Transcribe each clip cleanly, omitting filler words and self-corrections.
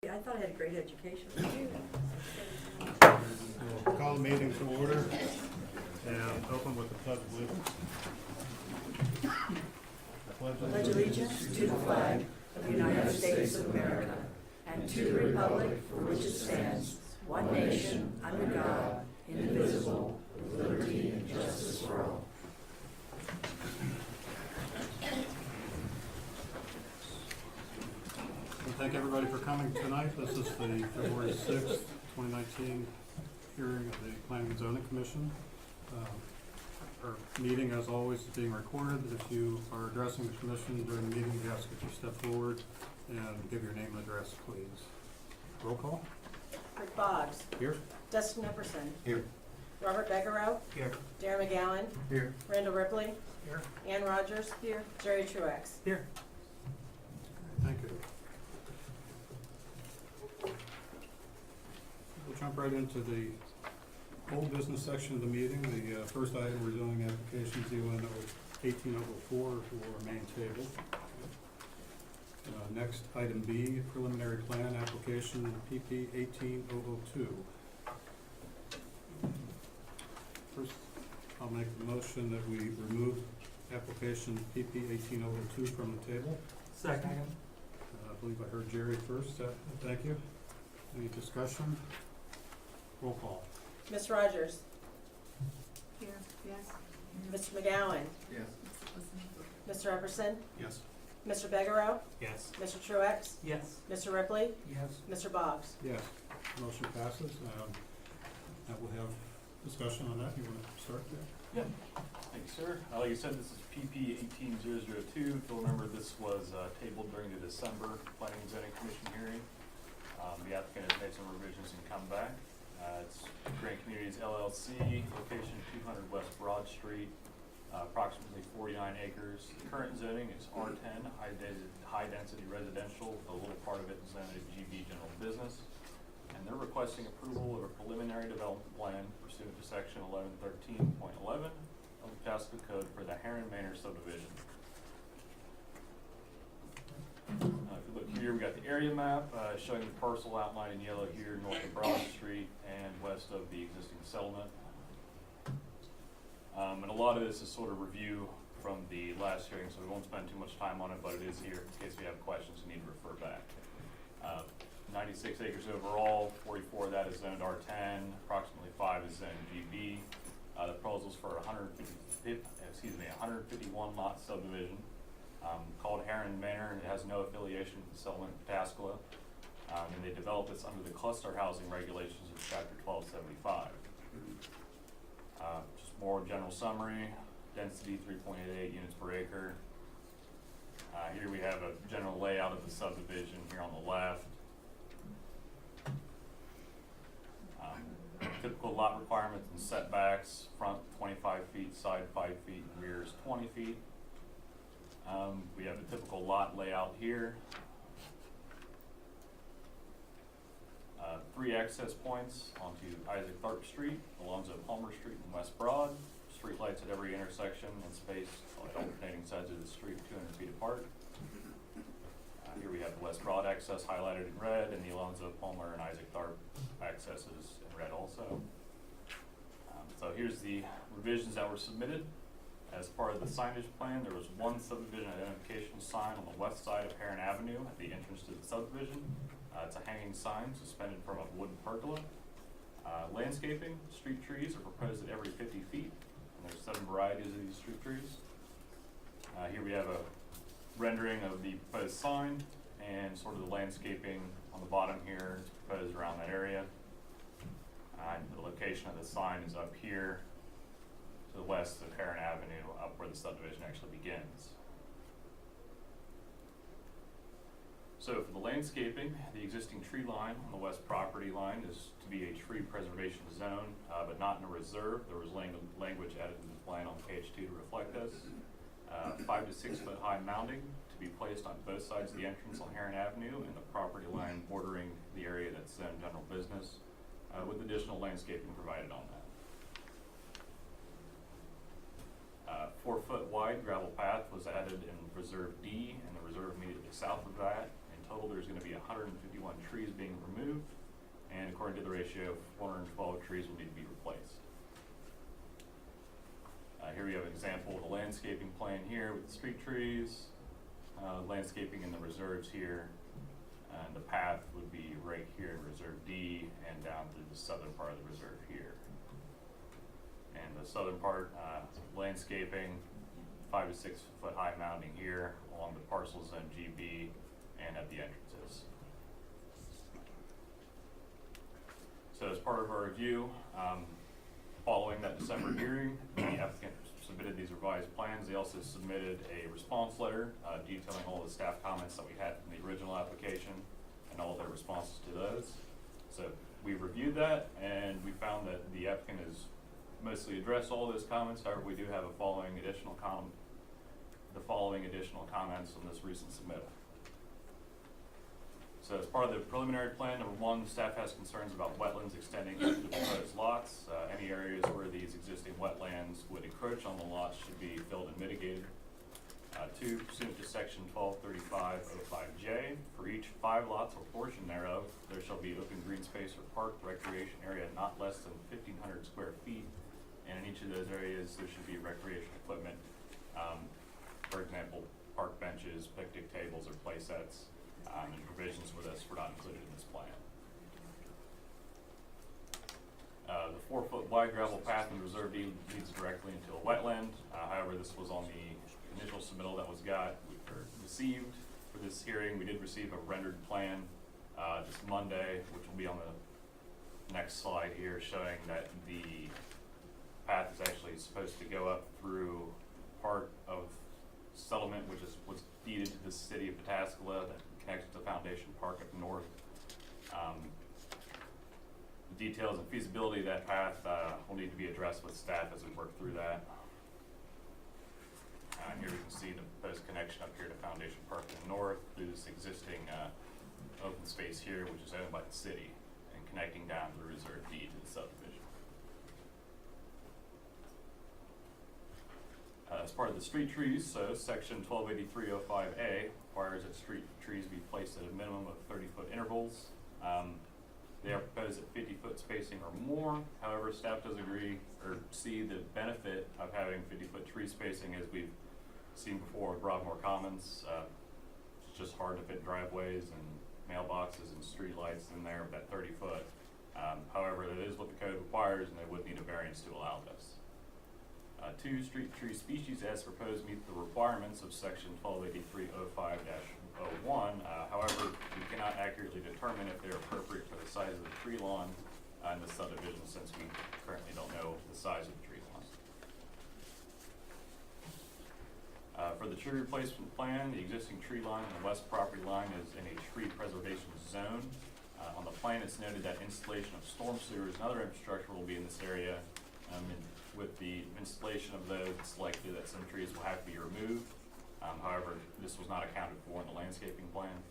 I thought I had a great education. We'll call the meeting to order and open with the pledge of allegiance. Pledge allegiance to the flag of the United States of America and to the republic for which it stands, one nation, under God, indivisible, with liberty and justice for all. Thank everybody for coming tonight. This is the February 6th, 2019 hearing of the Planning and Zoning Commission. Our meeting, as always, is being recorded. If you are addressing the commission during the meeting, you ask that you step forward and give your name and address, please. Roll call. Rick Boggs. Here. Dustin Epperson. Here. Robert Begarow. Here. Darren McGowan. Here. Randall Ripley. Here. Ann Rogers. Here. Jerry Truex. Here. Thank you. We'll jump right into the old business section of the meeting. The first item, we're doing application ZONO 18004 for main table. Next, item B, preliminary plan application PP 18002. First, I'll make the motion that we remove application PP 18002 from the table. Second. I believe I heard Jerry first. Thank you. Any discussion? Roll call. Ms. Rogers. Here, yes. Mr. McGowan. Yes. Mr. Epperson. Yes. Mr. Begarow. Yes. Mr. Truex. Yes. Mr. Ripley. Yes. Mr. Boggs. Yes. Motion passes. We'll have discussion on that. You want to start there? Yeah, thank you, sir. Like you said, this is PP 18002. If you'll remember, this was tabled during the December Planning and Zoning Commission hearing. The applicant has made some revisions and come back. It's Grant Communities LLC, location 200 West Broad Street, approximately 49 acres. The current zoning is R10, high density residential, with a little part of it zoned as GB general business. And they're requesting approval of a preliminary development plan pursuant to section 1113.11 of the Pasco Code for the Heron Manor subdivision. If you look here, we got the area map showing the parcel outlined in yellow here north of Broad Street and west of the existing settlement. And a lot of this is sort of review from the last hearing, so we won't spend too much time on it, but it is here in case we have questions we need to refer back. 96 acres overall, 44 of that is zoned R10, approximately 5 is zoned GB. The proposal's for 151 lot subdivision called Heron Manor, and it has no affiliation with the settlement of Pataskala. And they developed this under the cluster housing regulations of Chapter 1275. Just more general summary, density 3.88 units per acre. Here we have a general layout of the subdivision here on the left. Typical lot requirements and setbacks, front 25 feet, side 5 feet, and rear is 20 feet. We have a typical lot layout here. 3 access points onto Isaac Tharp Street, Alonzo Palmer Street, and West Broad. Street lights at every intersection and spaced at alternating sides of the street 200 feet apart. Here we have the West Broad access highlighted in red, and the Alonzo Palmer and Isaac Tharp accesses in red also. So here's the revisions that were submitted. As part of the signage plan, there was one subdivision identification sign on the west side of Heron Avenue at the entrance to the subdivision. It's a hanging sign suspended from a wooden pergola. Landscaping, street trees are proposed at every 50 feet, and there's 7 varieties of these street trees. Here we have a rendering of the proposed sign and sort of the landscaping on the bottom here is proposed around that area. The location of the sign is up here to the west of Heron Avenue, up where the subdivision actually begins. So for the landscaping, the existing tree line on the west property line is to be a tree preservation zone, but not in a reserve. There was language added to the plan on page 2 to reflect this. 5 to 6 foot high mounding to be placed on both sides of the entrance on Heron Avenue and the property line bordering the area that's zoned general business, with additional landscaping provided on that. 4 foot wide gravel path was added in Reserve D and the reserve immediately south of that. In total, there's going to be 151 121 trees being removed, and according to the ratio, 412 trees will need to be replaced. Here we have an example of the landscaping plan here with the street trees, landscaping in the reserves here, and the path would be right here in Reserve D and down through the southern part of the reserve here. And the southern part, landscaping, 5 to 6 foot high mounding here along the parcel zone GB and at the entrances. So as part of our review, following that December hearing, the applicant submitted these revised plans. They also submitted a response letter detailing all the staff comments that we had from the original application and all their responses to those. So we reviewed that and we found that the applicant has mostly addressed all those comments. However, we do have the following additional comments on this recent submittal. So as part of the preliminary plan, number 1, staff has concerns about wetlands extending into the proposed lots. Any areas where these existing wetlands would encroach on the lots should be filled and mitigated. 2, pursuant to section 1235.05J, for each 5 lots or portion thereof, there shall be open green space or park recreation area not less than 1,500 square feet. And in each of those areas, there should be recreation equipment. For example, park benches, picnic tables, or play sets. And provisions for this were not included in this plan. The 4-foot wide gravel path in Reserve D leads directly into a wetland. However, this was on the initial submittal that was received for this hearing. We did receive a rendered plan this Monday, which will be on the next slide here, showing that the path is actually supposed to go up through part of settlement, which is what's deeded to the city of Pataskala, that connects to Foundation Park up north. The details and feasibility of that path will need to be addressed with staff as we work through that. Here we can see the proposed connection up here to Foundation Park in the north through this existing open space here, which is owned by the city, and connecting down to the Reserve D to the subdivision. As part of the street trees, so section 1283.05A requires that street trees be placed at a minimum of 30-foot intervals. They are proposed at 50-foot spacing or more. However, staff does agree or see the benefit of having 50-foot tree spacing, as we've seen before with Broadmoor Commons. It's just hard to fit driveways and mailboxes and street lights in there with that 30-foot. However, that is what the code requires, and they would need a variance to allow this. 2, street tree species as proposed meet the requirements of section 1283.05-01. However, we cannot accurately determine if they're appropriate for the size of the tree lawn in the subdivision, since we currently don't know the size of the tree lawn. For the tree replacement plan, the existing tree line on the west property line is in a tree preservation zone. On the plan, it's noted that installation of storm sewers and other infrastructure will be in this area. And with the installation of those, it's likely that some trees will have to be removed. However, this was not accounted for in the landscaping plan.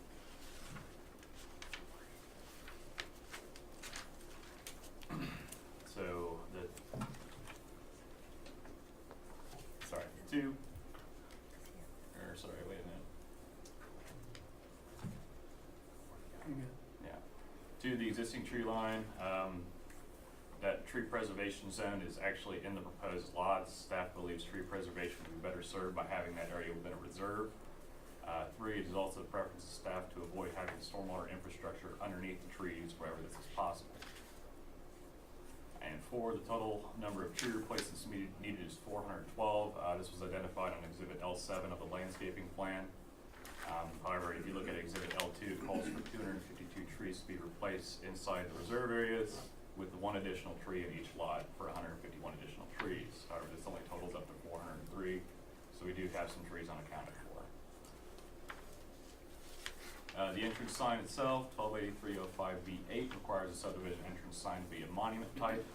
So wait a minute. Yeah. 2, the existing tree line, that tree preservation zone is actually in the proposed lots. Staff believes tree preservation would be better served by having that area within a reserve. 3, it is also the preference of staff to avoid having stormwater infrastructure underneath the trees wherever this is possible. And 4, the total number of tree replacements needed is 412. This was identified on Exhibit L7 of the landscaping plan. However, if you look at Exhibit L2, it calls for 252 trees to be replaced inside the reserve areas, with 1 additional tree in each lot for 151 additional trees. However, this only totals up to 403, so we do have some trees unaccounted for. The entrance sign itself, 1283.05B8, requires a subdivision entrance sign to be a monument type.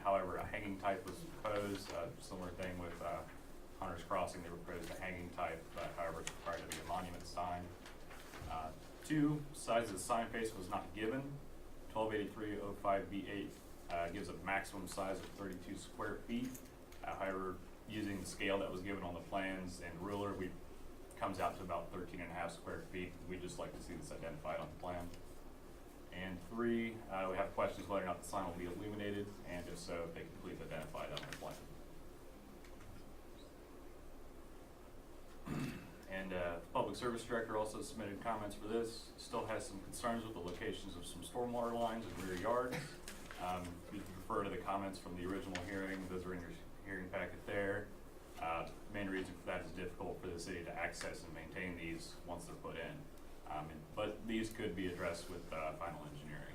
However, a hanging type was proposed. Similar thing with Hunter's Crossing, they proposed a hanging type, but however, it's required to be a monument sign. 2, size of the sign face was not given. 1283.05B8 gives a maximum size of 32 square feet. However, using the scale that was given on the plans and ruler, we comes out to about 13.5 square feet. We'd just like to see this identified on the plan. And 3, we have questions whether or not the sign will be illuminated, and if so, if they can please identify that on the plan. And the Public Service Director also submitted comments for this. Still has some concerns with the locations of some stormwater lines and rear yards. You can refer to the comments from the original hearing. Those are in your hearing packet there. Main reason for that is difficult for the city to access and maintain these once they're put in. But these could be addressed with final engineering.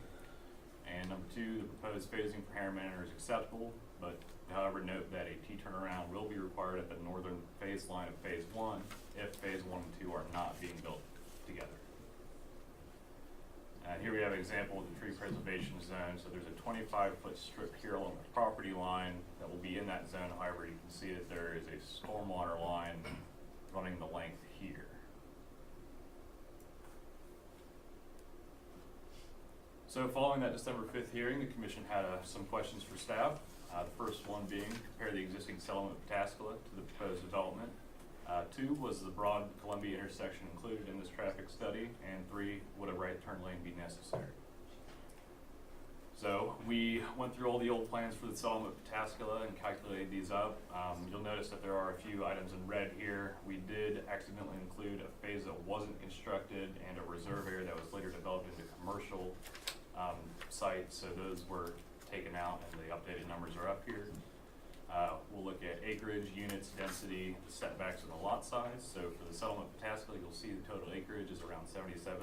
And number 2, the proposed phasing for Heron Manor is acceptable, but however note that a T-turnaround will be required at the northern phase line of phase 1 if phase 1 and 2 are not being built together. Here we have an example of the tree preservation zone. So there's a 25-foot strip here along the property line that will be in that zone. However, you can see that there is a stormwater line running the length here. So following that December 5th hearing, the commission had some questions for staff. The first one being compare the existing settlement of Pataskala to the proposed development. 2, was the broad Columbia intersection included in this traffic study? And 3, would a right turn lane be necessary? So we went through all the old plans for the settlement of Pataskala and calculated these up. You'll notice that there are a few items in red here. We did accidentally include a phase that wasn't constructed and a reserve area that was later developed into commercial site. So those were taken out and the updated numbers are up here. We'll look at acreage, units, density, setbacks, and the lot size. So for the settlement of Pataskala, you'll see the total acreage is around 77.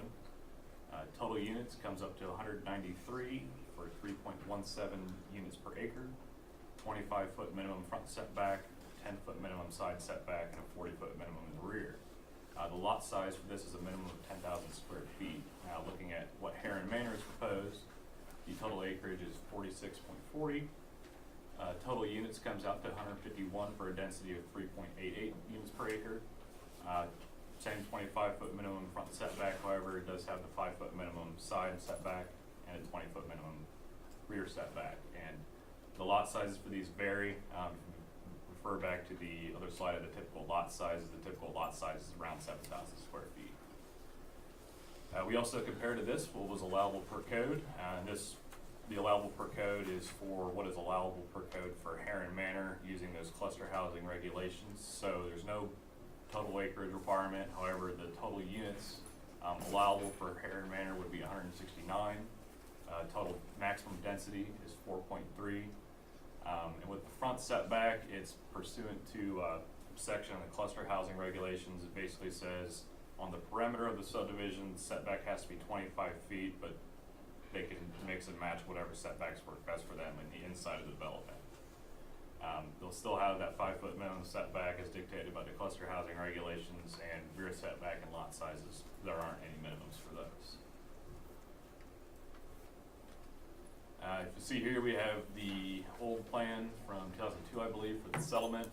Total units comes up to 193 for 3.17 units per acre, 25-foot minimum front setback, 10-foot minimum side setback, and a 40-foot minimum in the rear. The lot size for this is a minimum of 10,000 square feet. Now looking at what Heron Manor is proposed, the total acreage is 46.40. Total units comes out to 151 for a density of 3.88 units per acre. Same 25-foot minimum front setback, however, it does have the 5-foot minimum side setback and a 20-foot minimum rear setback. And the lot sizes for these vary. Refer back to the other slide of the typical lot sizes. The typical lot size is around 7,000 square feet. We also compared to this what was allowable per code. The allowable per code is for what is allowable per code for Heron Manor using those cluster housing regulations. So there's no total acreage requirement. However, the total units allowable for Heron Manor would be 169. Total maximum density is 4.3. And with the front setback, it's pursuant to a section of the cluster housing regulations. It basically says on the perimeter of the subdivision, setback has to be 25 feet, but they can mix and match whatever setbacks work best for them in the inside of the development. They'll still have that 5-foot minimum setback as dictated by the cluster housing regulations, and rear setback and lot sizes, there aren't any minimums for those. If you see here, we have the old plan from 2002, I believe, for the settlement.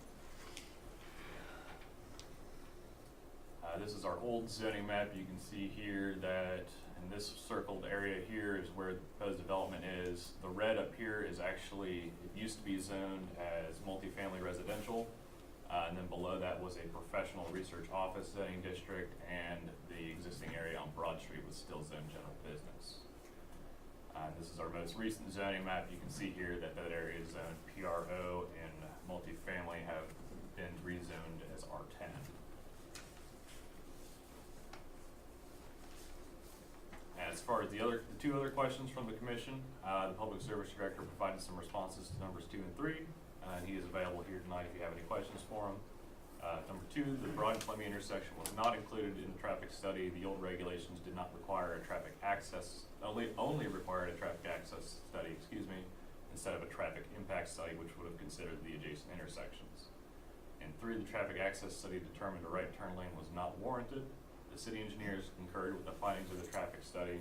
This is our old zoning map. You can see here that in this circled area here is where the proposed development is. The red up here is actually, it used to be zoned as multifamily residential. And then below that was a professional research office zoning district, and the existing area on Broad Street was still zoned general business. This is our most recent zoning map. You can see here that that area is zoned PRO, and multifamily have been rezoned as R10. As far as the 2 other questions from the commission, the Public Service Director provided some responses to numbers 2 and 3, and he is available here tonight if you have any questions for him. Number 2, the Broad and Columbia intersection was not included in the traffic study. The old regulations did not require a traffic access, only required a traffic access study, instead of a traffic impact study, which would have considered the adjacent intersections. And 3, the traffic access study determined a right turn lane was not warranted. The city engineers concurred with the findings of the traffic study,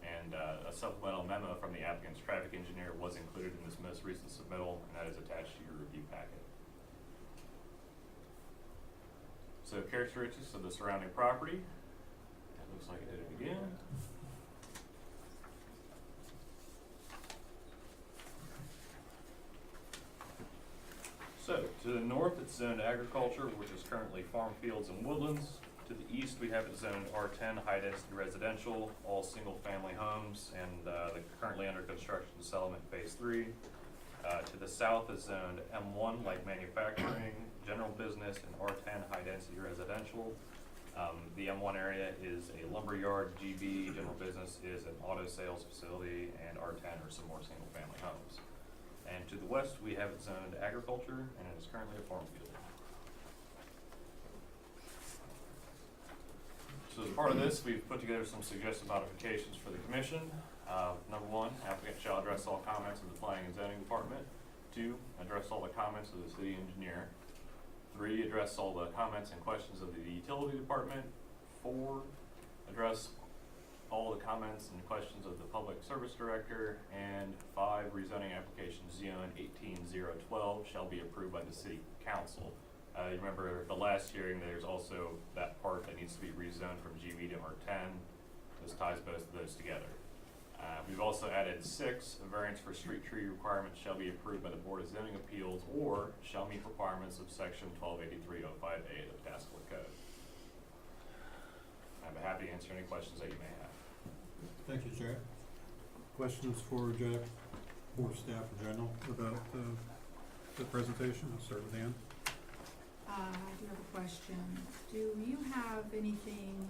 and a supplemental memo from the applicant's traffic engineer was included in this most recent submittal, and that is attached to your review packet. So characteristics of the surrounding property. It looks like it did it again. So to the north, it's zoned agriculture, which is currently farm fields and woodlands. To the east, we have it zoned R10, high-density residential, all single-family homes, and the currently under construction settlement phase 3. To the south is zoned M1, light manufacturing, general business, and R10, high-density residential. The M1 area is a lumber yard, GB, general business is an auto sales facility, and R10 are some more single-family homes. And to the west, we have it zoned agriculture, and it is currently a farm field. So as part of this, we've put together some suggested modifications for the commission. Number 1, applicant shall address all comments of the planning and zoning department. 2, address all the comments of the city engineer. 3, address all the comments and questions of the utility department. 4, address all the comments and questions of the public service director. And 5, rezoning application zone 18012 shall be approved by the city council. You remember the last hearing, there's also that part that needs to be rezoned from GB to R10. This ties both of those together. We've also added 6, a variance for street tree requirements shall be approved by the Board of Zoning Appeals or shall meet requirements of section 1283.05A of the Pasco Code. I'm happy to answer any questions that you may have. Thank you, Jack. Questions for Jack or staff in general about the presentation? I'll start with Ann. I do have a question. Do you have anything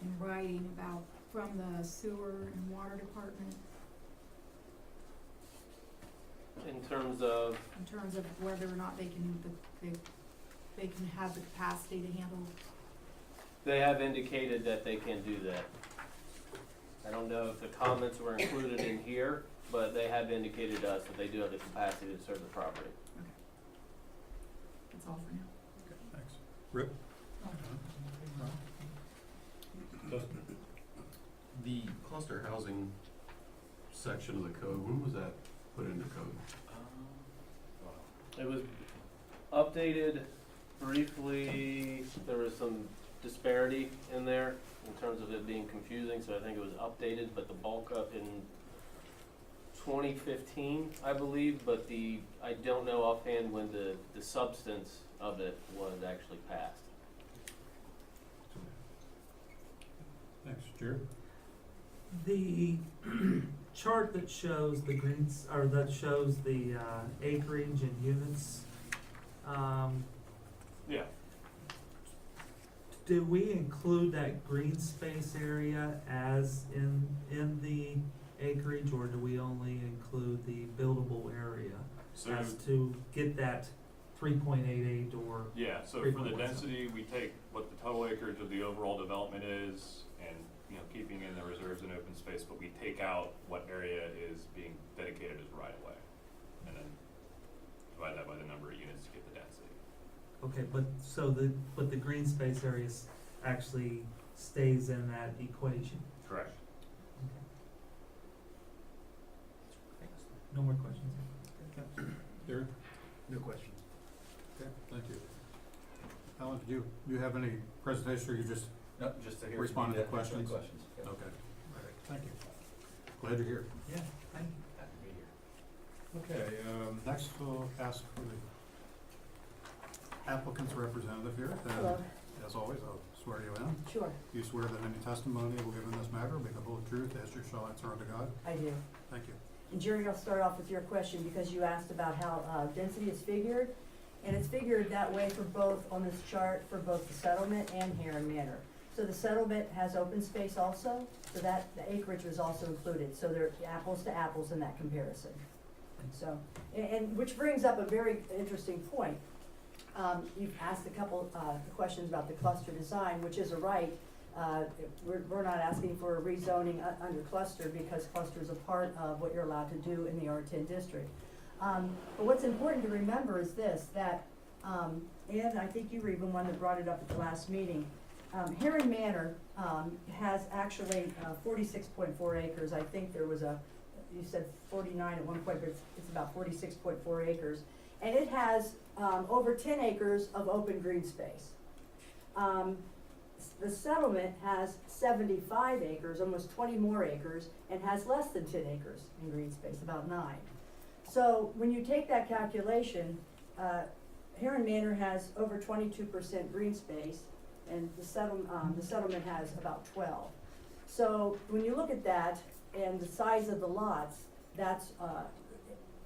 in writing about from the sewer and water department In terms of, whether or not they can have the capacity to handle? they have indicated that they can do that. I don't know if the comments were included in here, but they have indicated to us that they do have the capacity to serve the property. Okay. That's all for now. Okay, thanks. Rip? Dustin? The cluster housing section of the code, when was that put into code? It was updated briefly. There was some disparity in there in terms of it being confusing, so I think it was updated, but the bulk up in 2015, I believe, but I don't know offhand when the substance of it was actually passed. Thanks. Jared? The chart that shows the greens, or that shows the acreage and units, Yeah. do we include that green space area as in the acreage, or do we only include the buildable area So, as to get that 3.88 or? yeah, so for the 3.17. density, we take what the total acreage of the overall development is and, you know, keeping in the reserves and open space, but we take out what area is being dedicated as right of way. And then divide that by the number of units to get the density. Okay, but the green space area actually stays in that equation. Correct. No more questions? Derek? No question. Okay, thank you. Alan, do you have any presentation, or you just, No, just to hear. Respond to the questions. questions. Yeah. okay, all right, thank you. Glad you're here. Yeah, thank you. Happy to be here. Okay, next we'll ask for the applicant's representative here. Hello. As always, I'll swear you in. Sure, You swear that any testimony you will give in this matter will be the whole truth, as you shall answer unto God. I do. Thank you. And Jerry, I'll start off with your question because you asked about how density is figured. And it's figured that way for both, on this chart, for both the settlement and Heron Manor. So the settlement has open space also, so that, the acreage was also included. So they're apples to apples in that comparison. So, and which brings up a very interesting point. You've asked a couple questions about the cluster design, which is a right. We're not asking for a rezoning under cluster because cluster is a part of what you're allowed to do in the R10 district. But what's important to remember is this, that, and I think you were even one that brought it up at the last meeting, Heron Manor has actually 46.4 acres. I think there was you said 49 at one point, but it's about 46.4 acres. And it has over 10 acres of open green space. The settlement has 75 acres, almost 20 more acres, and has less than 10 acres in green space, about 9. So when you take that calculation, Heron Manor has over 22% green space, and the settlement has about 12. So when you look at that and the size of the lots, that's,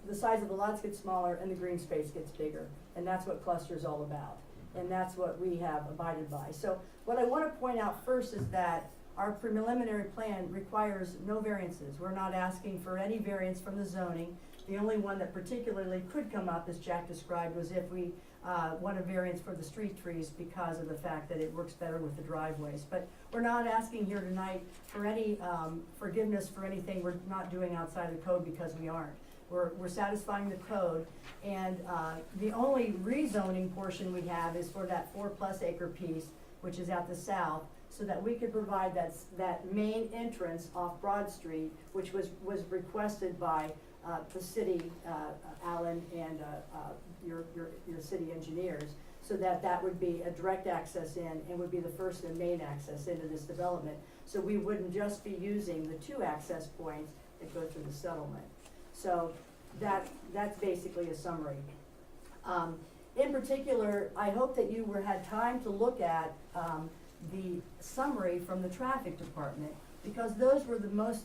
the size of the lots gets smaller and the green space gets bigger, and that's what cluster is all about. And that's what we have abided by. So what I want to point out first is that our preliminary plan requires no variances. We're not asking for any variance from the zoning. The only one that particularly could come up, as Jack described, was if we want a variance for the street trees because of the fact that it works better with the driveways. But we're not asking here tonight for any forgiveness for anything we're not doing outside the code, because we aren't. We're satisfying the code, and the only rezoning portion we have is for that 4+ acre piece, which is at the south, so that we could provide that main entrance off Broad Street, which was requested by the city, Alan, and your city engineers, so that would be a direct access in and would be the first and main access into this development. So we wouldn't just be using the 2 access points that go through the settlement. So that's basically a summary. In particular, I hope that you had time to look at the summary from the traffic department, because those were the most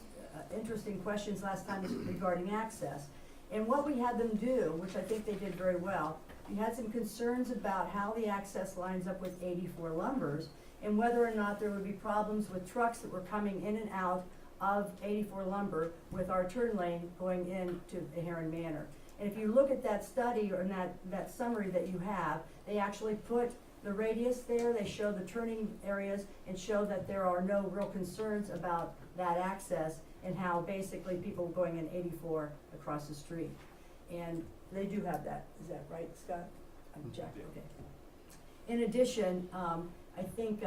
interesting questions last time regarding access. And what we had them do, which I think they did very well, we had some concerns about how the access lines up with 84 Lumbers, and whether or not there would be problems with trucks that were coming in and out of 84 Lumber with our turn lane going into Heron Manor. And if you look at that study or that summary that you have, they actually put the radius there, they show the turning areas, and show that there are no real concerns about that access and how basically people going in 84 across the street. And they do have that. Is that right, Scott? Jack, okay. In addition, I think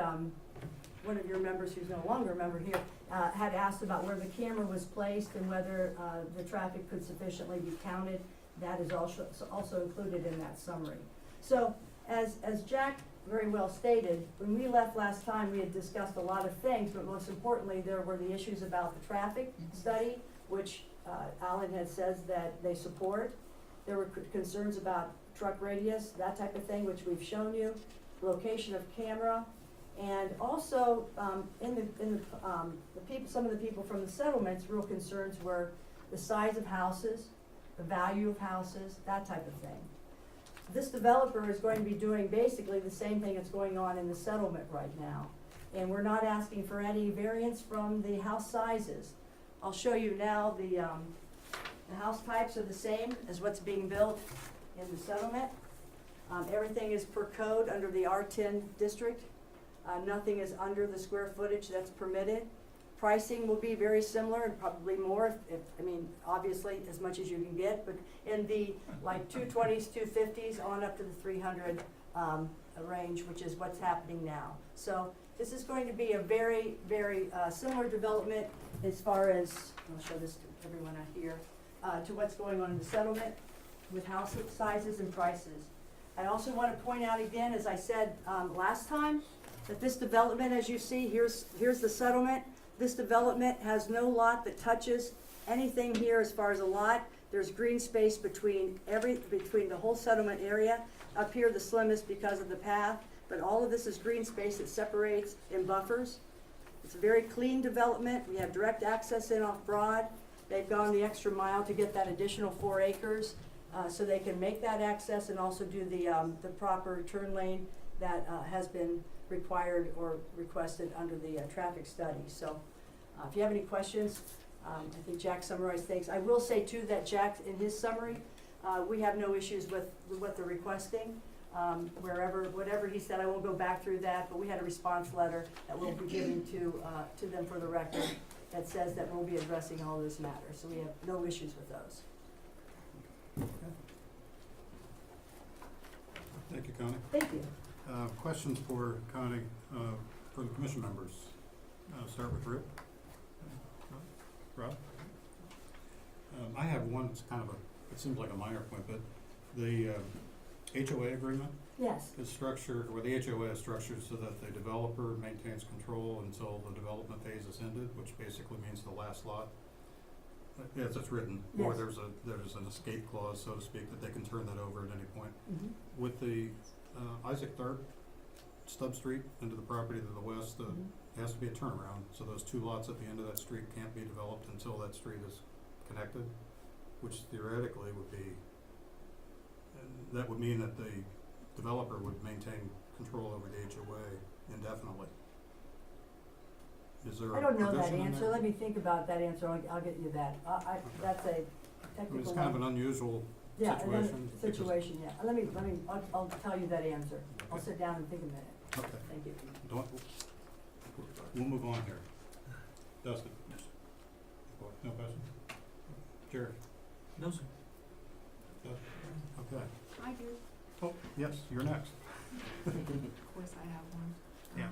one of your members, who's no longer a member here, had asked about where the camera was placed and whether the traffic could sufficiently be counted. That is also included in that summary. So as Jack very well stated, when we left last time, we had discussed a lot of things, but most importantly, there were the issues about the traffic study, which Alan had says that they support. There were concerns about truck radius, that type of thing, which we've shown you, location of camera, and also some of the people from the settlements, real concerns were the size of houses, the value of houses, that type of thing. This developer is going to be doing basically the same thing that's going on in the settlement right now. And we're not asking for any variance from the house sizes. I'll show you now the house types are the same as what's being built in the settlement. Everything is per code under the R10 district. Nothing is under the square footage that's permitted. Pricing will be very similar and probably more, I mean, obviously as much as you can get, but in the like 220s, 250s on up to the 300 range, which is what's happening now. So this is going to be a very, very similar development as far as, I'll show this to everyone out here, to what's going on in the settlement with house sizes and prices. I also want to point out again, as I said last time, that this development, as you see, here's the settlement. This development has no lot that touches anything here as far as a lot. There's green space between the whole settlement area. Up here, the slimmest because of the path, but all of this is green space that separates in buffers. It's a very clean development. We have direct access in off Broad. They've gone the extra mile to get that additional 4 acres, so they can make that access and also do the proper turn lane that has been required or requested under the traffic study. So if you have any questions, I think Jack summarized things. I will say too that Jack, in his summary, we have no issues with what they're requesting. Whatever he said, I won't go back through that, but we had a response letter that we'll be giving to them for the record that says that we'll be addressing all those matters. So we have no issues with those. Thank you, Connie. Thank you. Questions for Connie, for the commission members? Start with Rick. Rob? I have one that's kind of it seems like a minor point, but the HOA agreement Yes. is structured, or the HOA is structured so that the developer maintains control until the development phase is ended, which basically means the last lot. As it's written, or Yes. there's an escape clause, so to speak, that they can turn that over at any point. Mm-hmm. With the Isaac Tharp Stub Street into the property to the west, Mhm. it has to be a turnaround, so those two lots at the end of that street can't be developed until that street is connected, which theoretically would be, and that would mean that the developer would maintain control over the HOA indefinitely. Is there I a don't know that provision in answer, there? let me think about that answer, I'll get you that. That's a I mean, technical it's kind of one. an unusual Yeah, and then- situation. because- situation, yeah. I'll tell you that answer. I'll Okay. sit down and think a minute. Okay. Thank you. We'll move on here. Dustin? No question? Jerry? No, sir. Okay. I do. Oh, yes, you're next. Of course I have one. Yeah.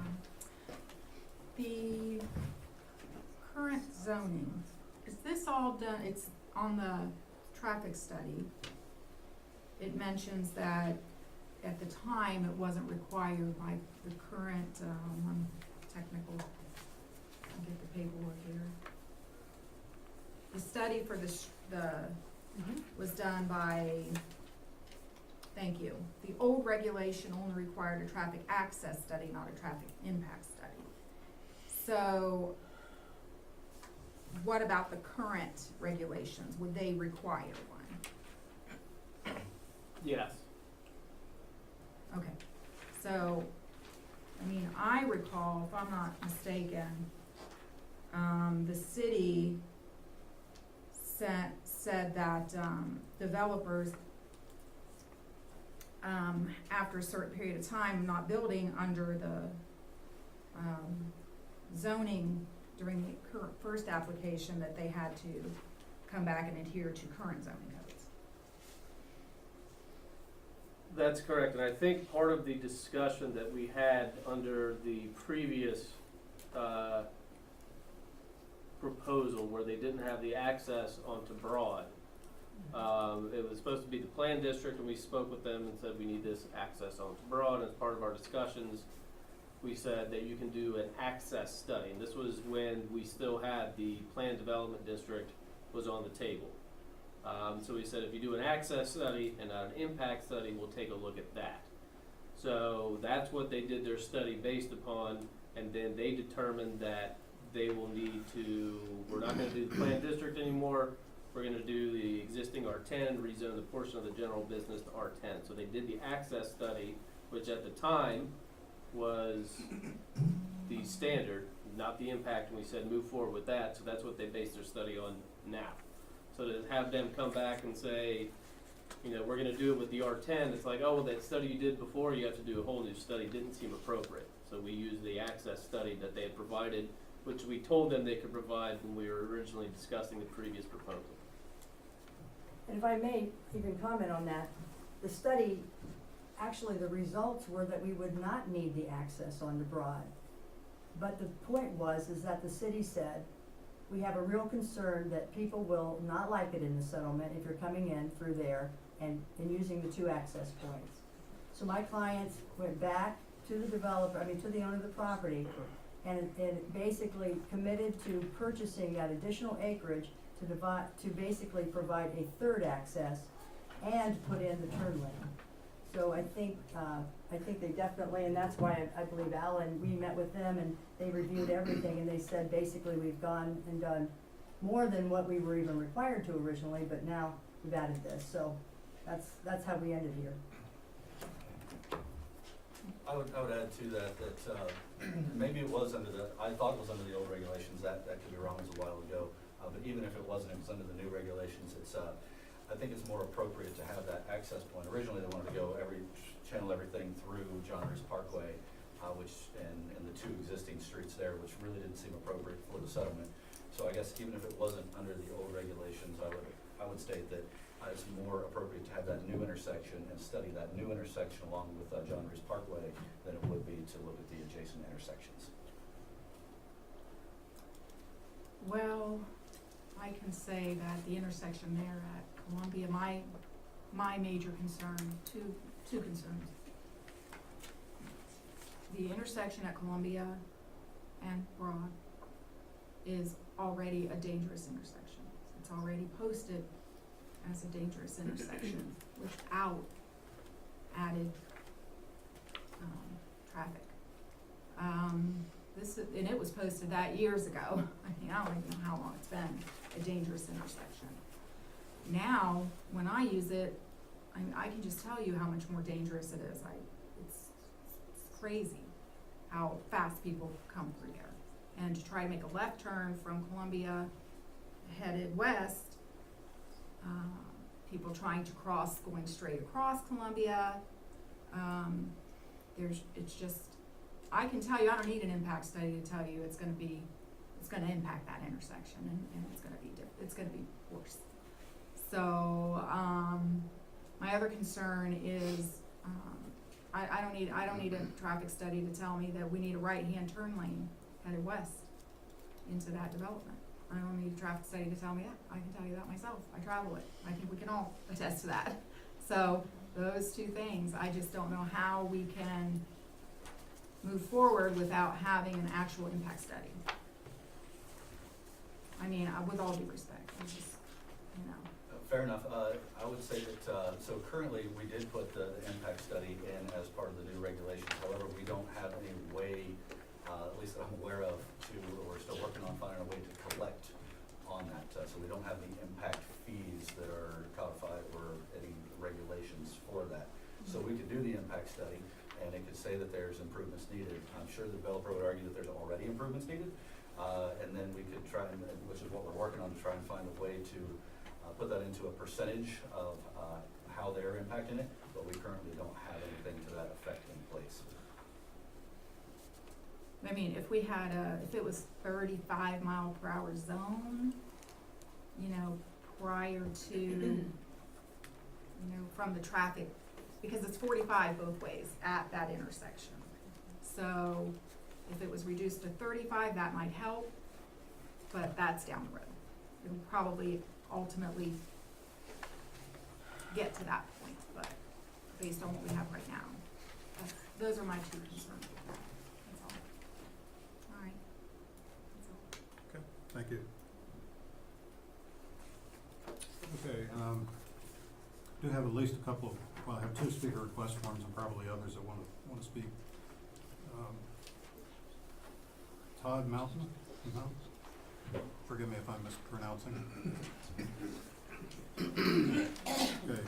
The current zoning, is this all done, it's on the traffic study. It mentions that at the time, it wasn't required by the current, technical, I'll get the paperwork here. The study for was done by, thank you, the old regulation only required a traffic access study, not a traffic impact study. So, what about the current regulations? Would they require one? Yes. Okay, so, I mean, I recall, if I'm not mistaken, the city said that, developers, after a certain period of time, not building under the, zoning during the first application, that they had to come back and adhere to current zoning codes. That's correct, and I think part of the discussion that we had under the previous proposal, where they didn't have the access onto Broad, it was supposed to be the plan district, and we spoke with them and said we need this access onto Broad. As part of our discussions, we said that you can do an access study, and this was when we still had the plan development district was on the table. So we said if you do an access study and not an impact study, we'll take a look at that. So that's what they did their study based upon, and then they determined that they will need to, we're not gonna do the planned district anymore, we're gonna do the existing R10, rezone the portion of the general business to R10. So they did the access study, which at the time was the standard, not the impact, and we said move forward with that, so that's what they based their study on now. So to have them come back and say, you know, we're gonna do it with the R10, it's like, oh, well, that study you did before, you have to do a whole new study, didn't seem appropriate. So we used the access study that they had provided, which we told them they could provide when we were originally discussing the previous proposal. And if I may even comment on that, the study, actually, the results were that we would not need the access on the Broad. But the point is that the city said, we have a real concern that people will not like it in the settlement if you're coming in through there and using the two access points. So my clients went back to the developer, to the owner of the property, and basically committed to purchasing that additional acreage to basically provide a third access and put in the turn lane. So I think they definitely, and that's why I believe Alan, we met with them and they reviewed everything, and they said basically we've gone and done more than what we were even required to originally, but now we've added this, so that's how we ended here. I would add to that, maybe it was I thought it was under the old regulations, that could be wrong, it was a while ago. But even if it wasn't, it was under the new regulations, I think it's more appropriate to have that access point. Originally, they wanted to go channel everything through John Reese Parkway, and the two existing streets there, which really didn't seem appropriate for the settlement. So I guess even if it wasn't under the old regulations, I would state that it's more appropriate to have that new intersection and study that new intersection along with John Reese Parkway than it would be to look at the adjacent intersections. Well, I can say that the intersection there at Columbia, my major concern, two concerns. The intersection at Columbia and Broad is already a dangerous intersection. It's already posted as a dangerous intersection without added traffic. And it was posted that years ago. I mean, I don't even know how long it's been, a dangerous intersection. Now, when I use it, I can just tell you how much more dangerous it is. It's crazy how fast people come through there. And to try to make a left turn from Columbia headed west, people trying to cross, going straight across Columbia, it's just, I can tell you, I don't need an impact study to tell you it's gonna impact that intersection, and it's gonna be worse. So, my other concern is, I don't need a traffic study to tell me that we need a right-hand turn lane headed west into that development. I don't need a traffic study to tell me that. I can tell you that myself. I travel it. I think we can all attest to that. So those two things, I just don't know how we can move forward without having an actual impact study. I mean, with all due respect, I just, you know. Fair enough. I would say that, so currently, we did put the impact study in as part of the new regulations. However, we don't have any way, at least that I'm aware of, we're still working on finding a way to collect on that. So we don't have the impact fees that are codified or any regulations for that. So we could do the impact study, and it could say that there's improvements needed. I'm sure the developer would argue that there's already improvements needed. And then we could try, which is what we're working on, to try and find a way to put that into a percentage of how they're impacting it, but we currently don't have anything to that effect in place. I mean, if we had if it was 35 mile per hour zone, you know, prior to, you know, from the traffic, because it's 45 both ways at that intersection. So if it was reduced to 35, that might help, but that's down the road. It'll probably ultimately get to that point, but based on what we have right now, those are my two concerns with that. That's all. All right. That's all. Okay, thank you. Okay, do have at least a couple of, well, I have two speaker request forms and probably others that want to speak. Todd Mountain, no? Forgive me if I'm mispronouncing. Okay,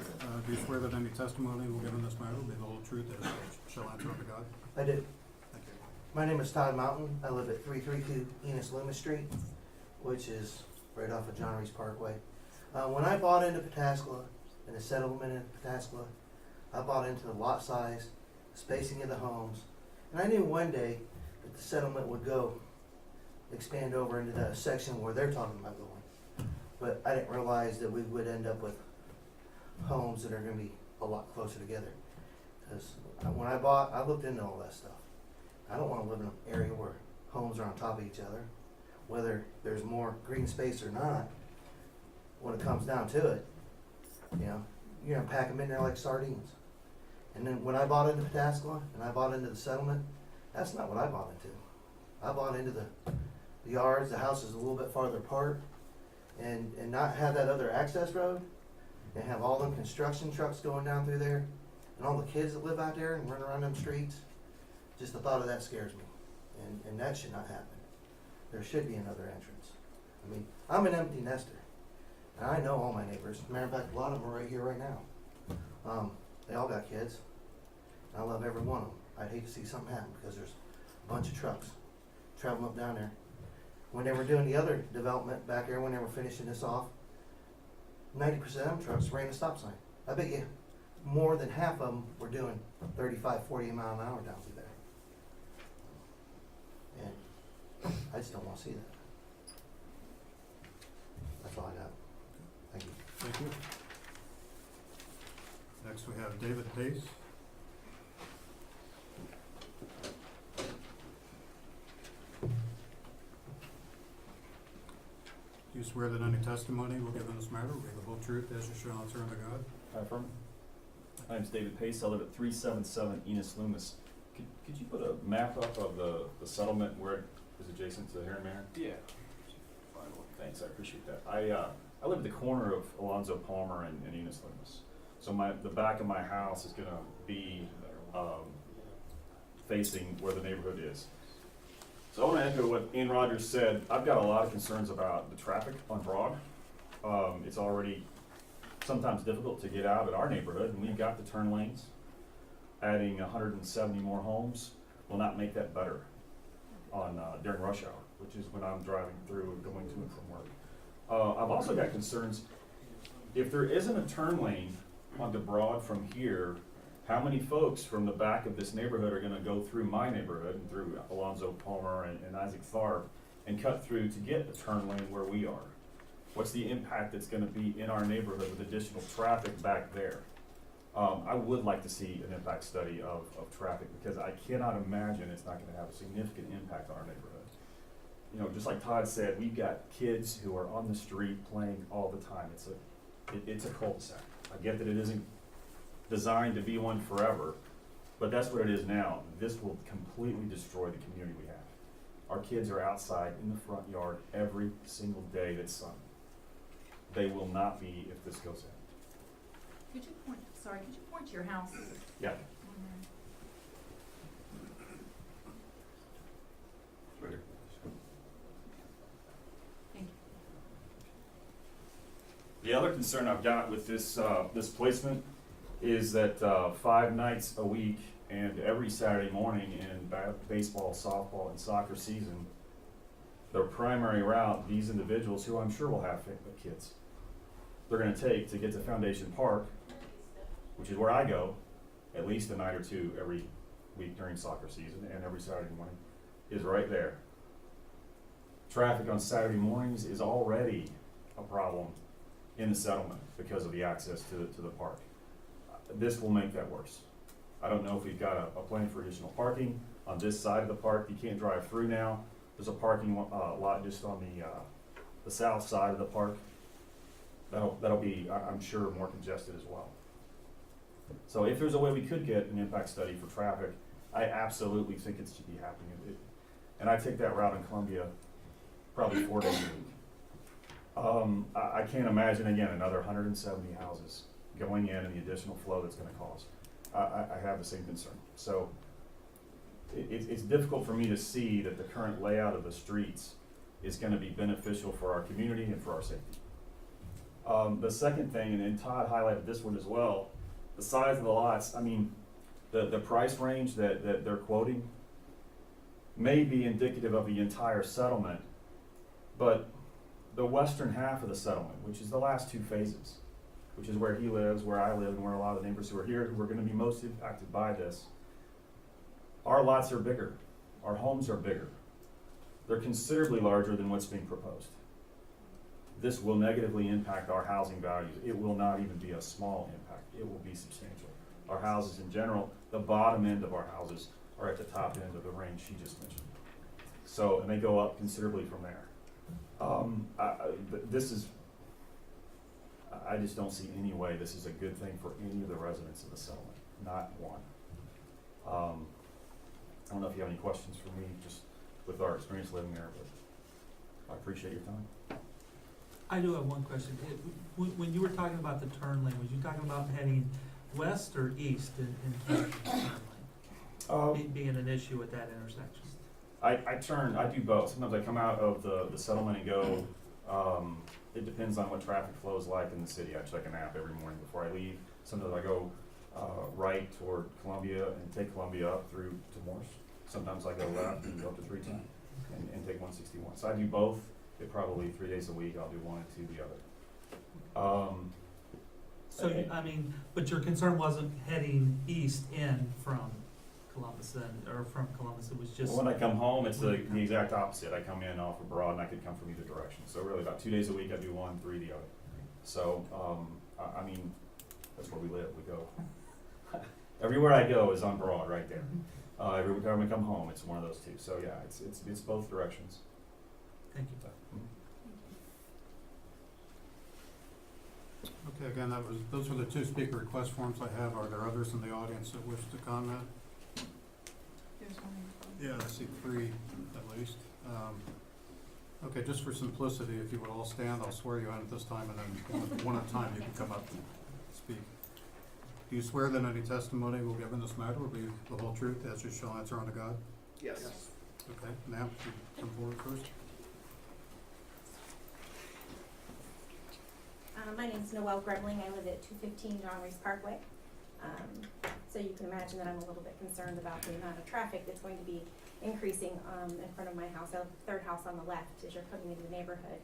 do you swear that any testimony you will give in this matter will be the whole truth as you shall answer unto God? I do. Thank you. My name is Todd Mountain. I live at 332 Enos Loomis Street, which is right off of John Reese Parkway. When I bought into Pataskala, and the settlement in Pataskala, I bought into the lot size, spacing of the homes, and I knew one day that the settlement would expand over into that section where they're talking about going. But I didn't realize that we would end up with homes that are gonna be a lot closer together. Because when I bought, I looked into all that stuff. I don't wanna live in an area where homes are on top of each other, whether there's more green space or not. When it comes down to it, you know, you're gonna pack them in there like sardines. And then when I bought into Pataskala and I bought into the settlement, that's not what I bought into. I bought into the yards, the houses a little bit farther apart, and not have that other access road, and have all them construction trucks going down through there, and all the kids that live out there and run around them streets. Just the thought of that scares me, and that should not happen. There should be another entrance. I mean, I'm an empty nester, and I know all my neighbors. Matter of fact, a lot of them are right here right now. They all got kids, and I love every one of them. I'd hate to see something happen because there's a bunch of trucks traveling up down there. When they were doing the other development back there, when they were finishing this off, 90% of them trucks ran a stop sign. I bet you more than half of them were doing 35, 40 mile an hour down through there. And I just don't want to see that. That's all I got. Thank you. Thank you. Next, we have David Pace. Do you swear that any testimony you will give in this matter will be the whole truth as you shall answer unto God? I affirm. My name's David Pace. I live at 377 Enos Loomis. Could you put a map up of the settlement where it is adjacent to the Heron Manor? Yeah. Thanks, I appreciate that. I live at the corner of Alonzo Palmer and Enos Loomis. So the back of my house is gonna be facing where the neighborhood is. So I want to echo what Ian Rogers said. I've got a lot of concerns about the traffic on Broad. It's already sometimes difficult to get out in our neighborhood, and we've got the turn lanes. Adding 170 more homes will not make that better on during rush hour, which is when I'm driving through and going to and from work. I've also got concerns, if there isn't a turn lane onto Broad from here, how many folks from the back of this neighborhood are gonna go through my neighborhood and through Alonzo Palmer and Isaac Tharp and cut through to get the turn lane where we are? What's the impact that's gonna be in our neighborhood with additional traffic back there? I would like to see an impact study of traffic, because I cannot imagine it's not gonna have a significant impact on our neighborhood. You know, just like Todd said, we've got kids who are on the street playing all the time. It's a cul-de-sac. I get that it isn't designed to be one forever, but that's what it is now. This will completely destroy the community we have. Our kids are outside in the front yard every single day that's sunny. They will not be if this goes in. Could you point to your house? Yeah. Thank you. The other concern I've got with this placement is that 5 nights a week and every Saturday morning in baseball, softball, and soccer season, their primary route, these individuals, who I'm sure will have kids, they're gonna take to get to Foundation Park, which is where I go at least a night or two every week during soccer season, and every Saturday morning, is right there. Traffic on Saturday mornings is already a problem in the settlement because of the access to the park. This will make that worse. I don't know if we've got a plan for additional parking on this side of the park. You can't drive through now. There's a parking lot just on the south side of the park. That'll be, I'm sure, more congested as well. So if there's a way we could get an impact study for traffic, I absolutely think it should be happening. And I take that route in Columbia probably 4 days a week. I can't imagine, again, another 170 houses going in and the additional flow that's gonna cause. I have the same concern. So it's difficult for me to see that the current layout of the streets is gonna be beneficial for our community and for our safety. The second thing, and Todd highlighted this one as well, the size of the lots. I mean, the price range that they're quoting may be indicative of the entire settlement, but the western half of the settlement, which is the last 2 phases, which is where he lives, where I live, and where a lot of the neighbors who are here who are gonna be most impacted by this, our lots are bigger, our homes are bigger. They're considerably larger than what's being proposed. This will negatively impact our housing values. It will not even be a small impact. It will be substantial. Our houses in general, the bottom end of our houses are at the top end of the range she just mentioned. So, and they go up considerably from there. I just don't see any way this is a good thing for any of the residents of the settlement, not one. I don't know if you have any questions for me, just with our experience living there, but I appreciate your time. I do have one question. When you were talking about the turn lane, was you talking about heading west or east in terms of the turn lane? Being an issue at that intersection? I do both. Sometimes I come out of the settlement and go, it depends on what traffic flow is like in the city. I check an app every morning before I leave. Sometimes I go right toward Columbia and take Columbia up through to Morse. Sometimes I go left and go up to 310 and take 161. So I do both. It probably 3 days a week. I'll do one and 2 the other. So, I mean, but your concern wasn't heading east in from Columbus or from Columbus, it was just. When I come home, it's the exact opposite. I come in off of Broad and I could come from either direction. So really about 2 days a week, I do one, 3 the other. So, I mean, that's where we live. We go. Everywhere I go is on Broad right there. Every time I come home, it's one of those 2. So yeah, it's both directions. Thank you. Okay, again, those were the 2 speaker request forms I have. Are there others in the audience that wish to comment? There's one. Yeah, I see 3 at least. Okay, just for simplicity, if you would all stand, I'll swear you in at this time, and then one at a time you can come up and speak. Do you swear that any testimony will give in this matter will be the whole truth, as you shall answer unto God? Yes. Okay, ma'am, you come forward first. My name's Noelle Grebling. I live at 215 John Reese Parkway. So you can imagine that I'm a little bit concerned about the amount of traffic that's going to be increasing in front of my house. I live the third house on the left as you're coming into the neighborhood.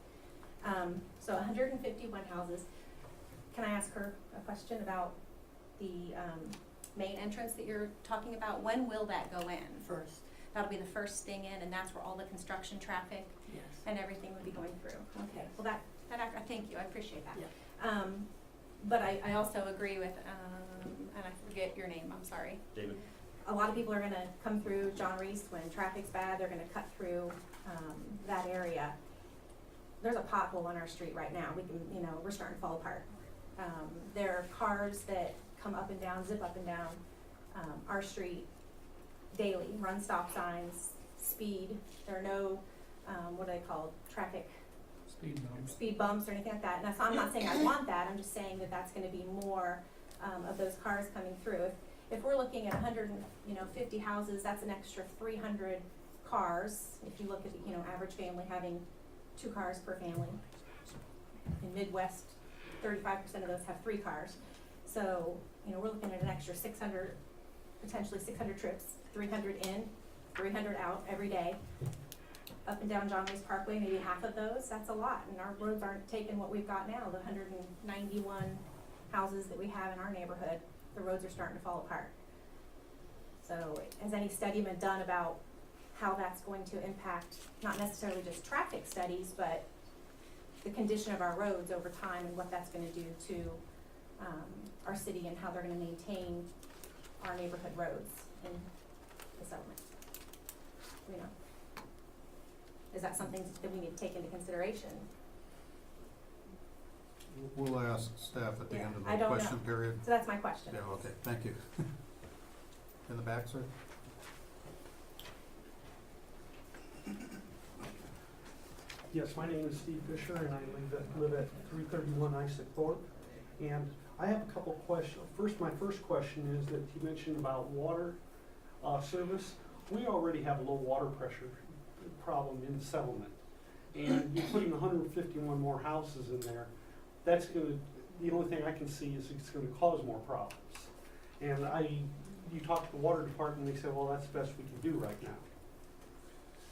So 151 houses. Can I ask her a question about the main entrance that you're talking about? When will that go in? First, That'll be the first thing in, and that's where all the construction traffic yes. and everything would be going through. Okay, well thank you, I appreciate that. Yeah. But I also agree with, and I forget your name, I'm sorry. David? A lot of people are gonna come through John Reese when traffic's bad, they're gonna cut through, that area. There's a pothole on our street right now, we're starting to fall apart. There are cars that come up and down, zip up and down, our street daily, run stop signs, speed, there are no, what are they called, traffic speed bumps or anything like that. And so I'm not saying I want that, I'm just saying that that's gonna be more, of those cars coming through. If we're looking at 150 houses, that's an extra 300 cars. If you look at the, average family having 2 cars per family. In Midwest, 35% of those have 3 cars. So, we're looking at an extra 600, potentially 600 trips, 300 in, 300 out every day. Up and down John Reese Parkway, maybe half of those, that's a lot. And our roads aren't taking what we've got now, the 191 houses that we have in our neighborhood. The roads are starting to fall apart. So has any study been done about how that's going to impact, not necessarily just traffic studies, but the condition of our roads over time and what that's gonna do to our city and how they're gonna maintain our neighborhood roads in the settlement? Is that something that we need to take into consideration? We'll ask staff at the end of I the don't question know. period. So that's my question. Yeah, okay, thank you. In the back, sir? Yes, my name is Steve Fisher, and I live at 331 Isaac Thorpe. And I have a couple questions. My first question is that you mentioned about water service. We already have a low water pressure problem in the settlement. And you're putting 151 more houses in there. That's the only thing I can see is it's gonna cause more problems. And you talk to the water department, they say, well, that's the best we can do right now.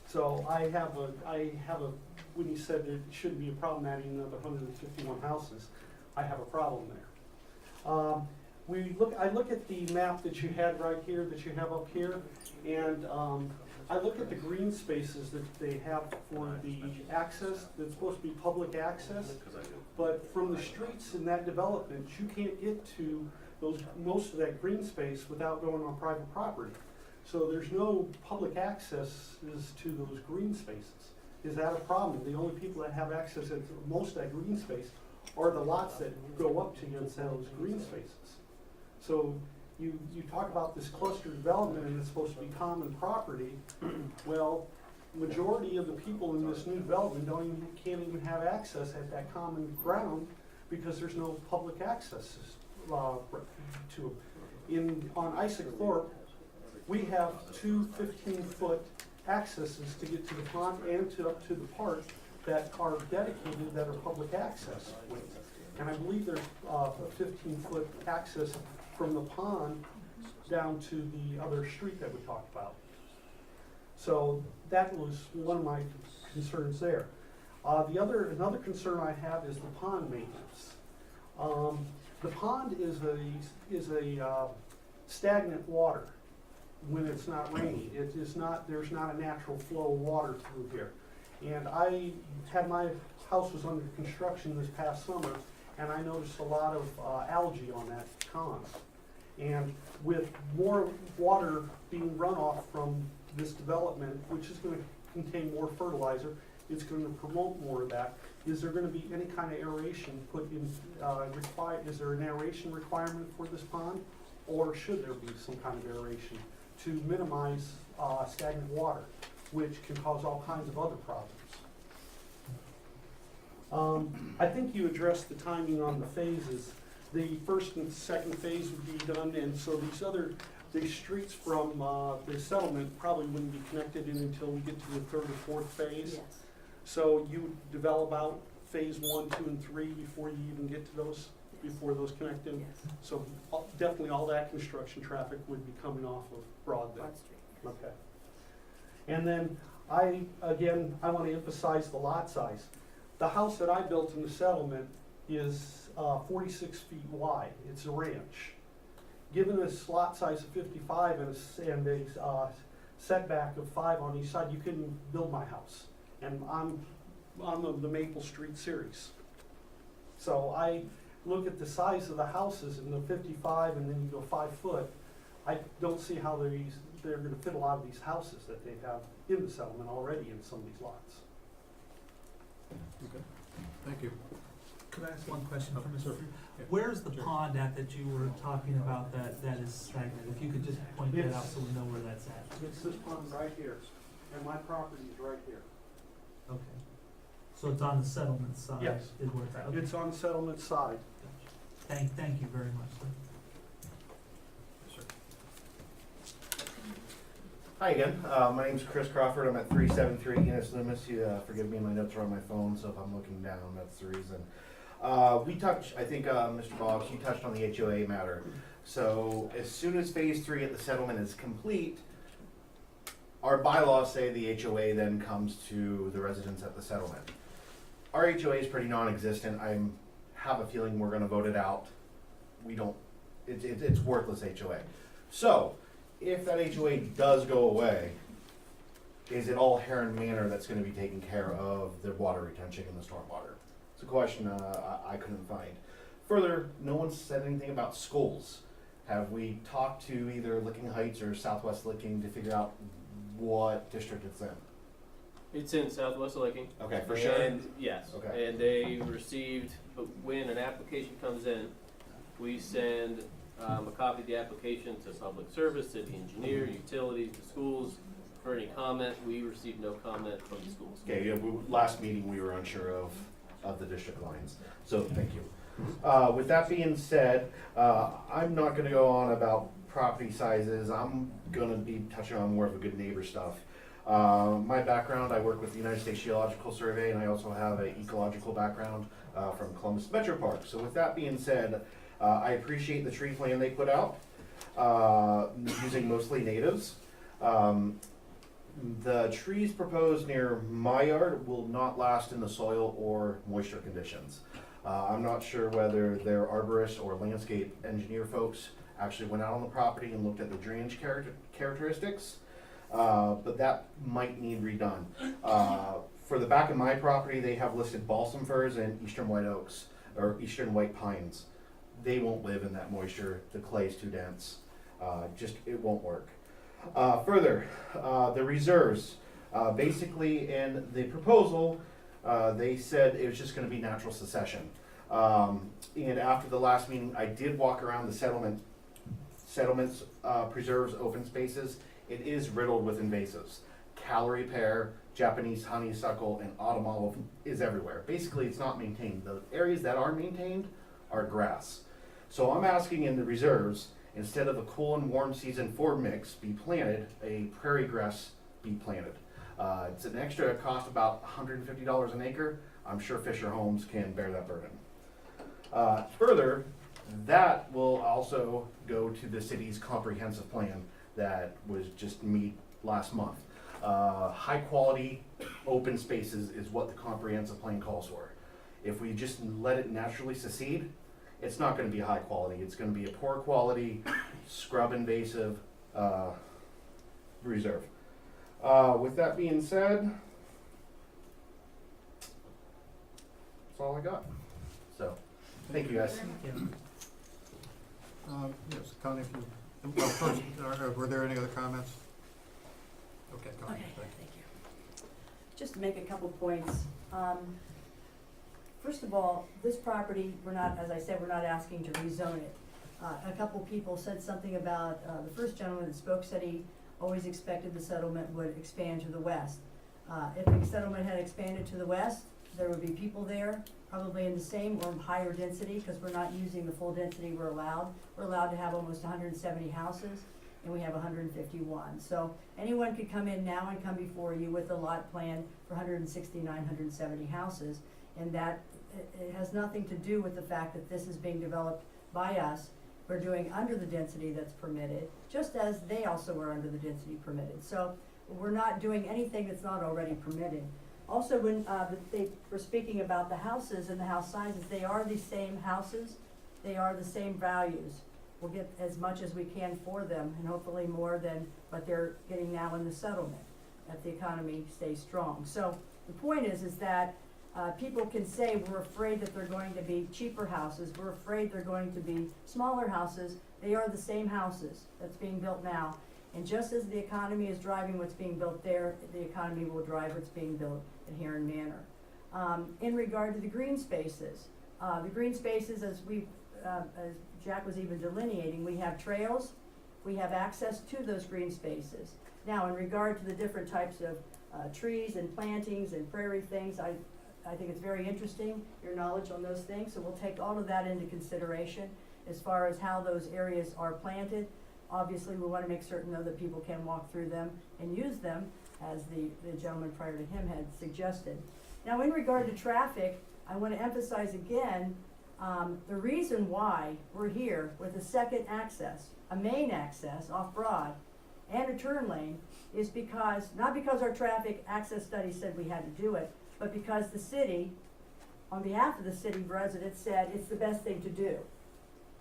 So I have a, when you said there shouldn't be a problem adding another 151 houses, I have a problem there. I look at the map that you had right here, that you have up here, and I look at the green spaces that they have for the access, that's supposed to be public access, but from the streets in that development, you can't get to most of that green space without going on private property. So there's no public access to those green spaces. Is that a problem? The only people that have access to most of that green space are the lots that go up to those green spaces. So you talk about this cluster development and it's supposed to be common property. Well, majority of the people in this new development can't even have access at that common ground because there's no public access to them. On Isaac Thorpe, we have 2 15-foot accesses to get to the pond and up to the park that are dedicated, that are public access ways. And I believe there's a 15-foot access from the pond down to the other street that we talked about. So that was one of my concerns there. Another concern I have is the pond maintenance. The pond is a stagnant water when it's not raining. There's not a natural flow of water through here. And my house was under construction this past summer, and I noticed a lot of algae on that pond. And with more water being run off from this development, which is going to contain more fertilizer, it's going to promote more of that. Is there going to be any kind of aeration put in, is there an aeration requirement for this pond? Or should there be some kind of aeration to minimize stagnant water, which can cause all kinds of other problems? I think you addressed the timing on the phases. The first and second phase would be done, and so these other the streets from, the settlement probably wouldn't be connected in until we get to the third or fourth phase. Yes. So you would develop out phase 1, 2, and 3 before you even get to those, before those connect in? Yes. So definitely all that construction traffic would be coming off of Broad then? Broad Street, yes. Okay. And then I want to emphasize the lot size. The house that I built in the settlement is 46 feet wide. It's a ranch. Given this lot size of 55 and a setback of 5 on each side, you couldn't build my house. And I'm on the Maple Street series. So I look at the size of the houses and the 55 and then you go 5 foot. I don't see how they're going to fit a lot of these houses that they have in the settlement already in some of these lots. Okay, thank you. Could I ask one question for Sure. Mr. Freer? Where's the Sure. pond at that you were talking about that is stagnant? If you could just point that out so we know where that's at. It's this pond right here, and my property is right here. Okay. So it's on the settlement side? Yes. Is where it's at? Okay. It's on the settlement side. Thank you very much, sir. Hi again. My name's Chris Crawford. I'm at 373 Enos Loomis. You forgive me, my notes are on my phone, so if I'm looking down, that's the reason. We touched, I think, Mr. Boggs, you touched on the HOA matter. So as soon as phase 3 at the settlement is complete, our bylaws say the HOA then comes to the residents at the settlement. Our HOA is pretty non-existent. I have a feeling we're gonna vote it out. We don't, it's worthless HOA. So, if that HOA does go away, is it all Heron Manor that's gonna be taking care of the water retention and the stormwater? It's a question I couldn't find. Further, no one said anything about schools. Have we talked to either Licking Heights or Southwest Licking to figure out what district it's in? It's in Southwest Licking. Okay, for sure? And, yes. Okay. And they received, but when an application comes in, we send a copy of the application to public service, to the engineer, utilities, the schools. For any comment, we received no comment from the schools. Okay, yeah, last meeting we were unsure of the district lines, so thank you. With that being said, I'm not gonna go on about property sizes. I'm gonna be touching on more of a good neighbor stuff. My background, I work with the United States Geological Survey, and I also have an ecological background from Columbus Metro Park. So with that being said, I appreciate the tree plan they put out, using mostly natives. The trees proposed near my yard will not last in the soil or moisture conditions. I'm not sure whether their arborist or landscape engineer folks actually went out on the property and looked at the drainage characteristics, but that might need redone. For the back of my property, they have listed balsam firs and eastern white oaks, or eastern white pines. They won't live in that moisture. The clay's too dense. It won't work. Further, the reserves. Basically, in the proposal, they said it was just going to be natural succession. And after the last meeting, I did walk around the settlements, preserves, open spaces. It is riddled with invasives. Calorie pear, Japanese honeysuckle, and autumn olive is everywhere. Basically, it's not maintained. The areas that are maintained are grass. So I'm asking in the reserves, instead of a cool and warm season 4 mix be planted, a prairie grass be planted. It's an extra cost about $150 an acre. I'm sure Fisher Homes can bear that burden. Further, that will also go to the city's comprehensive plan that was just meet last month. High quality open spaces is what the comprehensive plan calls for. If we just let it naturally secede, it's not going to be high quality. It's going to be a poor quality, scrub invasive reserve. With that being said, that's all I got. So, thank you guys. Yes, Connie, if you, well, first, were there any other comments? Okay, Connie, Okay, thank thank you. Just to make a couple points. First of all, this property, we're not, as I said, we're not asking to rezone it. A couple people said something about, the first gentleman that spoke said he always expected the settlement would expand to the west. If the settlement had expanded to the west, there would be people there, probably in the same or higher density, because we're not using the full density we're allowed. We're allowed to have almost 170 houses. and we have 151. So anyone could come in now and come before you with a lot plan for 169, 170 houses, and that it has nothing to do with the fact that this is being developed by us. We're doing under the density that's permitted, just as they also are under the density permitted. So we're not doing anything that's not already permitted. Also, when they were speaking about the houses and the house sizes, they are the same houses, they are the same values. We'll get as much as we can for them, and hopefully more than what they're getting now in the settlement, if the economy stays strong. So the point is that people can say, we're afraid that they're going to be cheaper houses, we're afraid they're going to be smaller houses. They are the same houses that's being built now. And just as the economy is driving what's being built there, the economy will drive what's being built at Heron Manor. In regard to the green spaces, as Jack was even delineating, we have trails, we have access to those green spaces. Now, in regard to the different types of trees and plantings and prairie things, I think it's very interesting, your knowledge on those things, so we'll take all of that into consideration as far as how those areas are planted. Obviously, we want to make certain, though, that people can walk through them and use them, as the gentleman prior to him had suggested. Now, in regard to traffic, I want to emphasize again, the reason why we're here with a second access, a main access off Broad, and a turn lane, is because, not because our traffic access study said we had to do it, but because the city, on behalf of the city residents, said it's the best thing to do.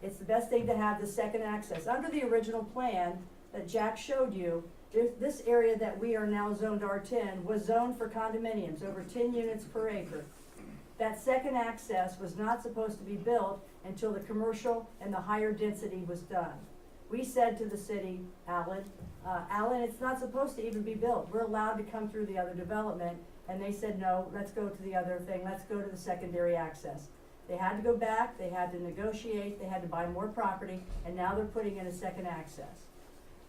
It's the best thing to have the second access. Under the original plan that Jack showed you, this area that we are now zoned R10 was zoned for condominiums, over 10 units per acre. That second access was not supposed to be built until the commercial and the higher density was done. We said to the city, Alan, it's not supposed to even be built. We're allowed to come through the other development. And they said, no, let's go to the other thing. Let's go to the secondary access. They had to go back, they had to negotiate, they had to buy more property, and now they're putting in a second access.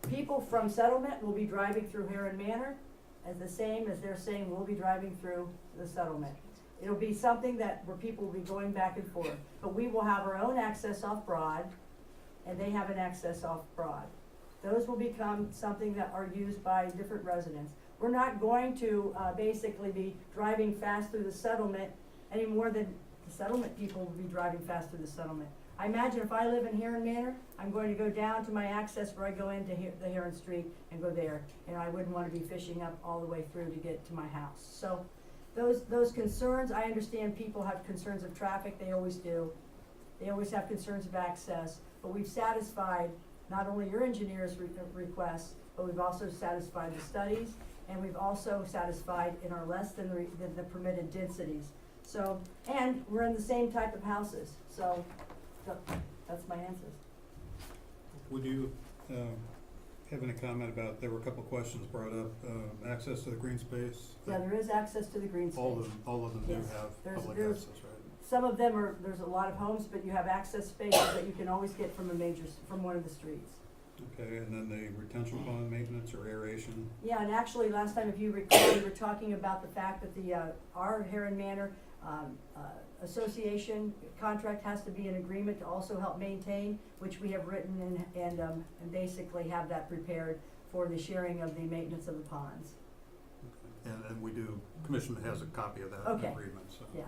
People from settlement will be driving through Heron Manor, as the same as they're saying we'll be driving through the settlement. It'll be something where people will be going back and forth, but we will have our own access off Broad, and they have an access off Broad. Those will become something that are used by different residents. We're not going to basically be driving fast through the settlement any more than the settlement people will be driving fast through the settlement. I imagine if I live in Heron Manor, I'm going to go down to my access where I go into the Heron Street and go there. And I wouldn't want to be fishing up all the way through to get to my house. So those concerns, I understand people have concerns of traffic, they always do. They always have concerns of access, but we've satisfied not only your engineer's requests, but we've also satisfied the studies, and we've also satisfied in our less than the permitted densities. So, and we're in the same type of houses, so that's my answers. Would you have any comment about, there were a couple questions brought up, access to the green space? Yeah, there is access to the green space. All of them do Yes. have public There's access, right? some of them there's a lot of homes, but you have access spaces that you can always get from from one of the streets. Okay, and then the retention pond maintenance or aeration? Yeah, and actually, last time, if you recall, we were talking about the fact that our Heron Manor Association contract has to be an agreement to also help maintain, which we have written and basically have that prepared for the sharing of the maintenance of the ponds. Okay. And we do, commission has a copy of that Okay. agreement, so. Yeah.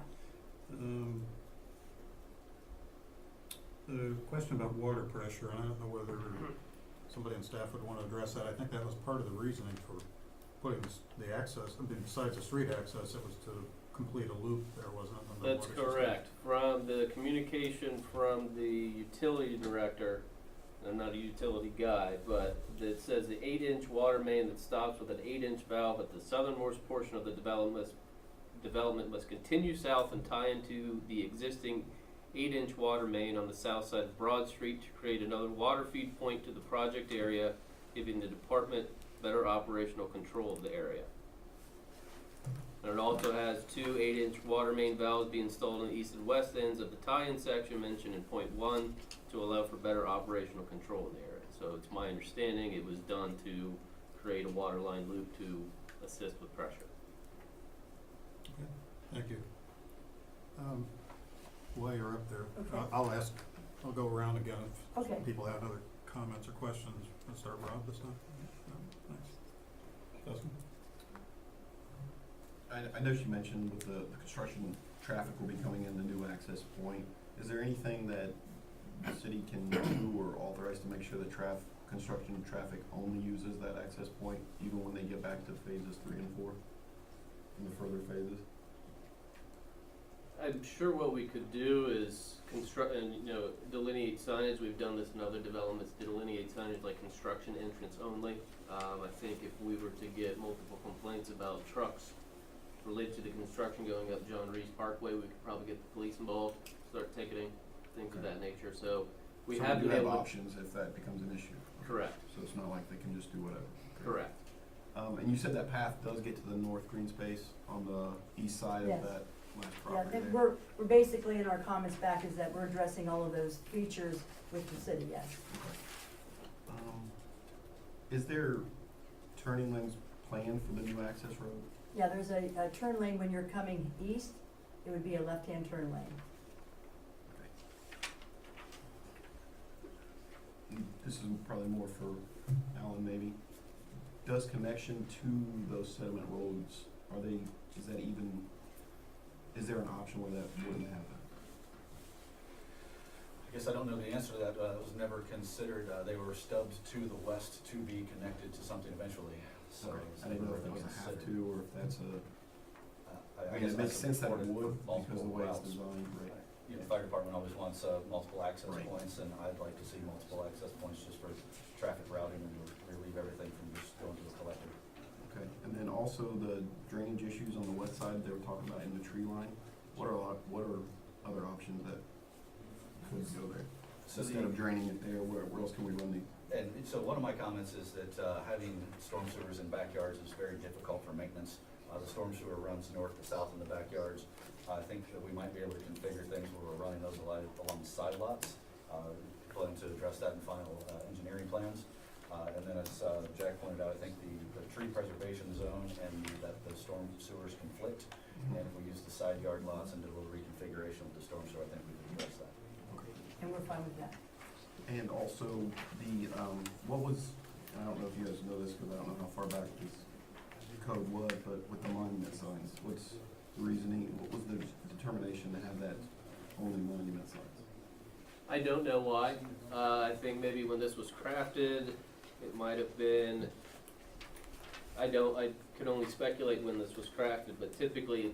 The question about water pressure, I don't know whether somebody on staff would want to address that. I think that was part of the reasoning for putting the access, I mean, besides the street access, it was to complete a loop there, wasn't it? on the That's water system? correct. From the communication from the utility director, I'm not a utility guy, but it says the 8-inch water main that stops with an 8-inch valve at the southernmost portion of the development must continue south and tie into the existing 8-inch water main on the south side of Broad Street to create another water feed point to the project area, giving the department better operational control of the area. And it also has 2 8-inch water main valves be installed on the east and west ends of the tie-in section mentioned in point 1 to allow for better operational control in the area. So it's my understanding it was done to create a water line loop to assist with pressure. Okay, thank you. While you're up there, Okay. I'll go around again if Okay. people have other comments or questions. Let's start Rob this time. No, thanks. Justin? I know she mentioned with the construction, traffic will be coming in the new access point. Is there anything that the city can do or authorize to make sure that construction traffic only uses that access point, even when they get back to phases 3 and 4, in the further phases? I'm sure what we could do is construct, and, delineate signage. We've done this in other developments, delineate signage like construction entrance only. I think if we were to get multiple complaints about trucks related to the construction going up John Reese Parkway, we could probably get the police involved, start ticketing, things of that nature. So we So have we do been have able to. options if that becomes an issue. Correct, So it's not like they can just do whatever. Okay. correct. And you said that path does get to the north green space on the east side Yes. of that last Yeah, property and there? we're basically in our comments back is that we're addressing all of those features with the city, yes. Is there turning lanes planned for the new access road? Yeah, there's a turn lane when you're coming east, it would be a left-hand turn lane. This is probably more for Alan maybe. Does connection to those sediment roads, is there an option where that wouldn't happen? I guess I don't know the answer to that. It was never considered. They were stubbed to the west to be connected to something eventually. So Okay. it's I didn't know never if that was a considered. have to or if that's a, I I guess mean, it makes that's sense that it supported would for because of the multiple way it's routes. designed, right? You know, the fire department always wants multiple access Right. points, and I'd like to see multiple access points just for traffic routing and to relieve everything from just going to the collector. Okay, and then also the drainage issues on the west side they were talking about in the tree line. What are other options that could go there? So Instead of draining it there, where else can we run the? And so one of my comments is that having storm sewers in backyards is very difficult for maintenance. The storm sewer runs north to south in the backyards. I think that we might be able to configure things where we're running those along the side lots. Plan to address that in final engineering plans. And then as Jack pointed out, I think the tree preservation zone and that the storm sewers conflict. And if we use the side yard lots and do a little reconfiguration with the storm sewer, I think we can address that. And we're fine with that. And also the, what was, I don't know if you guys know this, because I don't know how far back this code was, but with the monument signs, what's the reasoning, what was the determination to have that only monument signs? I don't know why. I think maybe when this was crafted, it might have been, I can only speculate when this was crafted, but typically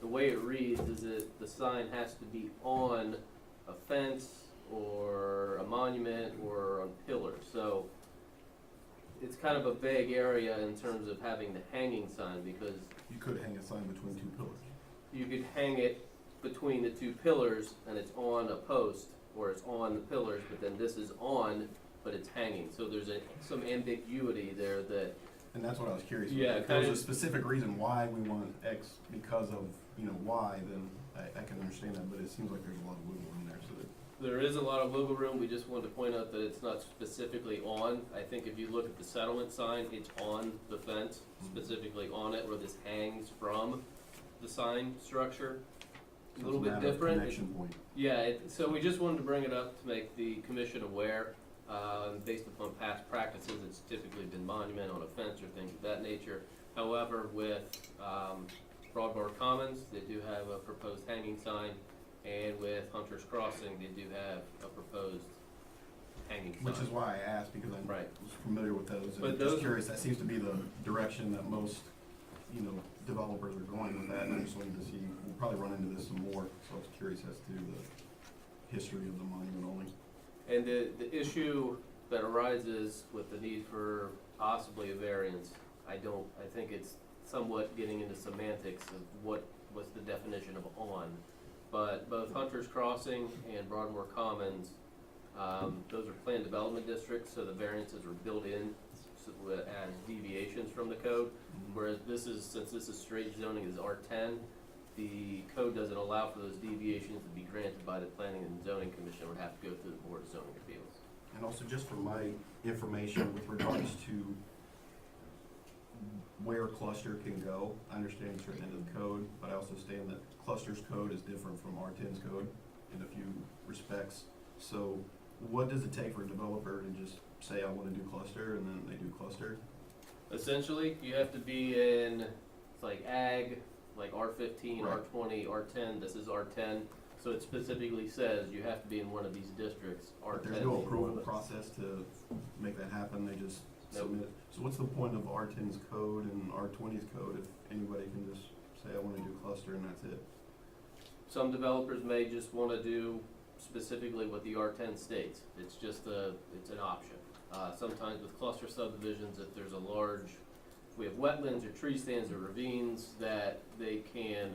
the way it reads is that the sign has to be on a fence or a monument or on pillars. So it's kind of a vague area in terms of having the hanging sign, because You could hang a sign between two pillars. you could hang it between the two pillars and it's on a post, or it's on the pillars, but then this is on, but it's hanging. So there's some ambiguity there that, And that's what I was curious about. Yeah, If there was kind a of- specific reason why we want X because of, why, then I can understand that, but it seems like there's a lot of wiggle room there, so that. there is a lot of wiggle room. We just wanted to point out that it's not specifically on. I think if you look at the settlement sign, it's on the fence, specifically on it, where this hangs from the sign structure. A So little it's bit matter of different. Connection point. Yeah, so we just wanted to bring it up to make the commission aware. Based upon past practices, it's typically been monument on a fence or things of that nature. However, with Broadmoor Commons, they do have a proposed hanging sign, and with Hunter's Crossing, they do have a proposed hanging sign. Which is why I asked, because I Right. was familiar with those, But and those- just curious, that seems to be the direction that most, developers are going with that, and I just wanted to see, we'll probably run into this some more, so I was curious as to the history of the monument only. And the issue that arises with the need for possibly a variance, I think it's somewhat getting into semantics of what's the definition of on. But both Hunter's Crossing and Broadmoor Commons, those are planned development districts, so the variances are built in as deviations from the code. Whereas since this is straight zoning is R10, the code doesn't allow for those deviations to be granted by the Planning and Zoning Commission. It would have to go through the Board of Zoning Appeals. And also, just for my information with regards to where cluster can go, I understand it's written into the code, but I also understand that cluster's code is different from R10's code in a few respects. So what does it take for a developer to just say, I wanna do cluster, and then they do cluster? Essentially, you have to be in, it's like ag, like R15, Right. R20, R10, this is R10. So it specifically says you have to be in one of these districts, R10. But there's no being one approval of them. process to make that happen, they just Nope. submit it. So what's the point of R10's code and R20's code if anybody can just say, I wanna do cluster and that's it? Some developers may just wanna do specifically what the R10 states. It's just it's an option. Sometimes with cluster subdivisions, if there's a large, if we have wetlands or tree stands or ravines, that they can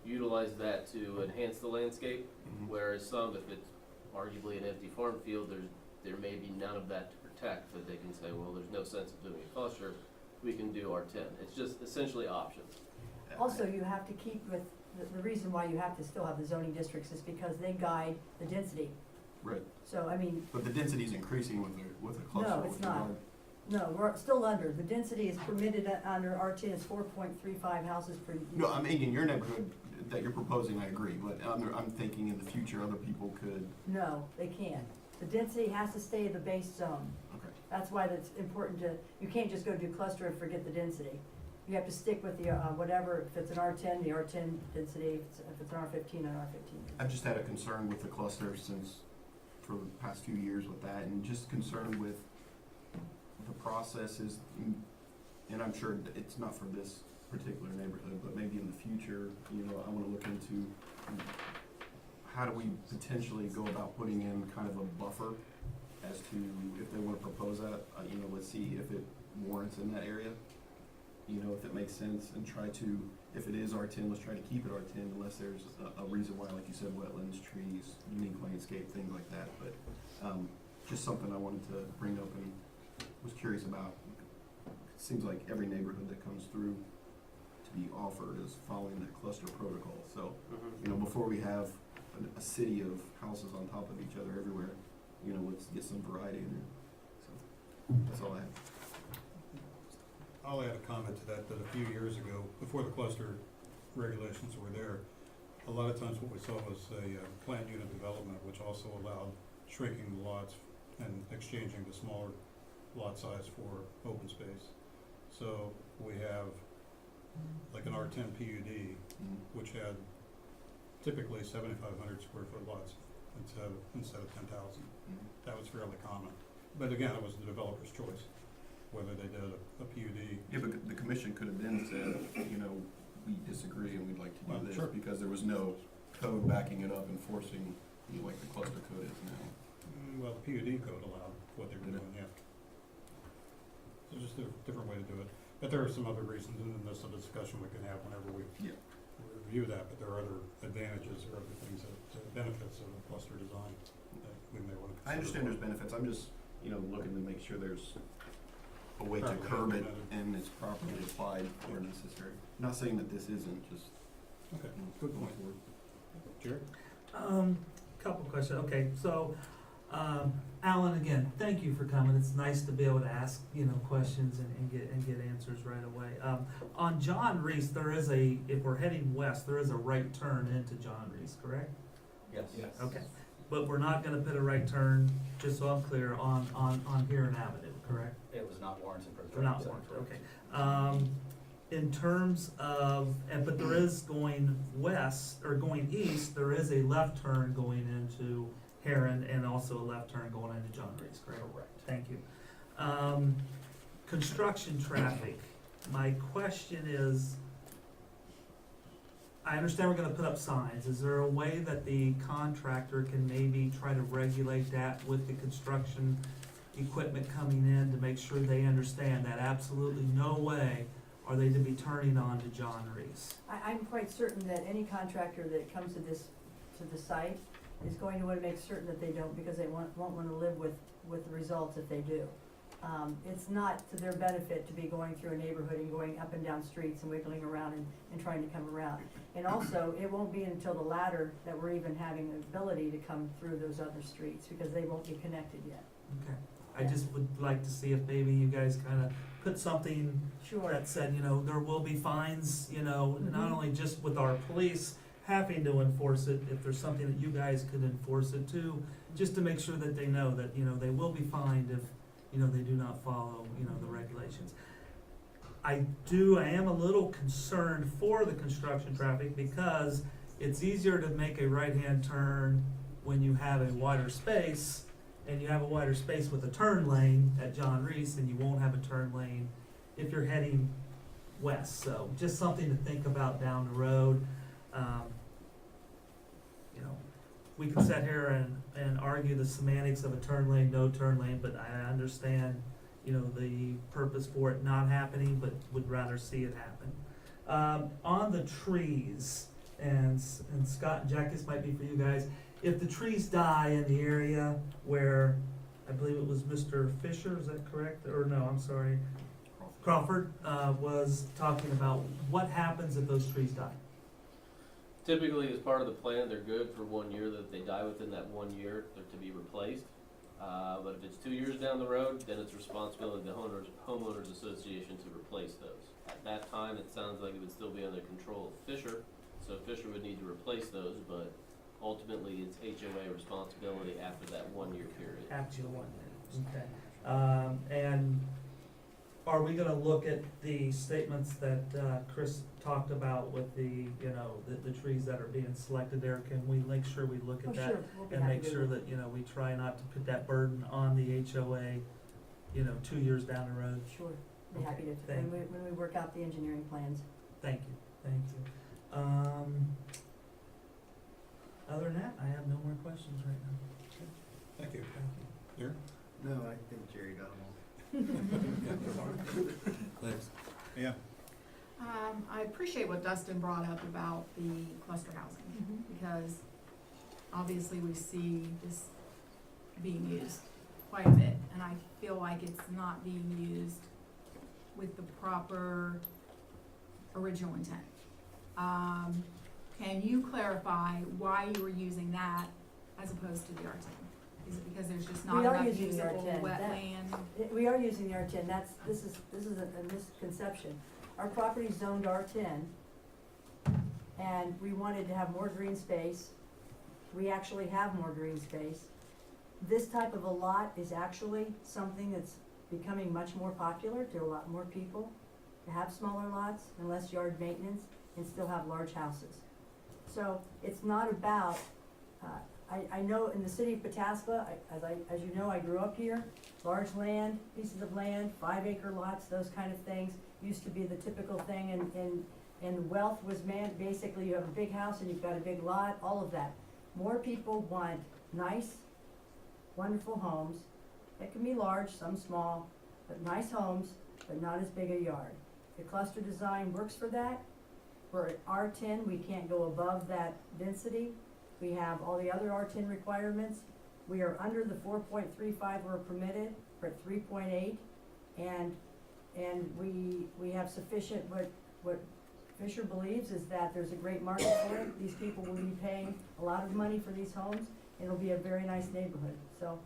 utilize that to enhance the landscape. Whereas some, if it's arguably an empty farm field, there may be none of that to protect, but they can say, well, there's no sense of doing a cluster, we can do R10. It's just essentially options. Also, you have to keep with, the reason why you have to still have the zoning districts is because they guide the density. Right, So, I mean, but the density's increasing with a cluster. No, it's not. no, we're still under, the density is permitted under R10 is 4.35 houses per. No, I mean, in your neighborhood that you're proposing, I agree, but I'm thinking in the future, other people could, No, they can't. The density has to stay in the base zone. okay. That's why that's important to, you can't just go do cluster and forget the density. You have to stick with the, whatever, if it's an R10, the R10 density, if it's an R15, an R15. I've just had a concern with the cluster since, for the past few years with that, and just concerned with the processes, and I'm sure it's not for this particular neighborhood, but maybe in the future, you know, I wanna look into how do we potentially go about putting in kind of a buffer as to if they wanna propose that, you know, let's see if it warrants in that area. You know, if it makes sense, and try to, if it is R10, let's try to keep it R10 unless there's a reason why, like you said, wetlands, trees, unique landscape, things like that, but, just something I wanted to bring up and was curious about. It seems like every neighborhood that comes through to be offered is following that cluster protocol, so, you know, before we have a city of houses on top of each other everywhere, you know, let's get some variety in there, so, that's all I have. I'll add a comment to that a few years ago, before the cluster regulations were there, a lot of times what we saw was a planned unit development, which also allowed shrinking the lots and exchanging the smaller lot size for open space. So we have like an R10 PUD, which had typically 7,500 square foot lots instead of 10,000. That was fairly common. But again, it was the developer's choice, whether they did a PUD. Yeah, but the commission could have then said, you know, we disagree and we'd like to do this, Sure. because there was no code backing it up and forcing, you know, like the cluster code is now. Well, the PUD code allowed what they were doing, yeah. So just a different way to do it. But there are some other reasons, and then there's some discussion we can have whenever we Yeah. review that, but there are other advantages or other things that, benefits of a cluster design that we may want to consider. I understand there's benefits, I'm just, you know, looking to make sure there's a way to Properly curb it implemented. and it's properly applied where necessary. Not saying that this isn't, just, Okay, you know, good going point. forward. Jared? Couple questions, okay, so, Alan, again, thank you for coming, it's nice to be able to ask, you know, questions and get answers right away. On John Reese, there is if we're heading west, there is a right turn into John Reese, correct? Yes. Okay, but we're not gonna put a right turn, just so I'm clear, on Huron Avenue, correct? It was not warranted for the. We're not warranted, okay. In terms of, but there is going west, or going east, there is a left turn going into Heron and also a left turn going into John Reese, correct? Correct. Thank you. Construction traffic, my question is, I understand we're gonna put up signs, is there a way that the contractor can maybe try to regulate that with the construction equipment coming in to make sure they understand that absolutely no way are they to be turning on to John Reese? I'm quite certain that any contractor that comes to the site is going to wanna make certain that they don't, because they won't wanna live with the results if they do. It's not to their benefit to be going through a neighborhood and going up and down streets and wiggling around and trying to come around. And also, it won't be until the latter that we're even having the ability to come through those other streets, because they won't be connected yet. Okay, I just would like to see if maybe you guys kinda put something Sure. that said, you know, there will be fines, you know, not Mhm. only just with our police having to enforce it, if there's something that you guys could enforce it too, just to make sure that they know that, you know, they will be fined if, you know, they do not follow, you know, the regulations. I am a little concerned for the construction traffic because it's easier to make a right-hand turn when you have a wider space, and you have a wider space with a turn lane at John Reese, and you won't have a turn lane if you're heading west. So just something to think about down the road. You know, we can sit here and argue the semantics of a turn lane, no turn lane, but I understand, you know, the purpose for it not happening, but would rather see it happen. On the trees, and Scott and Jack, this might be for you guys. If the trees die in the area where, I believe it was Mr. Fisher, is that correct? Or no, I'm sorry, Crawford, was talking about what happens if those trees die. Typically, as part of the plan, they're good for 1 year, that if they die within that 1 year, they're to be replaced. But if it's 2 years down the road, then it's responsibility of the homeowners association to replace those. At that time, it sounds like it would still be under control of Fisher, so Fisher would need to replace those, but ultimately it's HOA responsibility after that 1 year period. After 1 year, okay. And are we gonna look at the statements that Chris talked about with the, you know, the trees that are being selected there? Can we make sure we look at that? Sure, we'll be And happy make to sure do that, you know, we try not to put that burden on the HOA, you know, 2 years down the road? Sure, be Okay, happy to, thank when we work out the engineering plans. Thank you, thank you. Other than that, I have no more questions right now. Thank you. Thank you. No, I think Jerry got them all. Thanks. Yeah. I appreciate what Dustin brought up about the cluster housing, because obviously we see this being used quite a bit, and I feel like it's not being used with the proper original intent. Can you clarify why you were using that as opposed to the R10? Is it because there's just not We are enough using the usable R10. wetland? We are using the R10, this is a misconception. Our property's zoned R10, and we wanted to have more green space. We actually have more green space. This type of a lot is actually something that's becoming much more popular to a lot more people, to have smaller lots and less yard maintenance and still have large houses. So it's not about, I know in the city of Pataskla, as you know, I grew up here, large land, pieces of land, 5-acre lots, those kind of things used to be the typical thing, and wealth was basically you have a big house and you've got a big lot, all of that. More people want nice, wonderful homes that can be large, some small, but nice homes, but not as big a yard. The cluster design works for that. For R10, we can't go above that density. We have all the other R10 requirements. We are under the 4.35 we're permitted, we're at 3.8, and we have sufficient, what Fisher believes is that there's a great market for it. These people will be paying a lot of money for these homes, and it'll be a very nice neighborhood, so.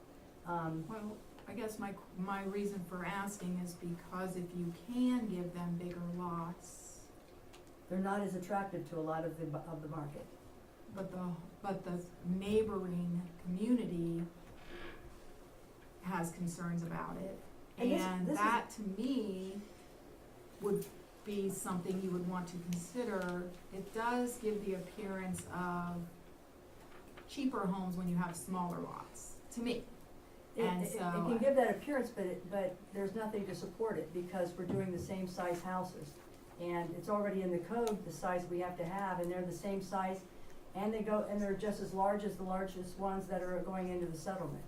Well, I guess my reason for asking is because if you can give them bigger lots, they're not as attractive to a lot of the market. but the neighboring community has concerns about it. And And this is- that to me would be something you would want to consider. It does give the appearance of cheaper homes when you have smaller lots, to me. And It so can give that appearance, but there's nothing to support it, because we're doing the same size houses. And it's already in the code, the size we have to have, and they're the same size, and they're just as large as the largest ones that are going into the settlement.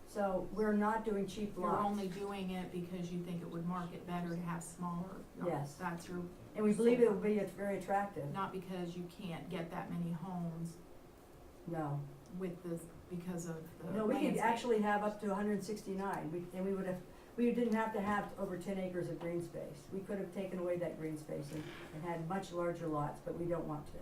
So we're not doing cheap you're lots. only doing it because you think it would market better to have smaller yards. Yes. That's your, And we believe it will be very attractive. not because you can't get that many homes No. with this, because of the No, we could landscape. actually have up to 169, we didn't have to have over 10 acres of green space. We could have taken away that green space and had much larger lots, but we don't want to. Okay.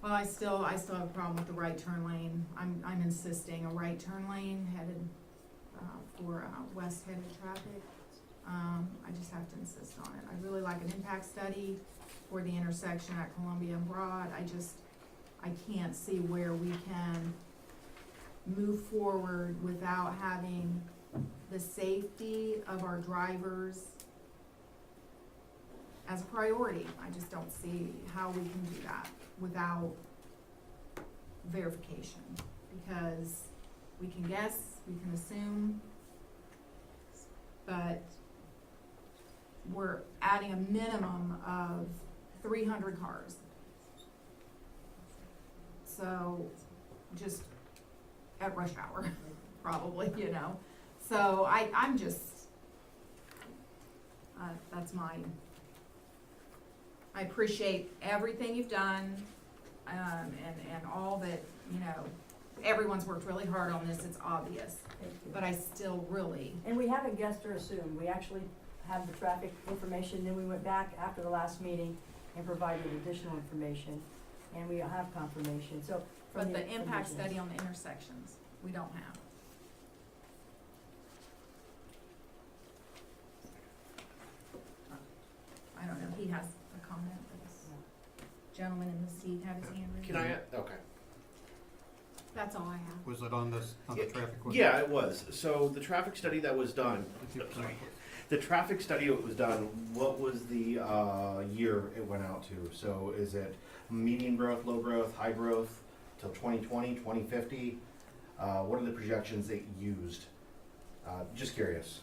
Well, I still have a problem with the right turn lane. I'm insisting a right turn lane headed, for, west-headed traffic. I just have to insist on it. I really like an impact study for the intersection at Columbia and Broad. I can't see where we can move forward without having the safety of our drivers as a priority. I just don't see how we can do that without verification, because we can guess, we can assume, but we're adding a minimum of 300 cars. So, just at rush hour, probably, you know. So I'm just, that's I appreciate everything you've done, and all that, you know, everyone's worked really hard on this, it's obvious. Thank you. But I still really, And we haven't guessed or assumed, we actually have the traffic information, then we went back after the last meeting and provided additional information, and we have confirmation, so. from but the impact from the- study on the intersections, we don't have. I don't know, he has a comment, but this gentleman in the seat had his hand raised. Can I, okay. That's all I have. Was it on this, on the traffic? Yeah, it was. So the traffic study that was done, the traffic study that was done, what was the year it went out to? So is it median growth, low growth, high growth, till 2020, 2050? What are the projections they used? Just curious.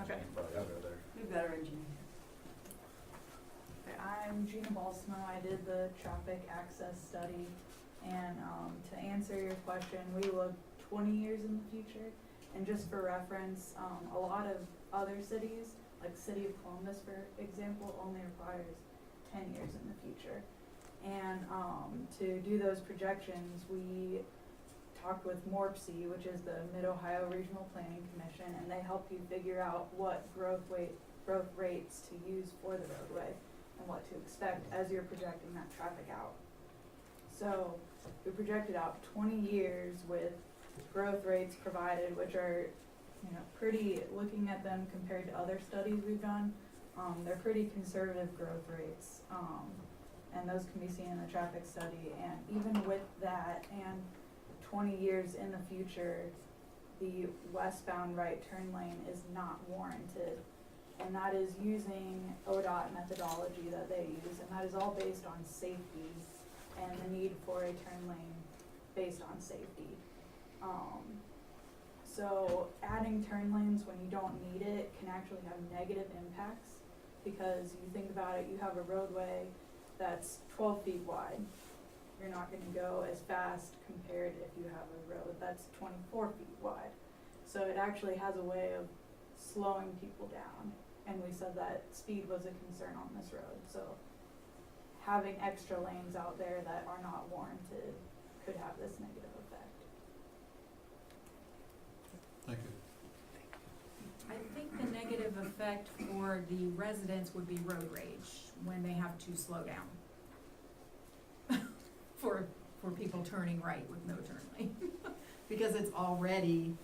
Okay. We've got our engineer. I'm Gina Balsamo. I did the traffic access study, and to answer your question, we looked 20 years in the future. And just for reference, a lot of other cities, like the city of Columbus, for example, only requires 10 years in the future. And to do those projections, we talked with MORPC, which is the Mid-Ohio Regional Planning Commission, and they help you figure out what growth rates to use for the roadway and what to expect as you're projecting that traffic out. So we projected out 20 years with growth rates provided, which are, you know, pretty, looking at them compared to other studies we've done, they're pretty conservative growth rates. And those can be seen in the traffic study. And even with that and 20 years in the future, the westbound right turn lane is not warranted. And that is using ODOT methodology that they use, and that is all based on safety and the need for a turn lane based on safety. So adding turn lanes when you don't need it can actually have negative impacts, because you think about it, you have a roadway that's 12 feet wide. You're not gonna go as fast compared if you have a road that's 24 feet wide. So it actually has a way of slowing people down. And we said that speed was a concern on this road, so having extra lanes out there that are not warranted could have this negative effect. Thank you. I think the negative effect for the residents would be road rage when they have to slow down for people turning right with no turn lane. Because it's already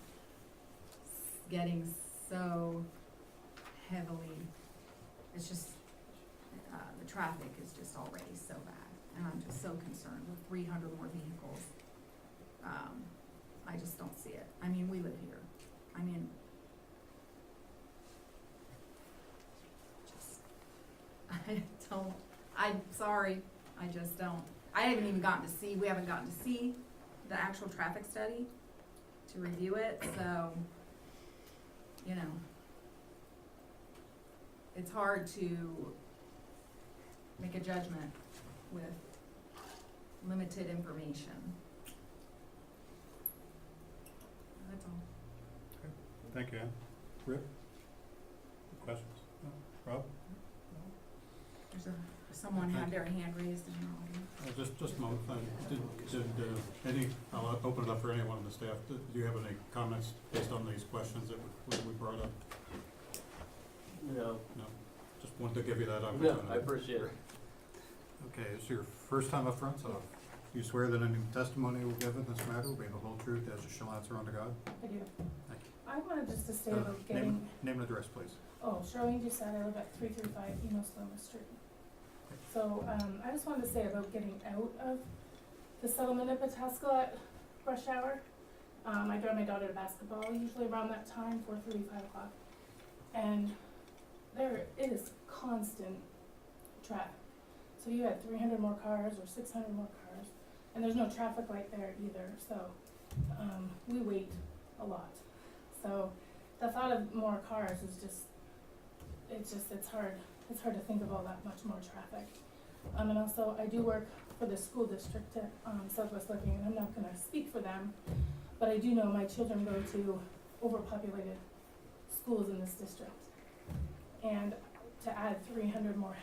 getting so heavily, it's just, the traffic is just already so bad, and I'm just so concerned with 300 more vehicles. I just don't see it. I mean, we live here. I mean, just, I'm sorry, I just don't. I haven't even gotten to see, we haven't gotten to see the actual traffic study to review it, so, you know, it's hard to make a judgment with limited information. That's all. Thank you, Ann. Rick? Questions? No? Rob? There's someone had their hand raised in the audience. Just a moment. I'll open it up for anyone on the staff. Do you have any comments based on these questions that we brought up? No. No? Just wanted to give you that opportunity. No, I appreciate it. Okay, it's your first time up front, so Do you swear that any testimony you will give in this matter will be the whole truth as you shall answer unto God? I do. Thank you. I wanted just to say Uh, about getting, Name and address, please. Charlene just said I live at 335 Enos Loma Street. So, I just wanted to say about getting out of the settlement at Pataskala at rush hour. I drive my daughter to basketball usually around that time, 4:30, 5 o'clock. And there is constant traffic. So you had 300 more cars or 600 more cars, and there's no traffic light there either, so, we wait a lot. So the thought of more cars is it's hard to think of all that much more traffic. And also I do work for the school district at, Southwest Looking, and I'm not gonna speak for them, but I do know my children go to overpopulated schools in this district. And to add 300 more,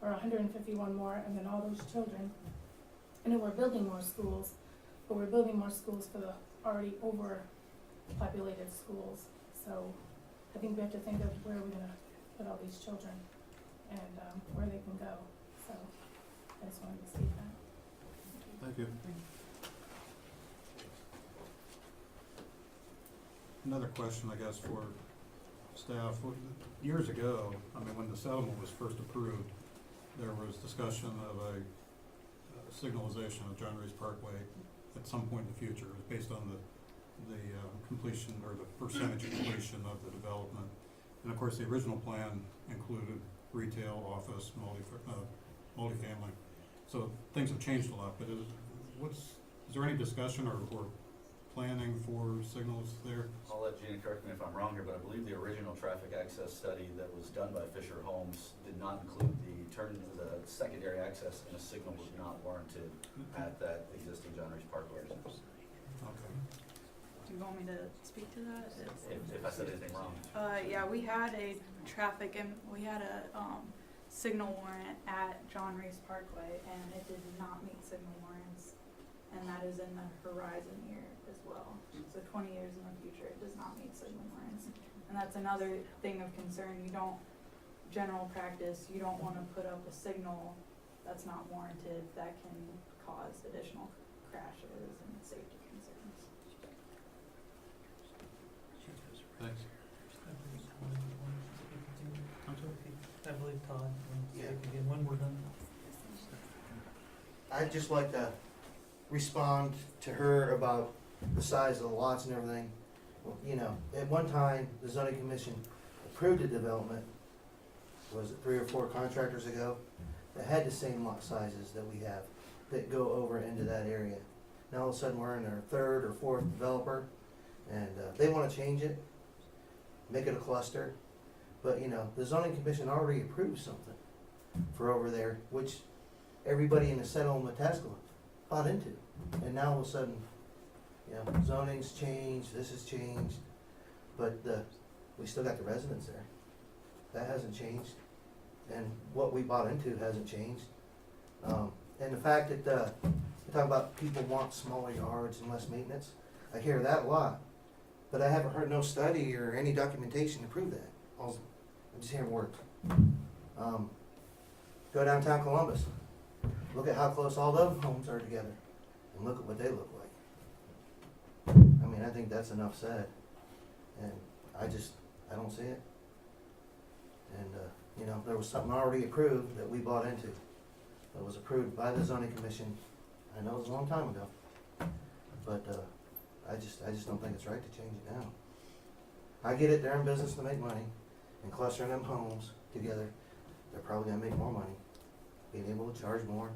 or 151 more, and then all those children, and then we're building more schools, but we're building more schools for the already overpopulated schools. So I think we have to think of where we're gonna put all these children and where they can go. So I just wanted to state that. Thank you. Another question, I guess, for staff. Years ago, when the settlement was first approved, there was discussion of a signalization of John Reese Parkway at some point in the future. It was based on the completion or the percentage completion of the development. And of course, the original plan included retail, office, multifamily. So things have changed a lot, but is there any discussion or planning for signals there? I'll let Gina correct me if I'm wrong here, but I believe the original traffic access study that was done by Fisher Homes did not include the secondary access, and a signal was not warranted at that existing John Reese Parkway. Okay. Do you want me to speak to that? If I said anything wrong. Yeah, we had a signal warrant at John Reese Parkway, and it did not meet signal warrants, and that is in the horizon year as well. So 20 years in the future, it does not meet signal warrants, and that's another thing of concern. General practice, you don't want to put up a signal that's not warranted that can cause additional crashes and safety concerns. Thanks. I believe Todd, Yeah. again, when we're done. I'd just like to respond to her about the size of the lots and everything. Well, at one time, the zoning commission approved a development, was it 3 or 4 contractors ago, that had the same lot sizes that we have, that go over into that area. Now all of a sudden, we're in our 3rd or 4th developer, and they wanna change it, make it a cluster. But, the zoning commission already approved something for over there, which everybody in the settlement of Pataskala bought into. And now all of a sudden, zoning's changed, this has changed, but we still got the residents there. That hasn't changed, and what we bought into hasn't changed. And the fact that you talk about people want smaller yards and less maintenance, I hear that a lot, but I haven't heard no study or any documentation to prove that. I'm just hearing words. Go downtown Columbus, look at how close all those homes are together, and look at what they look like. I think that's enough said, and I don't see it. And, there was something already approved that we bought into, that was approved by the zoning commission. I know it was a long time ago, but, I just don't think it's right to change it now. I get it, they're in business to make money, and clustering them homes together, they're probably gonna make more money, being able to charge more,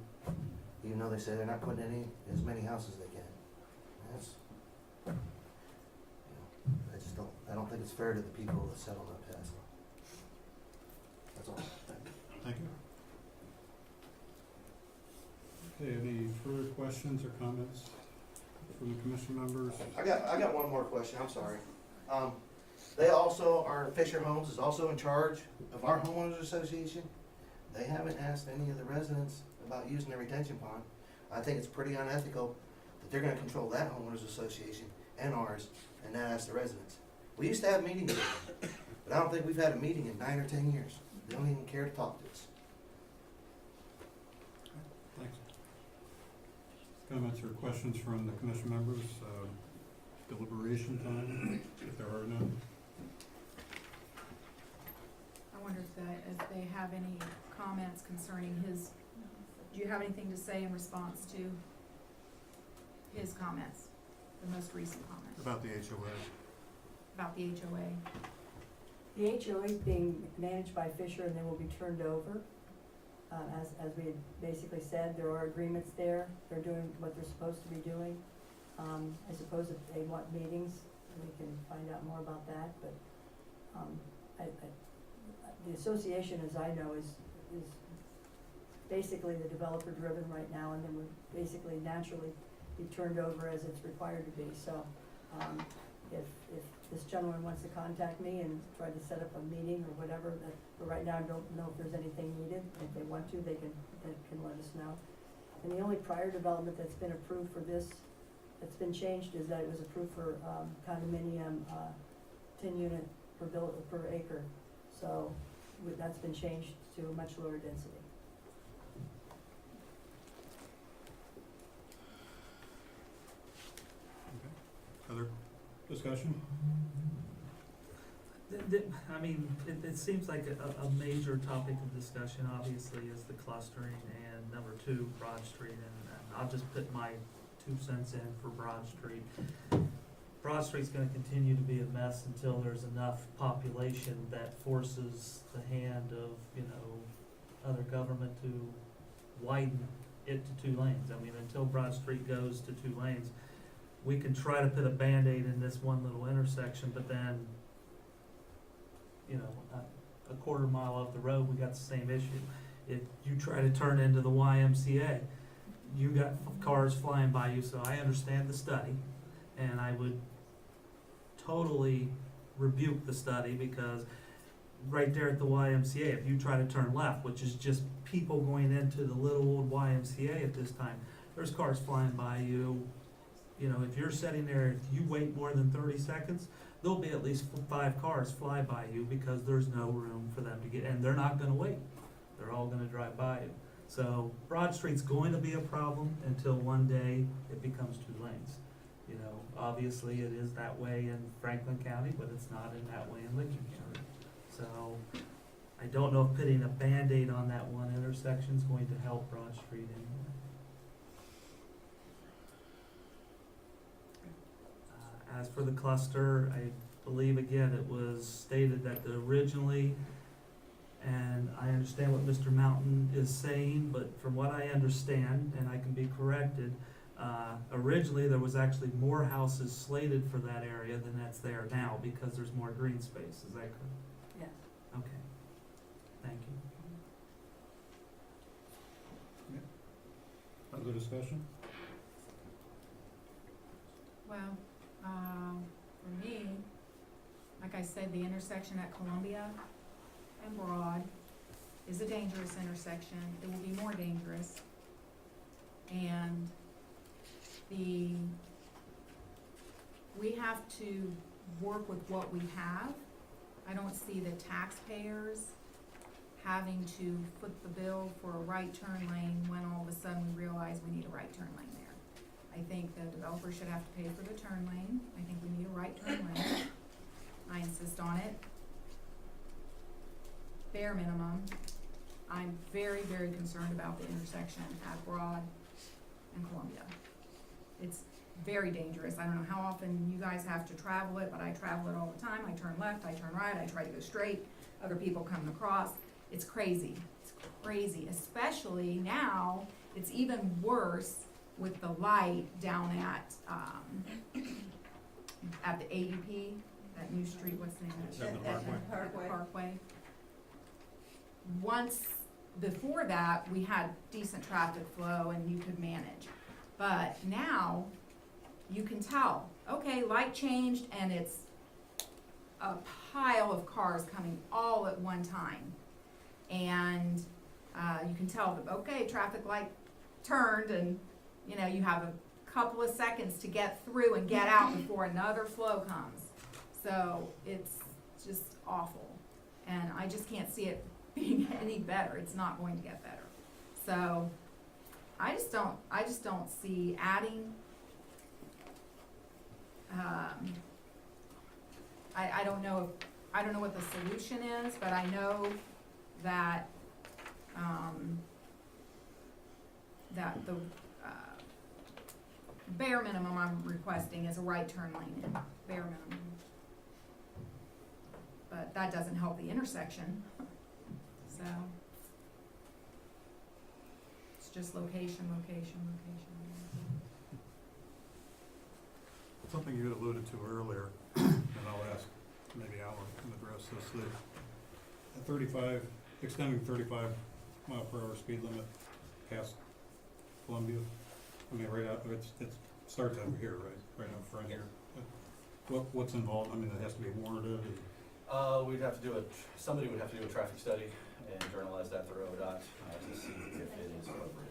even though they say they're not putting as many houses as they can. That's, I don't think it's fair to the people that settled up Tesla. That's all. Thank you. Okay, any further questions or comments from the commission members? I got one more question, I'm sorry. They also, our Fisher Homes is also in charge of our homeowners association. They haven't asked any of the residents about using the retention pond. I think it's pretty unethical that they're gonna control that homeowners association and ours, and not ask the residents. We used to have meetings with them, but I don't think we've had a meeting in 9 or 10 years. They don't even care to talk to us. Thanks. Comments or questions from the commission members? Deliberation time, if there are none. I wonder if they have any comments concerning his, do you have anything to say in response to his comments, the most recent comments About the HOA. about the HOA? The HOA is being managed by Fisher and they will be turned over. As we had basically said, there are agreements there. They're doing what they're supposed to be doing. I suppose if they want meetings, we can find out more about that, but, the association, as I know, is basically the developer driven right now, and then would basically naturally be turned over as it's required to be, so, if this gentleman wants to contact me and try to set up a meeting or whatever, that, but right now I don't know if there's anything needed. If they want to, they can let us know. And the only prior development that's been approved for this, that's been changed, is that it was approved for, condominium, 10 unit per acre. So, that's been changed to a much lower density. Other discussion? I mean, it seems like a major topic of discussion, obviously, is the clustering, and number two, Broad Street, and I'll just put my 2 cents in for Broad Street. Broad Street's gonna continue to be a mess until there's enough population that forces the hand of, other government to widen it to 2 lanes. I mean, until Broad Street goes to 2 lanes, we can try to put a Band-Aid in this one little intersection, but then, a quarter mile up the road, we got the same issue. If you try to turn into the YMCA, you got cars flying by you, so I understand the study, and I would totally rebuke the study, because right there at the YMCA, if you try to turn left, which is just people going into the little old YMCA at this time, there's cars flying by you. If you're sitting there, if you wait more than 30 seconds, there'll be at least 5 cars fly by you, because there's no room for them to get, and they're not gonna wait. They're all gonna drive by you. So Broad Street's going to be a problem until one day it becomes 2 lanes. Obviously it is that way in Franklin County, but it's not in that way in Lincoln County. So I don't know if putting a Band-Aid on that one intersection is going to help Broad Street anyway. As for the cluster, I believe again it was stated that originally, and I understand what Mr. Mountain is saying, but from what I understand, and I can be corrected, originally there was actually more houses slated for that area than that's there now, because there's more green space. Is that correct? Yes. Okay. Thank you. Other discussion? Well, for me, like I said, the intersection at Columbia and Broad is a dangerous intersection. It will be more dangerous. And we have to work with what we have. I don't see the taxpayers having to foot the bill for a right turn lane when all of a sudden we realize we need a right turn lane there. I think the developer should have to pay for the turn lane. I think we need a right turn lane. I insist on it. Bare minimum. I'm very, very concerned about the intersection at Broad and Columbia. It's very dangerous. I don't know how often you guys have to travel it, but I travel it all the time. I turn left, I turn right, I try to go straight. Other people coming across. It's crazy. It's crazy. Especially now, it's even worse with the light down at the AUP, that new street, what's the name of it? Parkway. Parkway. Once, before that, we had decent traffic flow and you could manage. But now, you can tell, okay, light changed and it's a pile of cars coming all at one time. And you can tell, okay, traffic light turned and, you have a couple of seconds to get through and get out before another flow comes. So it's just awful. And I just can't see it being any better. It's not going to get better. So I just don't see adding, I don't know what the solution is, but I know that, that the, bare minimum I'm requesting is a right turn lane in, bare minimum. But that doesn't help the intersection, so. It's just location. Something you had alluded to earlier, and I'll ask maybe Alan can address this, extending 35 mile per hour speed limit past Columbia. I mean, right out, it starts over here, right out front here. What's involved? I mean, it has to be warranted. Somebody would have to do a traffic study and journalize that through ODOT to see if it is appropriate.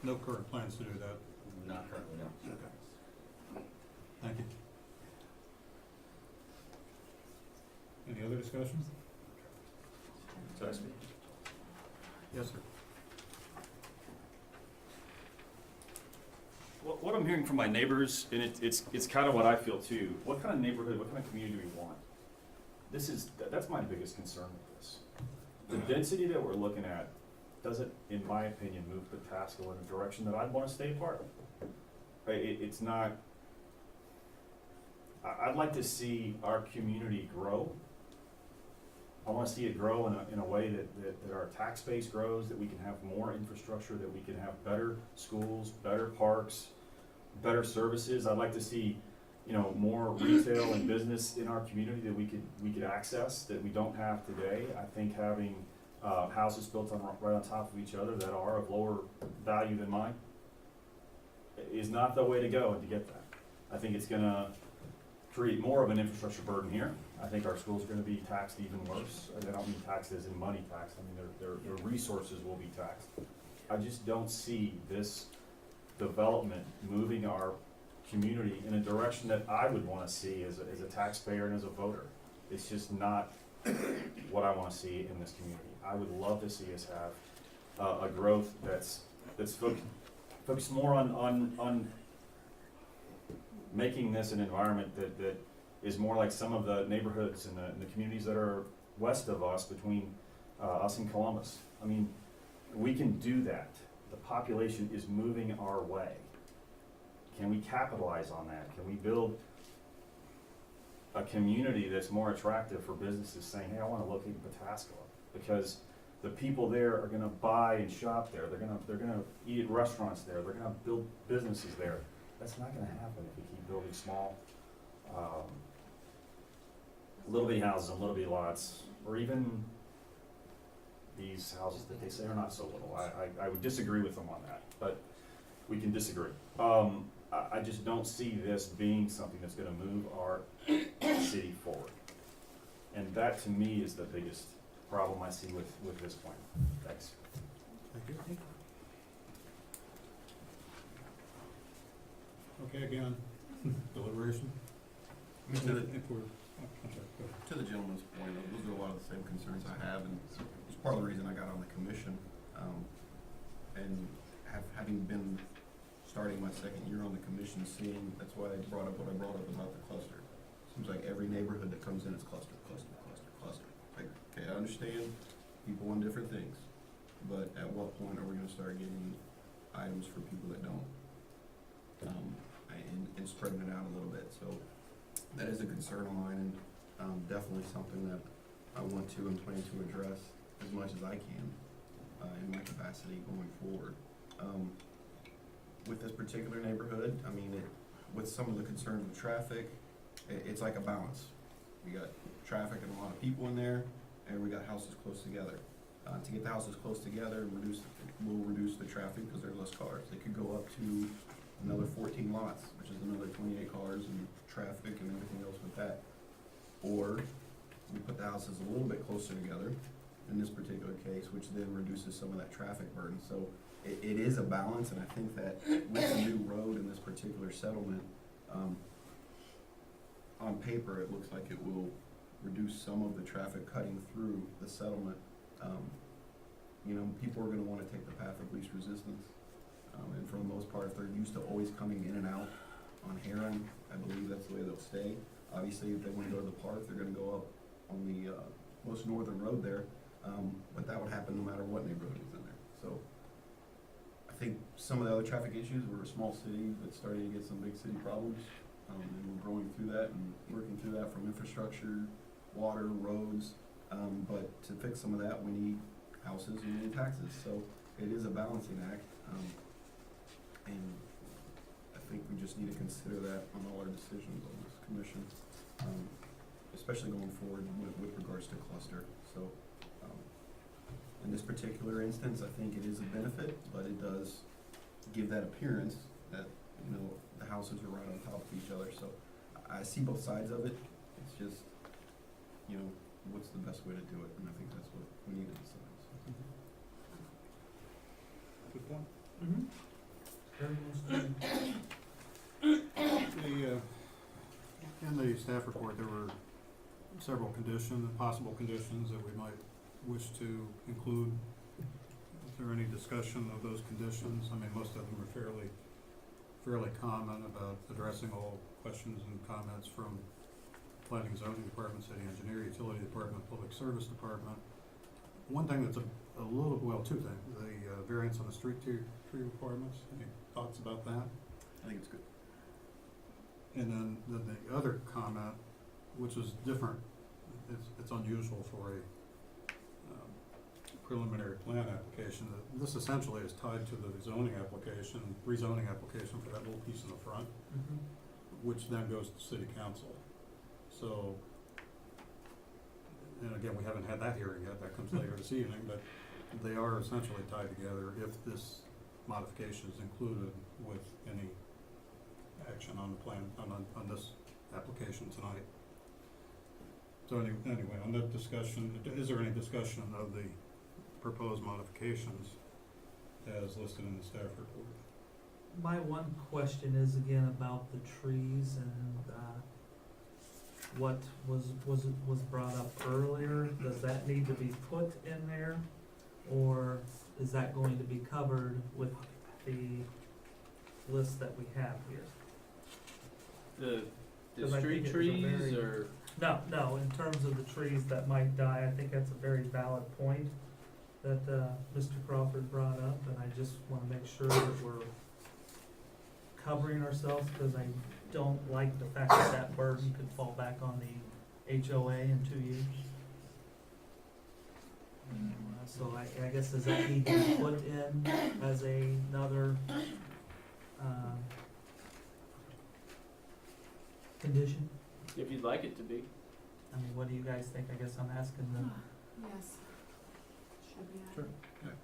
No current plans to do that. Not currently, no. Okay. Thank you. Any other discussion? So I speak? Yes, sir. What I'm hearing from my neighbors, and it's kind of what I feel too. What kind of neighborhood, what kind of community do we want? That's my biggest concern with this. The density that we're looking at doesn't, in my opinion, move Pataskala in a direction that I'd want to stay a part of. It's not. I'd like to see our community grow. I want to see it grow in a way that our tax base grows, that we can have more infrastructure, that we can have better schools, better parks, better services. I'd like to see, more retail and business in our community that we could access that we don't have today. I think having houses built right on top of each other that are of lower value than mine is not the way to go to get that. I think it's gonna create more of an infrastructure burden here. I think our schools are gonna be taxed even worse. I don't mean taxed as in money taxed, I mean their resources will be taxed. I just don't see this development moving our community in a direction that I would wanna see as a taxpayer and as a voter. It's just not what I wanna see in this community. I would love to see us have a growth that's focused more on making this an environment that is more like some of the neighborhoods and the communities that are west of us, between us and Columbus. I mean, we can do that. The population is moving our way. Can we capitalize on that? Can we build a community that's more attractive for businesses saying, hey, I want to locate in Pataskala? Because the people there are gonna buy and shop there. They're gonna eat at restaurants there. They're gonna build businesses there. That's not gonna happen if we keep building small, little bitty houses and little bitty lots, or even these houses that they say are not so little. I would disagree with them on that, but we can disagree. I just don't see this being something that's gonna move our city forward. And that to me is the biggest problem I see with this plan. Thanks. Thank you. Okay, again, deliberation. To the gentleman's point, those are a lot of the same concerns I have, and it's part of the reason I got on the commission. And having been starting my second year on the commission, seeing, that's why I brought up what I brought up about the cluster. Seems like every neighborhood that comes in is cluster. Like, okay, I understand people want different things, but at what point are we gonna start getting items for people that don't? And spreading it out a little bit, so that is a concern of mine, and definitely something that I want to and plan to address as much as I can in my capacity going forward. With this particular neighborhood, I mean, with some of the concerns with traffic, it's like a balance. We got traffic and a lot of people in there, and we got houses close together. To get the houses close together, we'll reduce the traffic because there are less cars. They could go up to another 14 lots, which is another 28 cars and traffic and everything else with that. Or we put the houses a little bit closer together in this particular case, which then reduces some of that traffic burden. So it is a balance, and I think that with the new road in this particular settlement, on paper, it looks like it will reduce some of the traffic cutting through the settlement you know, people are gonna wanna take the path of least resistance. And for the most part, if they're used to always coming in and out on Heron, I believe that's the way they'll stay. Obviously, if they wanna go to the park, they're gonna go up on the, most northern road there, but that would happen no matter what neighborhood is in there, so. I think some of the other traffic issues, we're a small city that's starting to get some big city problems, and we're growing through that and working through that from infrastructure, water, roads, but to fix some of that, we need houses and we need taxes, so it is a balancing act, and I think we just need to consider that on all our decisions on this commission, especially going forward with regards to cluster, so, in this particular instance, I think it is a benefit, but it does give that appearance that, you know, the houses are right on top of each other, so I see both sides of it, it's just, you know, what's the best way to do it, and I think that's what we need to decide, so. Good point. Mm-hmm. In the staff report, there were several possible conditions that we might wish to include. Is there any discussion of those conditions? I mean, most of them are fairly common about addressing all questions and comments from planning and zoning department, city engineer, utility department, public service department. One thing that's a little, well, two things, the variance on the street tree requirements. Any thoughts about that? I think it's good. And then the other comment, which is different, it's unusual for a preliminary plan application. This essentially is tied to the zoning application, rezoning application for that little piece in the front, which then goes to city council. So, and again, we haven't had that hearing yet, that comes later this evening, but they are essentially tied together if this modification is included with any action on the plan, on this application tonight. So anyway, on that discussion, is there any discussion of the proposed modifications as listed in the staff report? My one question is again about the trees and, what was brought up earlier. Does that need to be put in there? Or is that going to be covered with the list that we have here? The 'Cause I street think it was a trees very- or, No, in terms of the trees that might die, I think that's a very valid point that, Mr. Crawford brought up, and I just wanna make sure that we're covering ourselves, cause I don't like the fact that that burden could fall back on the HOA in 2 years. So I guess does that need to be put in as another, condition? if you'd like it to be. I mean, what do you guys think? I guess I'm asking the. Yes. Should be. Sure. Okay.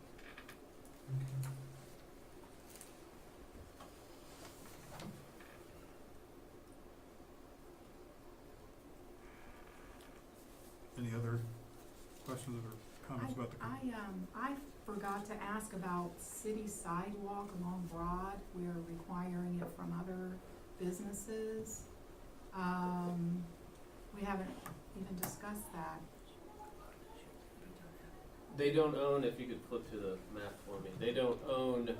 Any other questions or comments about the? I forgot to ask about city sidewalk along Broad. We are requiring it from other businesses. We haven't even discussed that. They don't own, if you could flip to the map for me, they don't own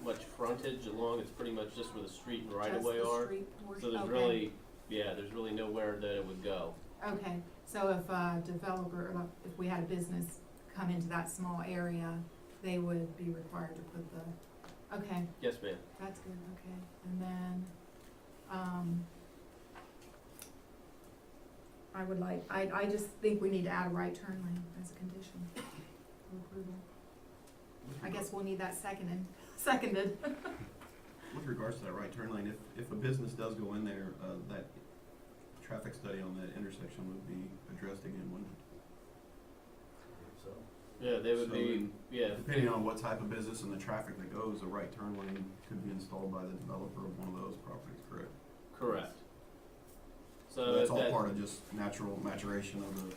much frontage along, it's pretty much just where the street and right of way Just the are. street portion? So there's Okay. really, there's really nowhere that it would go. Okay, so if a developer, if we had a business come into that small area, they would be required to put the, okay, Yes, ma'am. that's good, okay. And then, I just think we need to add a right turn lane as a condition for approval. I guess we'll need that seconded. With regards to that right turn lane, if a business does go in there, that traffic study on that intersection would be addressed again, wouldn't it? So, Yeah, they would So be, yeah. Depending on what type of business and the traffic that goes, a right turn lane could be installed by the developer of one of those properties, correct? Correct. So That's if all that, part of just natural maturation of the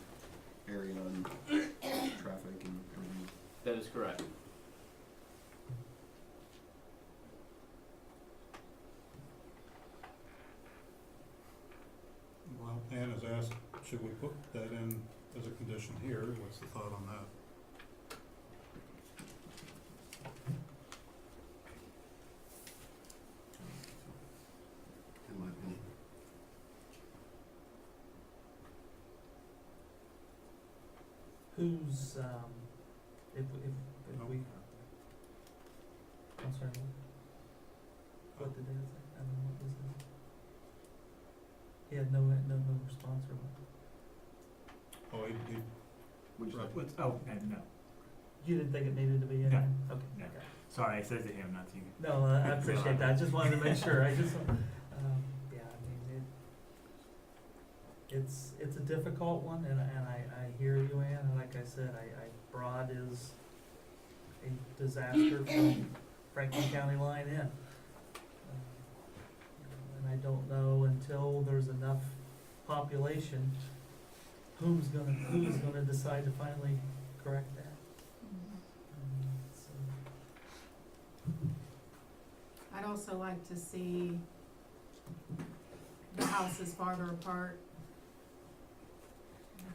area and traffic and everything. that is correct. Well, Ann has asked, should we put that in as a condition here? What's the thought on that? who's, if we, I'm sorry, what did they say? I don't know, what was it? He had no response or what? Oh, he, Right. oh, no, You didn't think it needed to be in No. there? Okay, No. okay. sorry, I said to him, not to you. No, I appreciate that, I just wanted to make sure, yeah, I mean, it's a difficult one, and I hear you, Ann, and like I said, Broad is a disaster from Franklin County line in. And I don't know until there's enough population, who's gonna decide to finally correct that? So, I'd also like to see the houses farther apart.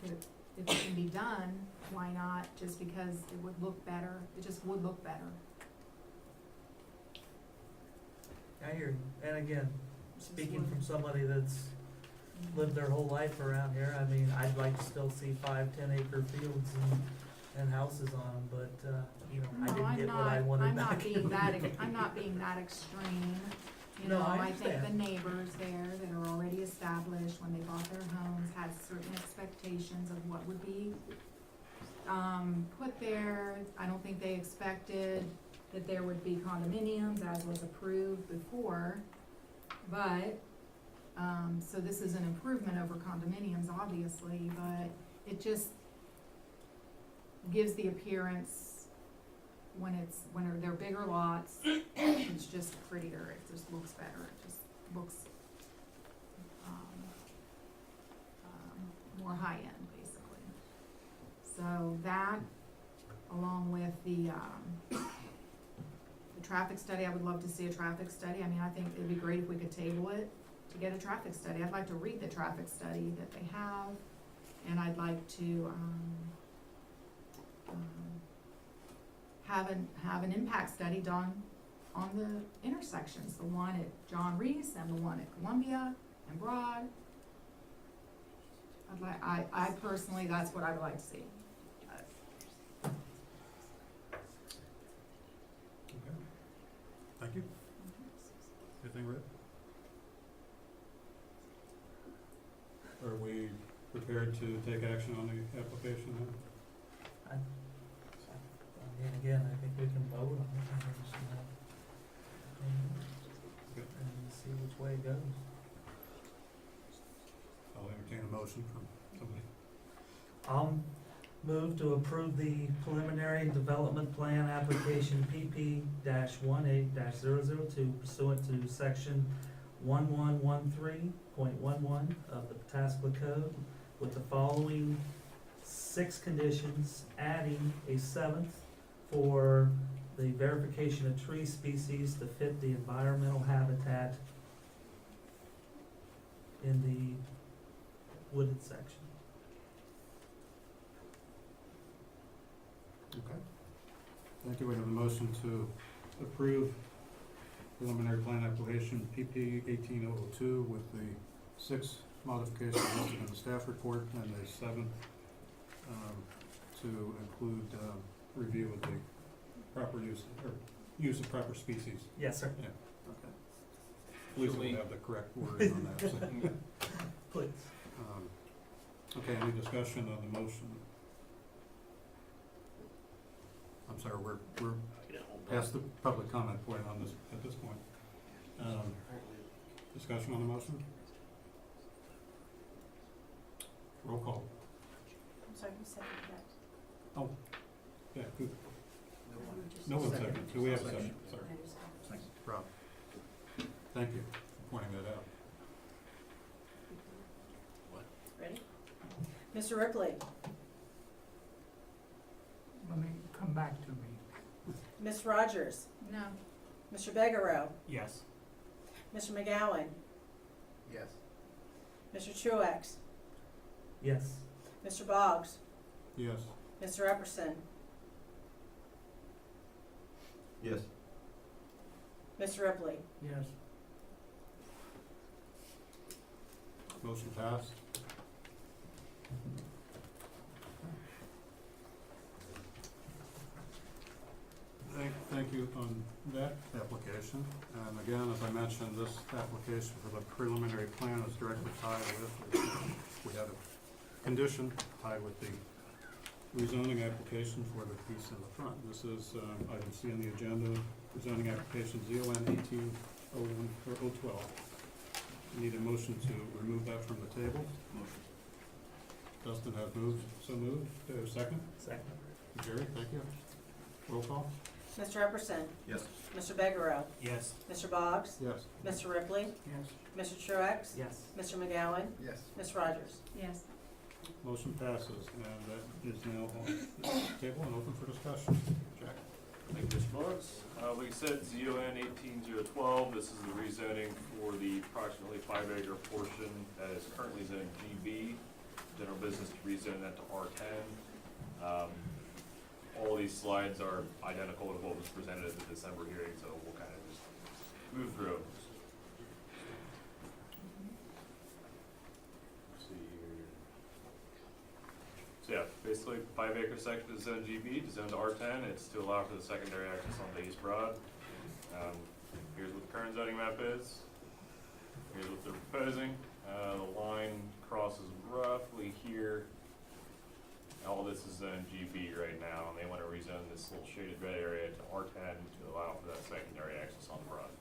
If it can be done, why not? Just because it would look better, it just would look better. I hear you, and again, speaking from somebody that's lived their whole life around here, I mean, I'd like to still see 5-10 acre fields and houses on them, but, you know, I No, didn't get what I wanted I'm not back. I'm not being that extreme. You No, know, I I think the understand. neighbors there that are already established when they bought their homes had certain expectations of what would be put there. I don't think they expected that there would be condominiums as was approved before. But, so this is an improvement over condominiums, obviously, but it just gives the appearance when they're bigger lots, it's just prettier, it just looks better, it just looks, more high-end, basically. So that, along with the traffic study, I would love to see a traffic study. I mean, I think it'd be great if we could table it to get a traffic study. I'd like to read the traffic study that they have, and I'd like to, have an impact study done on the intersections, the one at John Reese and the one at Columbia and Broad. I personally, that's what I would like to see. Okay. Thank you. Anything, Rick? Are we prepared to take action on the application then? And again, I think we can vote on it, and see which way it goes. I'll entertain a motion from somebody. I'll move to approve the preliminary development plan application PP-18-002 pursuant to section 1113.11 of the Pataskla Code with the following 6 conditions, adding a 7th for the verification of tree species to fit the environmental habitat in the wooded section. Okay. Thank you. We have a motion to approve preliminary plan application PP 18-002 with the 6 modifications listed in the staff report and a 7th to include review of the proper use, or use of proper species. Yes, sir. Yeah, okay. Please will have the correct wording on that. So. Please. Okay, any discussion on the motion? I'm sorry, we're past the public comment point on this, at this point. Discussion on the motion? Roll call. I'm sorry, who seconded that? Oh, yeah, who? No one second. Do we have a second? Sorry. Thanks, Rob. Thank you for pointing that out. Ready? Mr. Ripley, Let me come back to me. Ms. Rogers, No. Mr. Begarow, Yes. Mr. McGowan, Yes. Mr. Truax, Yes. Mr. Boggs, Yes. Mr. Epperson, Yes. Mr. Ripley. Yes. Motion passed. thank you on that application. And again, as I mentioned, this application for the preliminary plan is directly tied with, we had a condition tied with the rezoning application for the piece in the front. This is, item C on the agenda, zoning application ZON 1801 or 012. Need a motion to remove that from the table. Motion. Dustin has moved, so moved. Do I have a second? Second. Jerry, thank you. Roll call? Mr. Epperson, Yes. Mr. Begarow, Yes. Mr. Boggs, Yes. Mr. Ripley, Yes. Mr. Truax, Yes. Mr. McGowan, Yes. Ms. Rogers. Yes. Motion passes, and that is now on the table and open for discussion. Jack? Thank you, Mr. Lawrence. Like I said, ZON 18012, this is the rezoning for the approximately 5-acre portion that is currently zoned GB. General business to rezone that to R10. All these slides are identical to what was presented at the December hearing, so we'll kind of just move through. Let's see here. So yeah, basically 5-acre section is zone GB, to zone to R10. It's to allow for the secondary access on the East Broad. Here's what the current zoning map is. Here's what they're proposing. The line crosses roughly here. All this is zone GB right now, and they want to rezone this little shaded red area to R10 to allow for that secondary access on the Broad.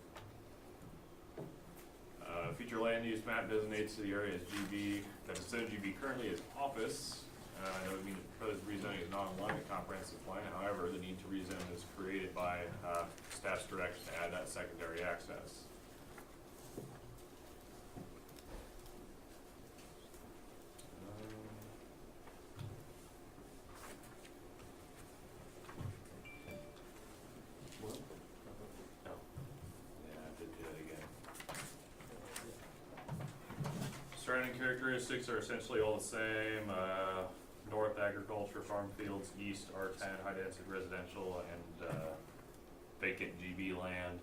Future land use map designates the area as GB, that is zone GB currently as office. That would mean the proposed rezoning is not in line with comprehensive plan. However, the need to rezone is created by staff's direction to add that secondary access. Surrounding characteristics are essentially all the same. North agriculture, farm fields, east R10, high density residential, and vacant GB land.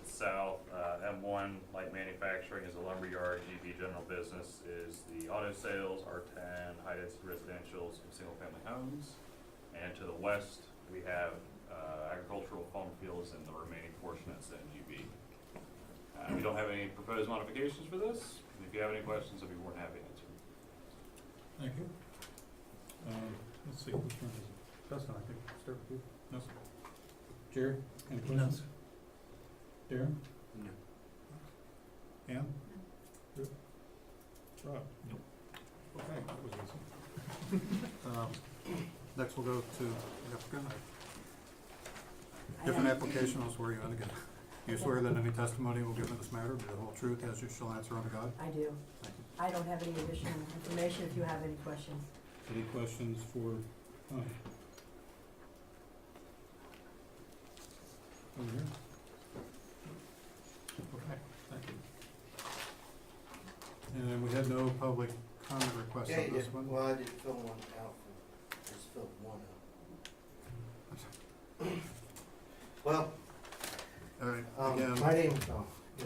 The south, M1, light manufacturing is a lumber yard, GB general business is the auto sales, R10, high density residential, some single family homes. And to the west, we have agricultural farm fields and the remaining portion that's in GB. We don't have any proposed modifications for this. If you have any questions, I'll be more than happy to answer. Thank you. Let's see, which one is it? Dustin, I think, start with you. No, sir. Jerry, any questions? Darren? No. Ann? Good. Rob? Nope. Okay, that was easy. Next we'll go to the applicant. Different application, I'll swear you in again. You swear that any testimony will give in this matter be the whole truth as you shall answer unto God? I do. Thank you. I don't have any additional information if you have any questions. Any questions for, over here? Okay, thank you. And we had no public comment requests Yeah, on you this did. one? Well, I did fill one out, just filled one out. Well, All right, again, my name,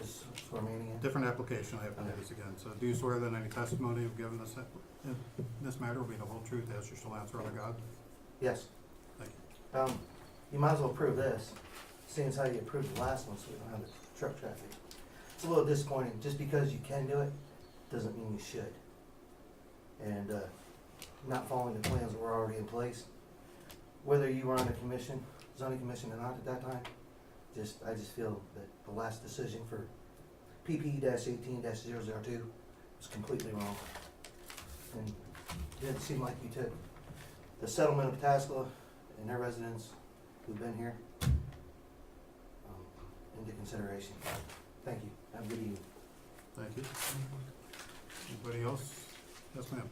is Swarmanian. different application, I have to do this again. So do you swear that any testimony you've given in this matter will be the whole truth as you shall answer unto God? Yes. Thank you. You might as well approve this, seeing as how you approved the last one, so we don't have the truck traffic. It's a little disappointing, just because you can do it, doesn't mean you should. And, not following the plans that were already in place, whether you were on the commission, zoning commission or not at that time, I just feel that the last decision for PP-18-002 was completely wrong. And it didn't seem like you took the settlement of Pataskala and their residents who've been here into consideration. Thank you. Have a good evening. Thank you. Anybody else? Yes, ma'am.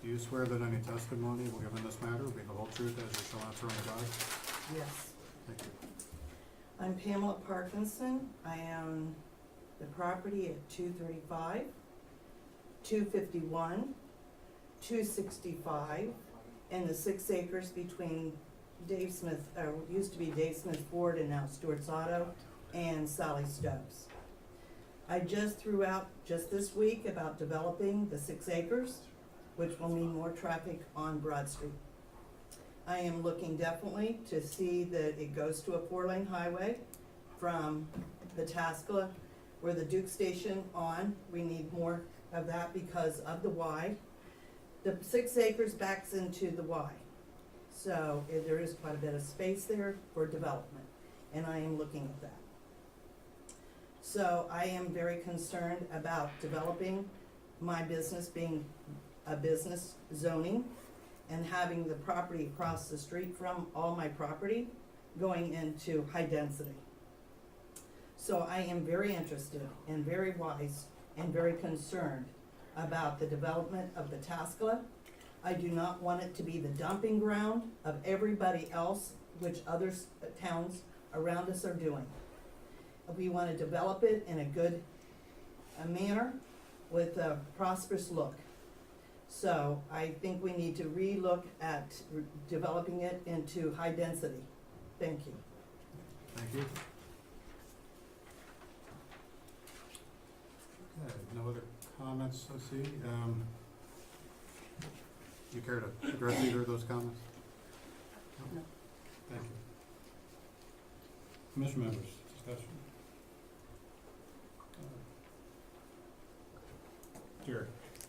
Do you swear that any testimony will give in this matter will be the whole truth as you shall answer unto God? Yes. Thank you. I'm Pamela Parkinson. I own the property at 235, 251, 265, and the 6 acres between Dave Smith, used to be Dave Smith Ford and now Stewart's Auto, and Sally Stokes. I just threw out just this week about developing the 6 acres, which will mean more traffic on Broad Street. I am looking definitely to see that it goes to a 4-lane highway from Pataskala, where the Duke Station on. We need more of that because of the Y. The 6 acres backs into the Y. So there is quite a bit of space there for development, and I am looking at that. So I am very concerned about developing my business being a business zoning and having the property across the street from all my property going into high density. So I am very interested and very wise and very concerned about the development of Pataskala. I do not want it to be the dumping ground of everybody else, which other towns around us are doing. We want to develop it in a good manner with a prosperous look. So I think we need to re-look at developing it into high density. Thank you. Thank you. Okay, no other comments I see. You care to address either of those comments? No. Thank you. Commission members, discussion. Jerry?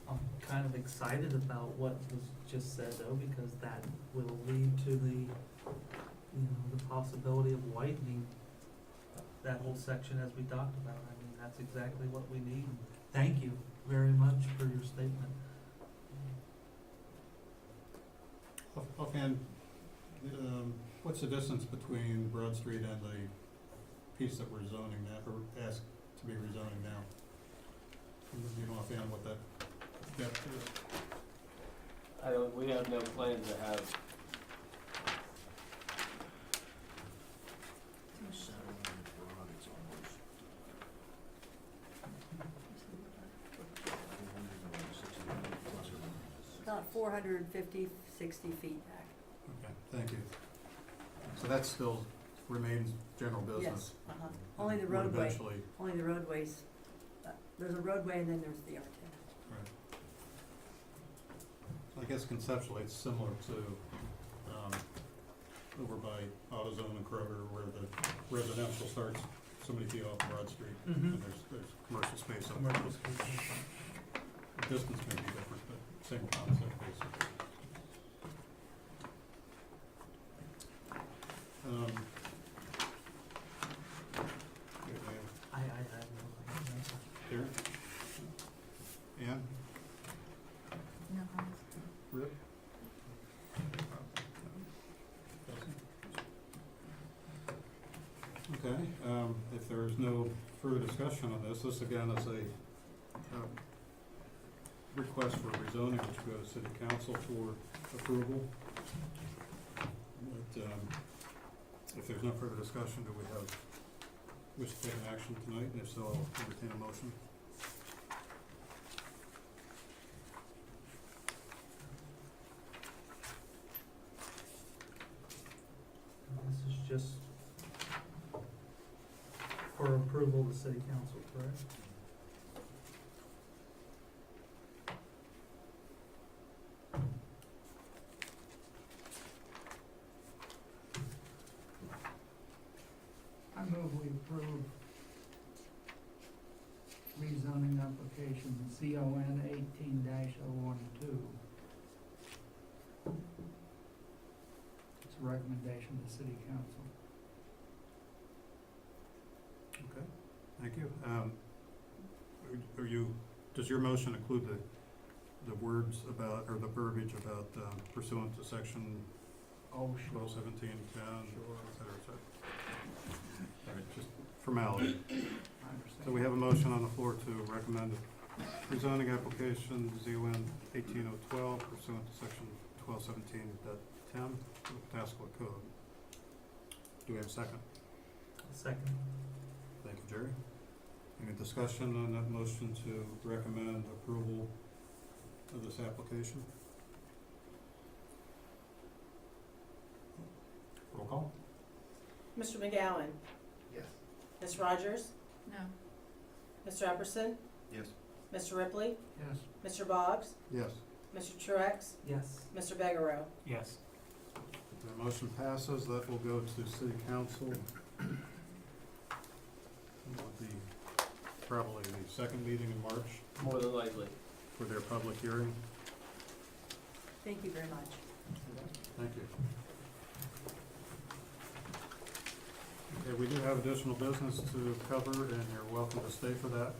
I'm kind of excited about what was just said though, because that will lead to the, the possibility of widening that whole section as we talked about. I mean, that's exactly what we need. Thank you very much for your statement. Offhand, what's the distance between Broad Street and the piece that we're zoning now, or asked to be rezoning now? You know offhand what that depth is? We have no plans to have. About 450, 60 feet back. Okay, thank you. So that still remains general business? Yes, only the Would roadway, eventually, only the roadways. There's a roadway and then there's the R10. right. I guess conceptually, it's similar to, over by AutoZone and Kroger, where the residential starts so many feet off Broad Street, Mm-hmm. and there's commercial space up Commercial there. space. The distance may be different, but same concept, basically. I have no idea. Here? Ann? No. Rip? Okay, if there's no further discussion on this again is a request for rezoning, which goes to the council for approval. But, if there's no further discussion, do we wish to take an action tonight? And if so, I'll entertain a motion. This is just for approval of the city council, correct? I move we approve rezoning application CON 18-012. It's a recommendation to the city council. Okay, thank you. Does your motion include the words about, or the verbiage about pursuant to section Oh, sure. 1217, 10, et cetera, et cetera? All right, just formality. I understand. So we have a motion on the floor to recommend rezoning application ZON 18012 pursuant to section 1217.10 of the Pataskala Code. Do we have a second? Second. Thank you, Jerry. Any discussion on that motion to recommend approval of this application? Roll call. Mr. McGowan? Yes. Ms. Rogers? No. Mr. Epperson? Yes. Mr. Ripley? Yes. Mr. Boggs? Yes. Mr. Truax? Yes. Mr. Begarow? Yes. The motion passes. That will go to city council. Will be probably the second meeting in March More than likely. for their public hearing. Thank you very much. Thank you. Okay, we do have additional business to cover, and you're welcome to stay for that.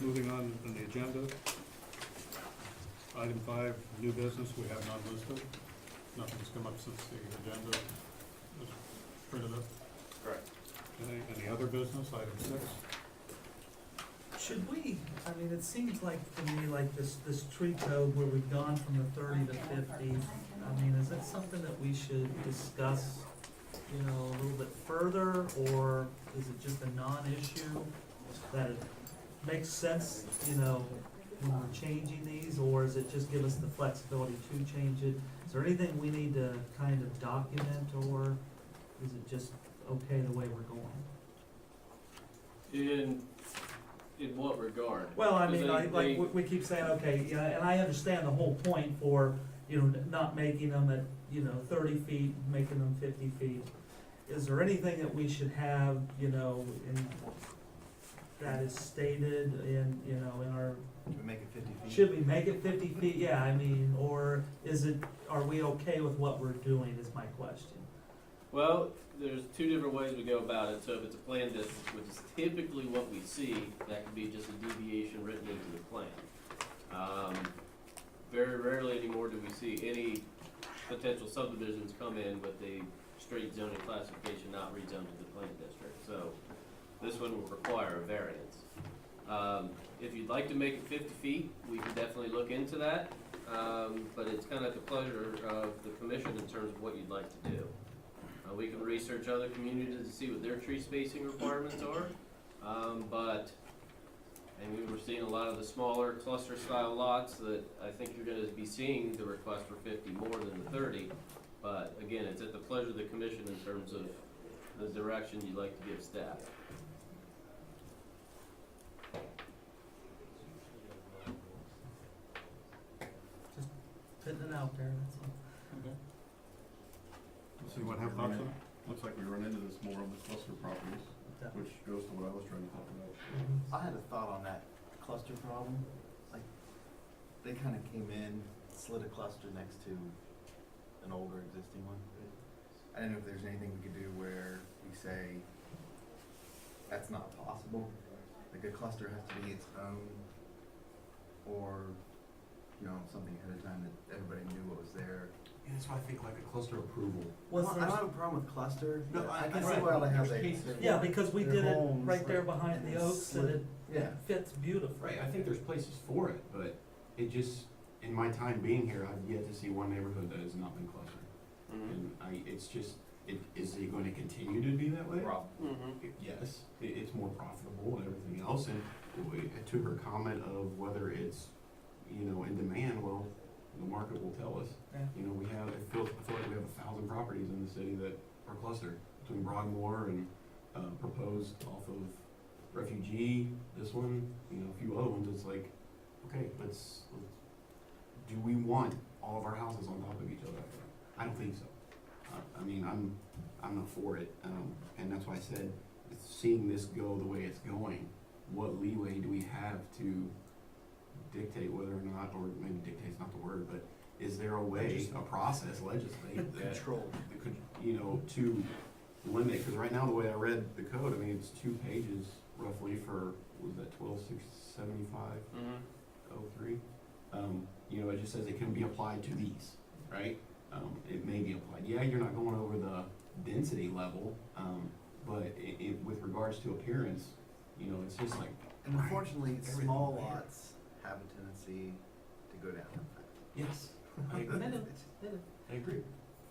Moving on the agenda. Item 5, new business, we have none listed. Nothing's come up since the agenda was printed up. Correct. Okay, any other business, item 6? Should we, I mean, it seems like to me like this tree code where we've gone from the 30 to 50, I mean, is that something that we should discuss, you know, a little bit further, or is it just a non-issue that it makes sense, you know, when we're changing these, or is it just give us the flexibility to change it? Is there anything we need to kind of document, or is it just okay the way we're going? In what regard? Well, I 'Cause mean, we keep saying, okay, yeah, and I understand the whole point for, you know, not making them at, you know, 30 feet, making them 50 feet. Is there anything that we should have, you know, that is stated in, you know, in our, Should we make it 50 feet? should we make it 50 feet? Yeah, I mean, or is it, are we okay with what we're doing is my question. Well, there's two different ways we go about it. So if it's a plan district, which is typically what we see, that could be just a deviation written into the plan. Very rarely anymore do we see any potential subdivisions come in with a straight zoning classification not rezoned to the plan district. So this one will require a variance. If you'd like to make it 50 feet, we can definitely look into that. But it's kind of at the pleasure of the commission in terms of what you'd like to do. We can research other communities to see what their tree spacing requirements are. And we were seeing a lot of the smaller cluster style lots that I think you're gonna be seeing the request for 50 more than the 30. But again, it's at the pleasure of the commission in terms of the direction you'd like to give staff. Putting it out there, that's all. Okay. Let's see what have thoughts on it. Looks like we run into this more on the cluster properties, which goes to what I was trying to talk about. I had a thought on that cluster problem. Like, they kind of came in, slid a cluster next to an older existing one. I don't know if there's anything we could do where we say that's not possible. Like, a cluster has to be its own, or, you know, something ahead of time that everybody knew what was there. Yeah, that's why I think like a cluster approval. Well, I don't have a problem with cluster. No, I can I- see right. why they have There's that. cases Yeah, because we their did it homes, right there like, behind the and oaks, and it Yeah. fits beautifully. Right, I think there's places for it, but it just, in my time being here, I've yet to see one neighborhood that has not been clustered. And it's just, is it going to continue to be that way? Yes, it's more profitable and everything else, and to her comment of whether it's, you know, in demand, well, the market will tell us. Yeah. You know, I feel like we have 1,000 properties in the city that are clustered between Broadmoor and proposed off of Refugee, this one, you know, a few other ones. It's like, okay, let's do we want all of our houses on top of each other? I don't think so. I mean, I'm not for it, and that's why I said, seeing this go the way it's going, what leeway do we have to dictate whether or not, or maybe dictate's not the word, but is there a way, a process, legislate, Control. that could, you know, to limit, because right now the way I read the code, I mean, it's 2 pages roughly for, what was that 12,675? 03. You know, it just says it can be applied to these, right? It may be applied. Yeah, you're not going over the density level, but with regards to appearance, you know, it's just like. And unfortunately, everything small there. lots have a tendency to go down. Yes, I agree. I agree.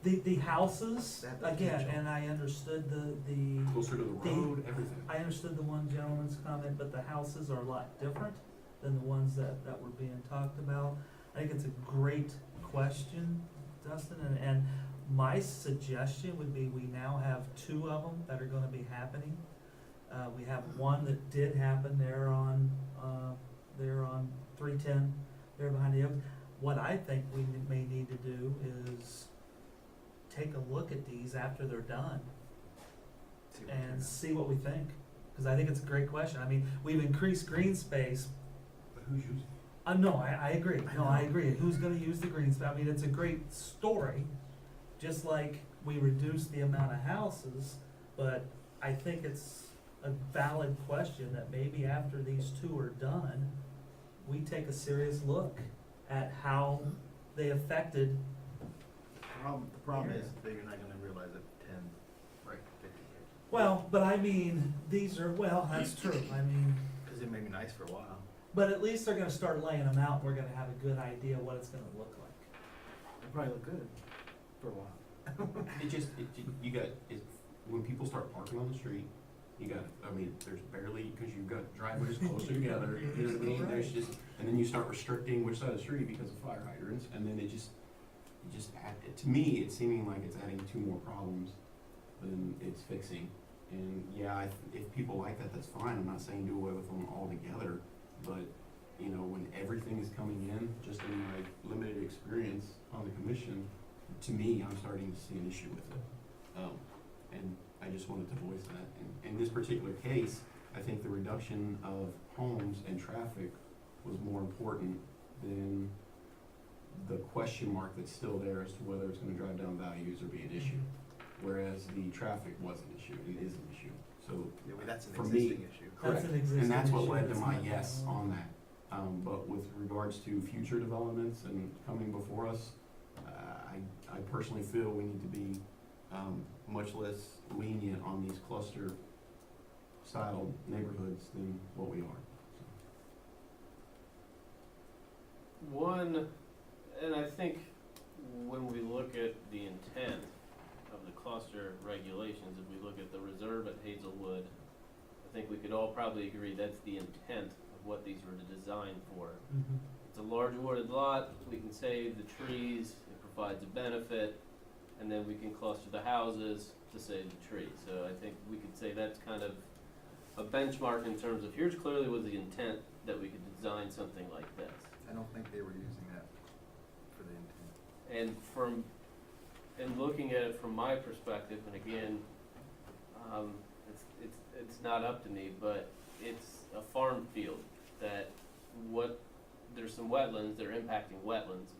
The houses, That have again, potential. and I understood the Closer to the road, everything. I understood the one gentleman's comment, but the houses are a lot different than the ones that were being talked about. I think it's a great question, Dustin, and My suggestion would be we now have 2 of them that are gonna be happening. We have one that did happen there on 310, there behind the oak. What I think we may need to do is take a look at these after they're done and see what we think. Cause I think it's a great question. I mean, we've increased green space. But who's using? No, I agree. No, I agree. Who's gonna use the green space? I mean, it's a great story, just like we reduced the amount of houses, but I think it's a valid question that maybe after these 2 are done, we take a serious look at how they affected. The problem is that you're not gonna realize it 10, Right. 50 years. Well, but I mean, these are, well, that's true. I mean, Cause it may be nice for a while. but at least they're gonna start laying them out and we're gonna have a good idea what it's gonna look like. It'll probably look good for a while. You got, when people start parking on the street, you got, I mean, there's barely, cause you've got driveways closer together, you know what I mean? There's just, and then you start restricting which side of the street because of fire hydrants, and then it just to me, it's seeming like it's adding 2 more problems than it's fixing. And yeah, if people like that, that's fine, I'm not saying do away with them altogether, but, you know, when everything is coming in, just in my limited experience on the commission, to me, I'm starting to see an issue with it. And I just wanted to voice that. In this particular case, I think the reduction of homes and traffic was more important than the question mark that's still there as to whether it's gonna drive down values or be an issue. Whereas the traffic was an issue, and is an issue. So Yeah, well, that's an for me, existing issue. That's an existing and that's what issue. led to It's my not yes that one. on that. But with regards to future developments and coming before us, I personally feel we need to be much less lenient on these cluster style neighborhoods than what we are. One, and I think when we look at the intent of the cluster regulations, if we look at the reserve at Hazelwood, I think we could all probably agree that's the intent of what these were designed for. Mhm. It's a large wooded lot, we can save the trees, it provides a benefit, and then we can cluster the houses to save the trees. So I think we could say that's kind of a benchmark in terms of here's clearly was the intent that we could design something like this. I don't think they were using that for the intent. And looking at it from my perspective, and again, it's not up to me, but it's a farm field that there's some wetlands that are impacting wetlands.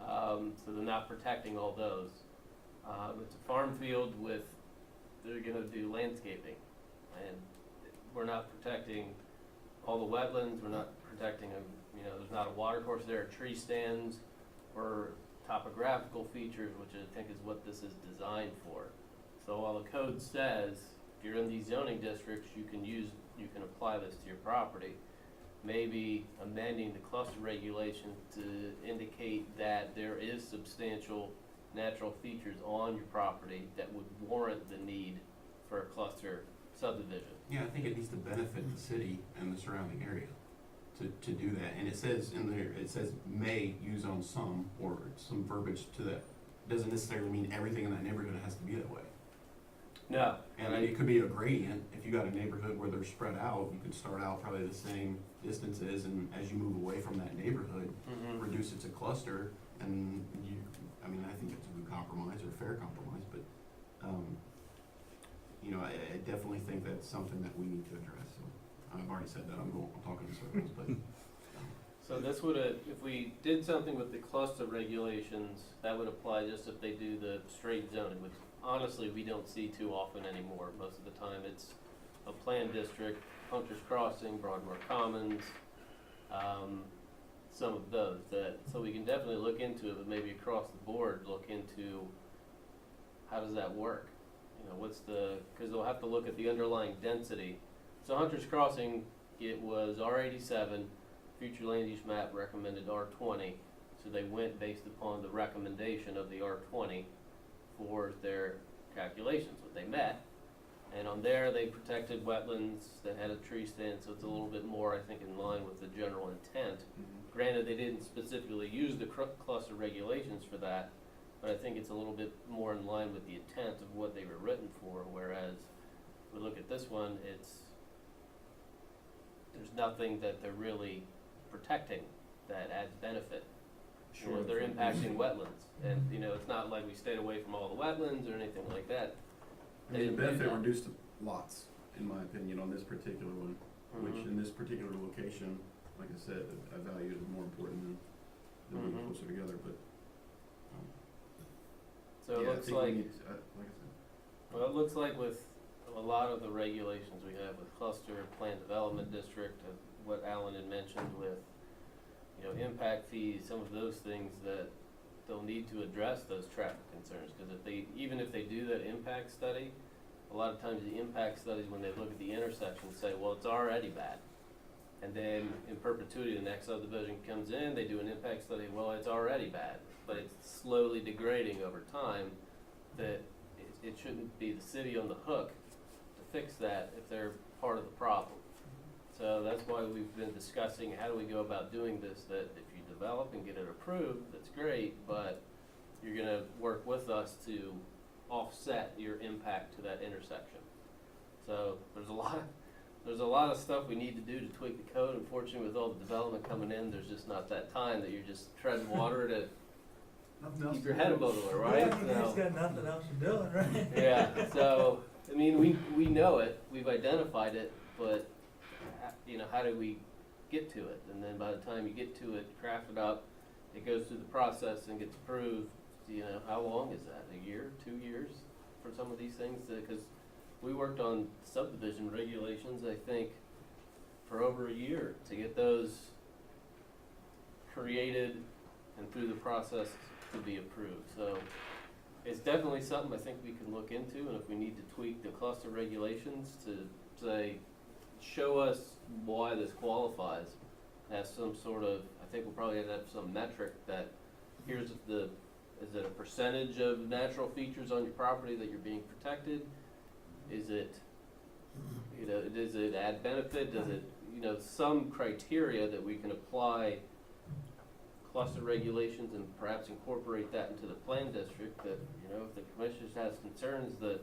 So they're not protecting all those. It's a farm field they're gonna do landscaping, and we're not protecting all the wetlands, we're not protecting there's not a water course there, tree stands, or topographical features, which I think is what this is designed for. So while the code says, if you're in these zoning districts, you can apply this to your property, maybe amending the cluster regulation to indicate that there is substantial natural features on your property that would warrant the need for a cluster subdivision. Yeah, I think it needs to benefit the city and the surrounding area to do that. And it says in there, it says may use on some, or some verbiage to that. Doesn't necessarily mean everything in that neighborhood has to be that way. No, And it could be a gradient. If you got a neighborhood where they're spread out, you could start out probably the same distances, and as you move away from that neighborhood, reduce it to cluster, and I think it's a good compromise, or a fair compromise, but, I definitely think that's something that we need to address, so. I've already said that, I'm talking in circles, but. so this would, if we did something with the cluster regulations, that would apply just if they do the straight zoning, which honestly, we don't see too often anymore. Most of the time, it's a planned district, Hunter's Crossing, Broadmoor Commons, some of those so we can definitely look into it, but maybe across the board, look into how does that work? Because they'll have to look at the underlying density. So Hunter's Crossing, it was R87, future land use map recommended R20, so they went based upon the recommendation of the R20 for their calculations, what they met. And on there, they protected wetlands, they had a tree stand, so it's a little bit more, I think, in line with the general intent. Granted, they didn't specifically use the cluster regulations for that, but I think it's a little bit more in line with the intent of what they were written for, whereas we look at this one, there's nothing that they're really protecting that adds benefit. You know, they're impacting wetlands, and, you know, it's not like we stayed away from all the wetlands or anything like that. I mean, the benefit reduced to lots, in my opinion, on this particular one, which in this particular location, like I said, I value it as more important than being closer together, but. So it yeah, I looks think we like, need to- like I said. well, it looks like with a lot of the regulations we have with cluster, planned development district, what Alan had mentioned with, you know, impact fees, some of those things that they'll need to address those traffic concerns, because even if they do that impact study, a lot of times the impact studies, when they look at the intersection, say, well, it's already bad. And then in perpetuity, the next subdivision comes in, they do an impact study, well, it's already bad, but it's slowly degrading over time, that it shouldn't be the city on the hook to fix that if they're part of the problem. So that's why we've been discussing how do we go about doing this, that if you develop and get it approved, that's great, but you're gonna work with us to offset your impact to that intersection. So there's a lot of stuff we need to do to tweak the code. Unfortunately, with all the development coming in, there's just not that time that you're just treading water to keep your head above the water, right? Yeah, you just got nothing else you're doing, right? Yeah, so, I mean, we know it, we've identified it, but, you know, how do we get to it? And then by the time you get to it, craft it up, it goes through the process and gets approved, you know, how long is that? A year, 2 years for some of these things? Because we worked on subdivision regulations, I think, for over a year to get those created and through the process to be approved. So it's definitely something I think we can look into, and if we need to tweak the cluster regulations to say, show us why this qualifies, have some sort of, I think we'll probably have to have some metric that is it a percentage of natural features on your property that you're being protected? Is it, you know, does it add benefit? Does it, you know, some criteria that we can apply cluster regulations and perhaps incorporate that into the plan district, that, you know, if the commission has concerns that,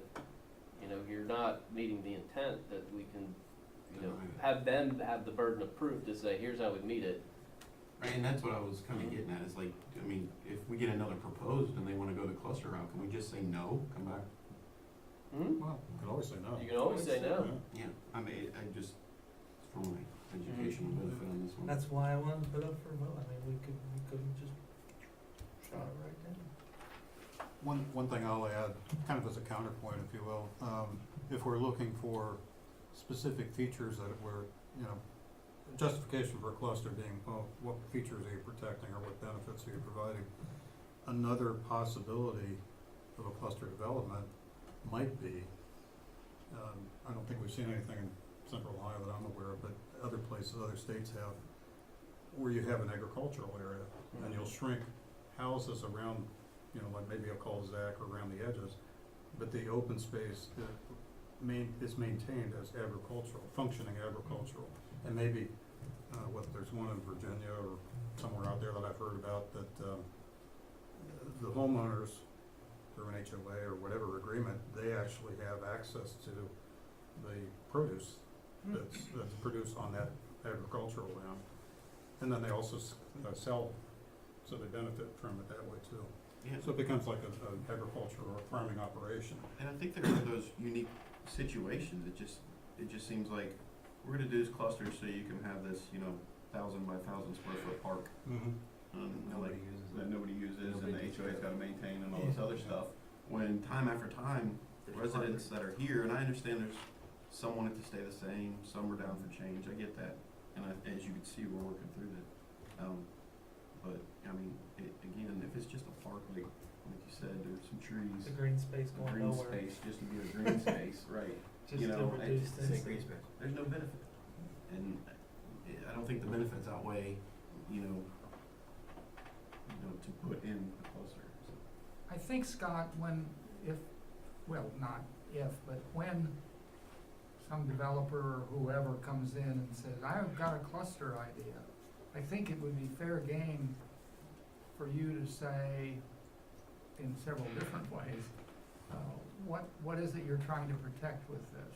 you know, you're not meeting the intent, that we can, you know, have them have the burden of proof to say, here's how we meet it. Right, and that's what I was kind of getting at, is like, I mean, if we get another proposed and they want to go the cluster route, can we just say no, come back? Well, you could always say no. You can always say no. Yeah, I mean, I just, for my educational benefit on this one. That's why I wanted to put up for a vote. I mean, we couldn't just shot it right down. One thing I'll add, kind of as a counterpoint, if you will, if we're looking for specific features that were, you know, justification for a cluster being, well, what features are you protecting or what benefits are you providing? Another possibility of a cluster development might be, I don't think we've seen anything in Central Ohio that I'm aware of, but other places, other states have, where you have an agricultural area and you'll shrink houses around, you know, like maybe a cul-de-sac or around the edges, but the open space is maintained as agricultural, functioning agricultural. And maybe, there's one in Virginia or somewhere out there that I've heard about that, the homeowners through an HOA or whatever agreement, they actually have access to the produce that's produced on that agricultural land. And then they also sell, so they benefit from it that way too. Yeah. So it becomes like an agricultural or farming operation. And I think there are those unique situations, it just seems like we're gonna do this cluster so you can have this, you know, 1,000 by 1,000 square foot park. Nobody uses it. That nobody uses, and the Nobody HOA's takes gotta maintain and all this other stuff. When time after time, residents that are here, and I understand there's some want it to stay the same, some are down for change, I get that. And as you can see, we're working through that. But, I mean, again, if it's just a park, like you said, there's some trees. The green space a going green nowhere. space, just to be a green space, right. Just You to know, reduce it's- density. Green space. There's no benefit. And I don't think the benefits outweigh, you know, to put in a cluster. So. I think, Scott, when some developer or whoever comes in and says, I've got a cluster idea, I think it would be fair game for you to say, in several different ways. What is it you're trying to protect with this?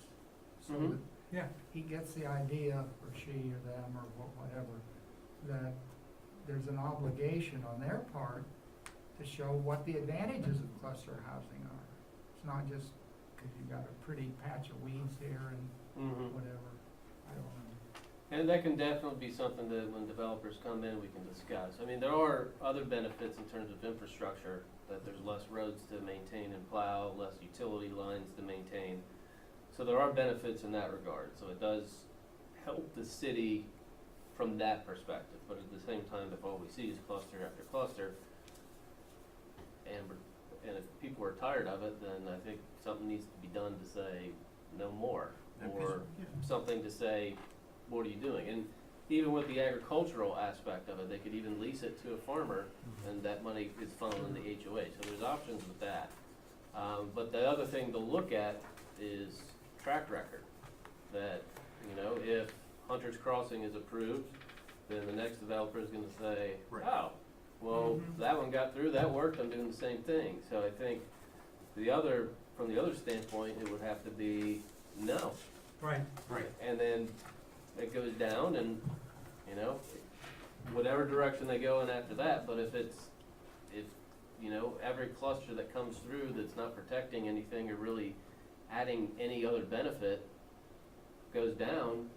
So Mhm. that Yeah. he gets the idea, or she or them or whatever, that there's an obligation on their part to show what the advantages of cluster housing are. It's not just because you've got a pretty patch of weeds here and Mhm. whatever. I don't know. And that can definitely be something that when developers come in, we can discuss. I mean, there are other benefits in terms of infrastructure, that there's less roads to maintain and plow, less utility lines to maintain. So there are benefits in that regard. So it does help the city from that perspective. But at the same time, if all we see is cluster after cluster, and if people are tired of it, then I think something needs to be done to say no more. Or something to say, what are you doing? And even with the agricultural aspect of it, they could even lease it to a farmer, and that money is funneled into HOA. So there's options with that. But the other thing to look at is track record. That, if Hunter's Crossing is approved, then the next developer is gonna say, Right. oh, well, that one got through, that worked, I'm doing the same thing. So I think from the other standpoint, it would have to be no. Right. Right. And then it goes down and, whatever direction they go in after that, but if every cluster that comes through that's not protecting anything or really adding any other benefit goes down,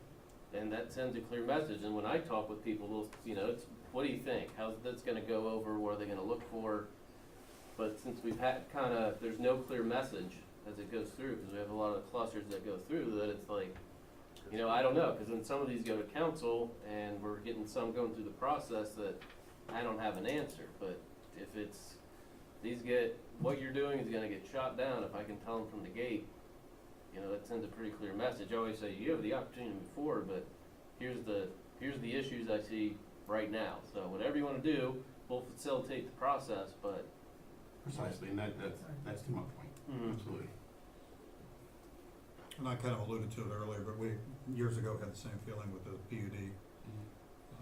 then that sends a clear message. And when I talk with people, it's, what do you think? How's this gonna go over? What are they gonna look for? But since we've had there's no clear message as it goes through, because we have a lot of clusters that go through, that it's like, I don't know, because then some of these go to council, and we're getting some going through the process that I don't have an answer. But if it's, what you're doing is gonna get shot down, if I can tell them from the gate, that sends a pretty clear message. I always say, you have the opportunity to move forward, but here's the issues I see right now. So whatever you wanna do, we'll facilitate the process, but. Precisely, and that's to my point. Absolutely. And I kind of alluded to it earlier, but we, years ago, had the same feeling with the PUD.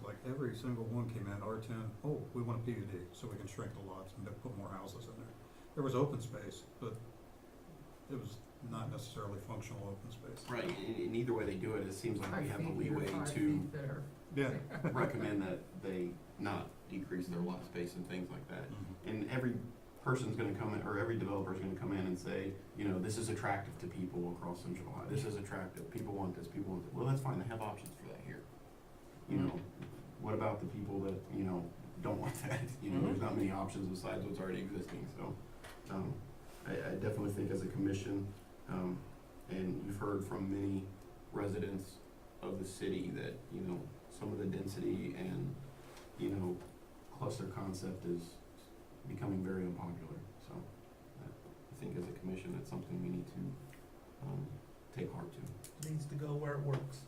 Like every single one came in, R10, oh, we want a PUD, so we can shrink the lots and then put more houses in there. There was open space, but it was not necessarily functional open space. Right, and either way they do it, it seems like we have the 5 feet here, leeway 5 to feet there. Yeah. recommend that they not decrease their lot space and things like that. And every person's gonna come in, or every developer's gonna come in and say, this is attractive to people across Central Ohio, this is attractive, people want this, people want that. Well, that's fine, they have options for that here. What about the people that, don't want that? There's not many options besides what's already existing, so, I definitely think as a commission, and you've heard from many residents of the city that, some of the density and, cluster concept is becoming very unpopular. So I think as a commission, that's something we need to take heart to. Needs to go where it works.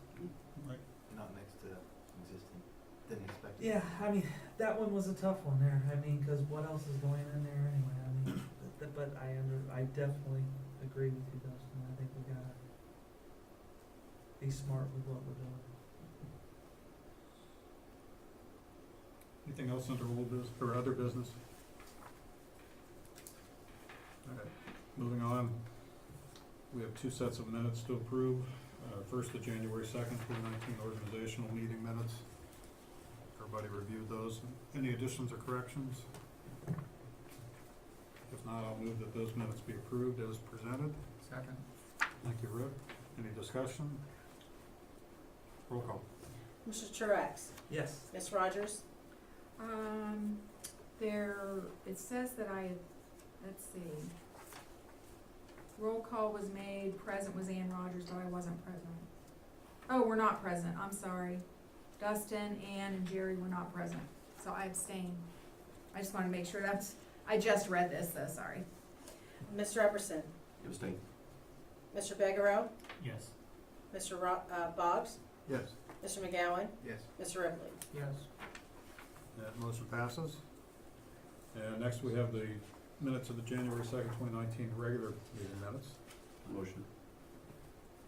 Right. Not next to existing, didn't expect it. Yeah, I mean, that one was a tough one there. I mean, because what else is going in there anyway? I mean, but I definitely agree with you, Dustin. I think we gotta be smart with what we're doing. Anything else under old business or other business? All right, moving on. We have 2 sets of minutes to approve. First, the January 2nd, 2019 organizational meeting minutes. Everybody reviewed those. Any additions or corrections? If not, I'll move that those minutes be approved as presented. Second. Thank you, Rick. Any discussion? Roll call. Mr. Truax? Yes. Ms. Rogers? It says that let's see. Roll call was made, present was Ann Rogers, but I wasn't present. Oh, we're not present, I'm sorry. Dustin, Ann, and Jerry were not present, so I abstain. I just wanna make sure I just read this, so sorry. Mr. Epperson? Abstain. Mr. Bigerow? Yes. Mr. Boggs? Yes. Mr. McGowan? Yes. Mr. Ripley? Yes. That motion passes. And next we have the minutes of the January 2nd, 2019 regular meeting minutes. Motion.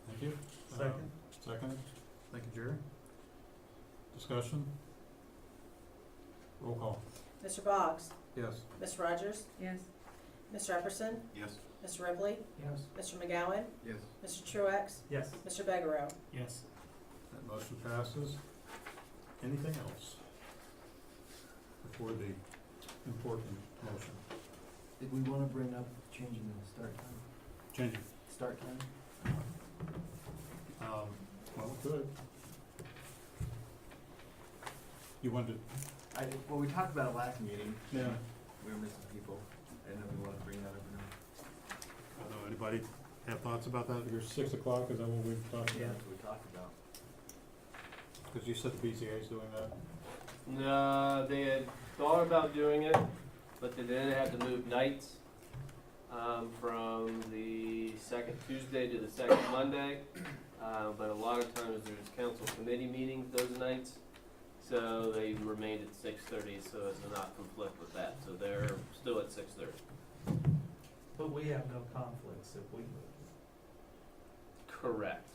Thank you. Second. Second. Thank you, Jerry. Discussion? Roll call. Mr. Boggs? Yes. Ms. Rogers? Yes. Mr. Epperson? Yes. Mr. Ripley? Yes. Mr. McGowan? Yes. Mr. Truax? Yes. Mr. Begerow? Yes. That motion passes. Anything else before the important motion? Did we wanna bring up changing the start time? Changing. Start time? Well, we could. You wanted, Well, we talked about it last meeting. yeah, We were missing people. I didn't know if we wanna bring that up or not. I don't know, anybody have thoughts about that? You're 6 o'clock, is that what we've talked Yeah, about? that's what we talked about. Because you said the BCA is doing that. No, they had thought about doing it, but they then had to move nights, from the second Tuesday to the second Monday. But a lot of times there's council committee meetings those nights, so they remained at 6:30 so as to not conflict with that, so they're still at 6:30. But we have no conflicts if we move. Correct.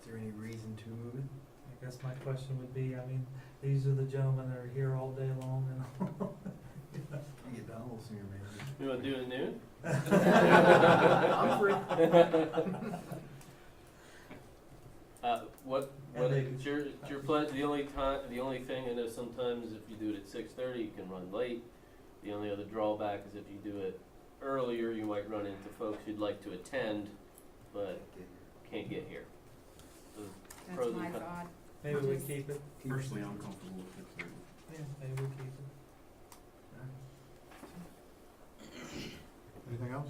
Is there any reason to move it? I guess my question would be, I mean, these are the gentlemen that are here all day long and all. You get done a little sooner, maybe. You wanna do it at noon? I'm free. What, it's your pleasure, the only thing, I know sometimes if you do it at 6:30, you can run late. The only other drawback is if you do it earlier, you might run into folks who'd like to attend, but can't get here. So pros That's and my cons. thought. Maybe we keep it. Personally, I'm comfortable with 6:30. Yeah, maybe we keep it. Anything else?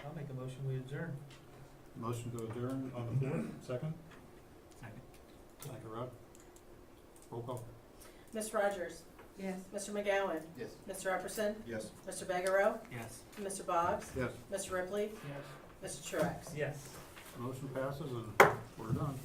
I'll make a motion, we adjourn. Motion to adjourn on the floor, second? Second. Thank you, Rob. Roll call. Ms. Rogers? Yes. Mr. McGowan? Yes. Mr. Epperson? Yes. Mr. Begerow? Yes. Mr. Boggs? Yes. Mr. Ripley? Yes. Mr. Truax? Yes. Motion passes and we're done.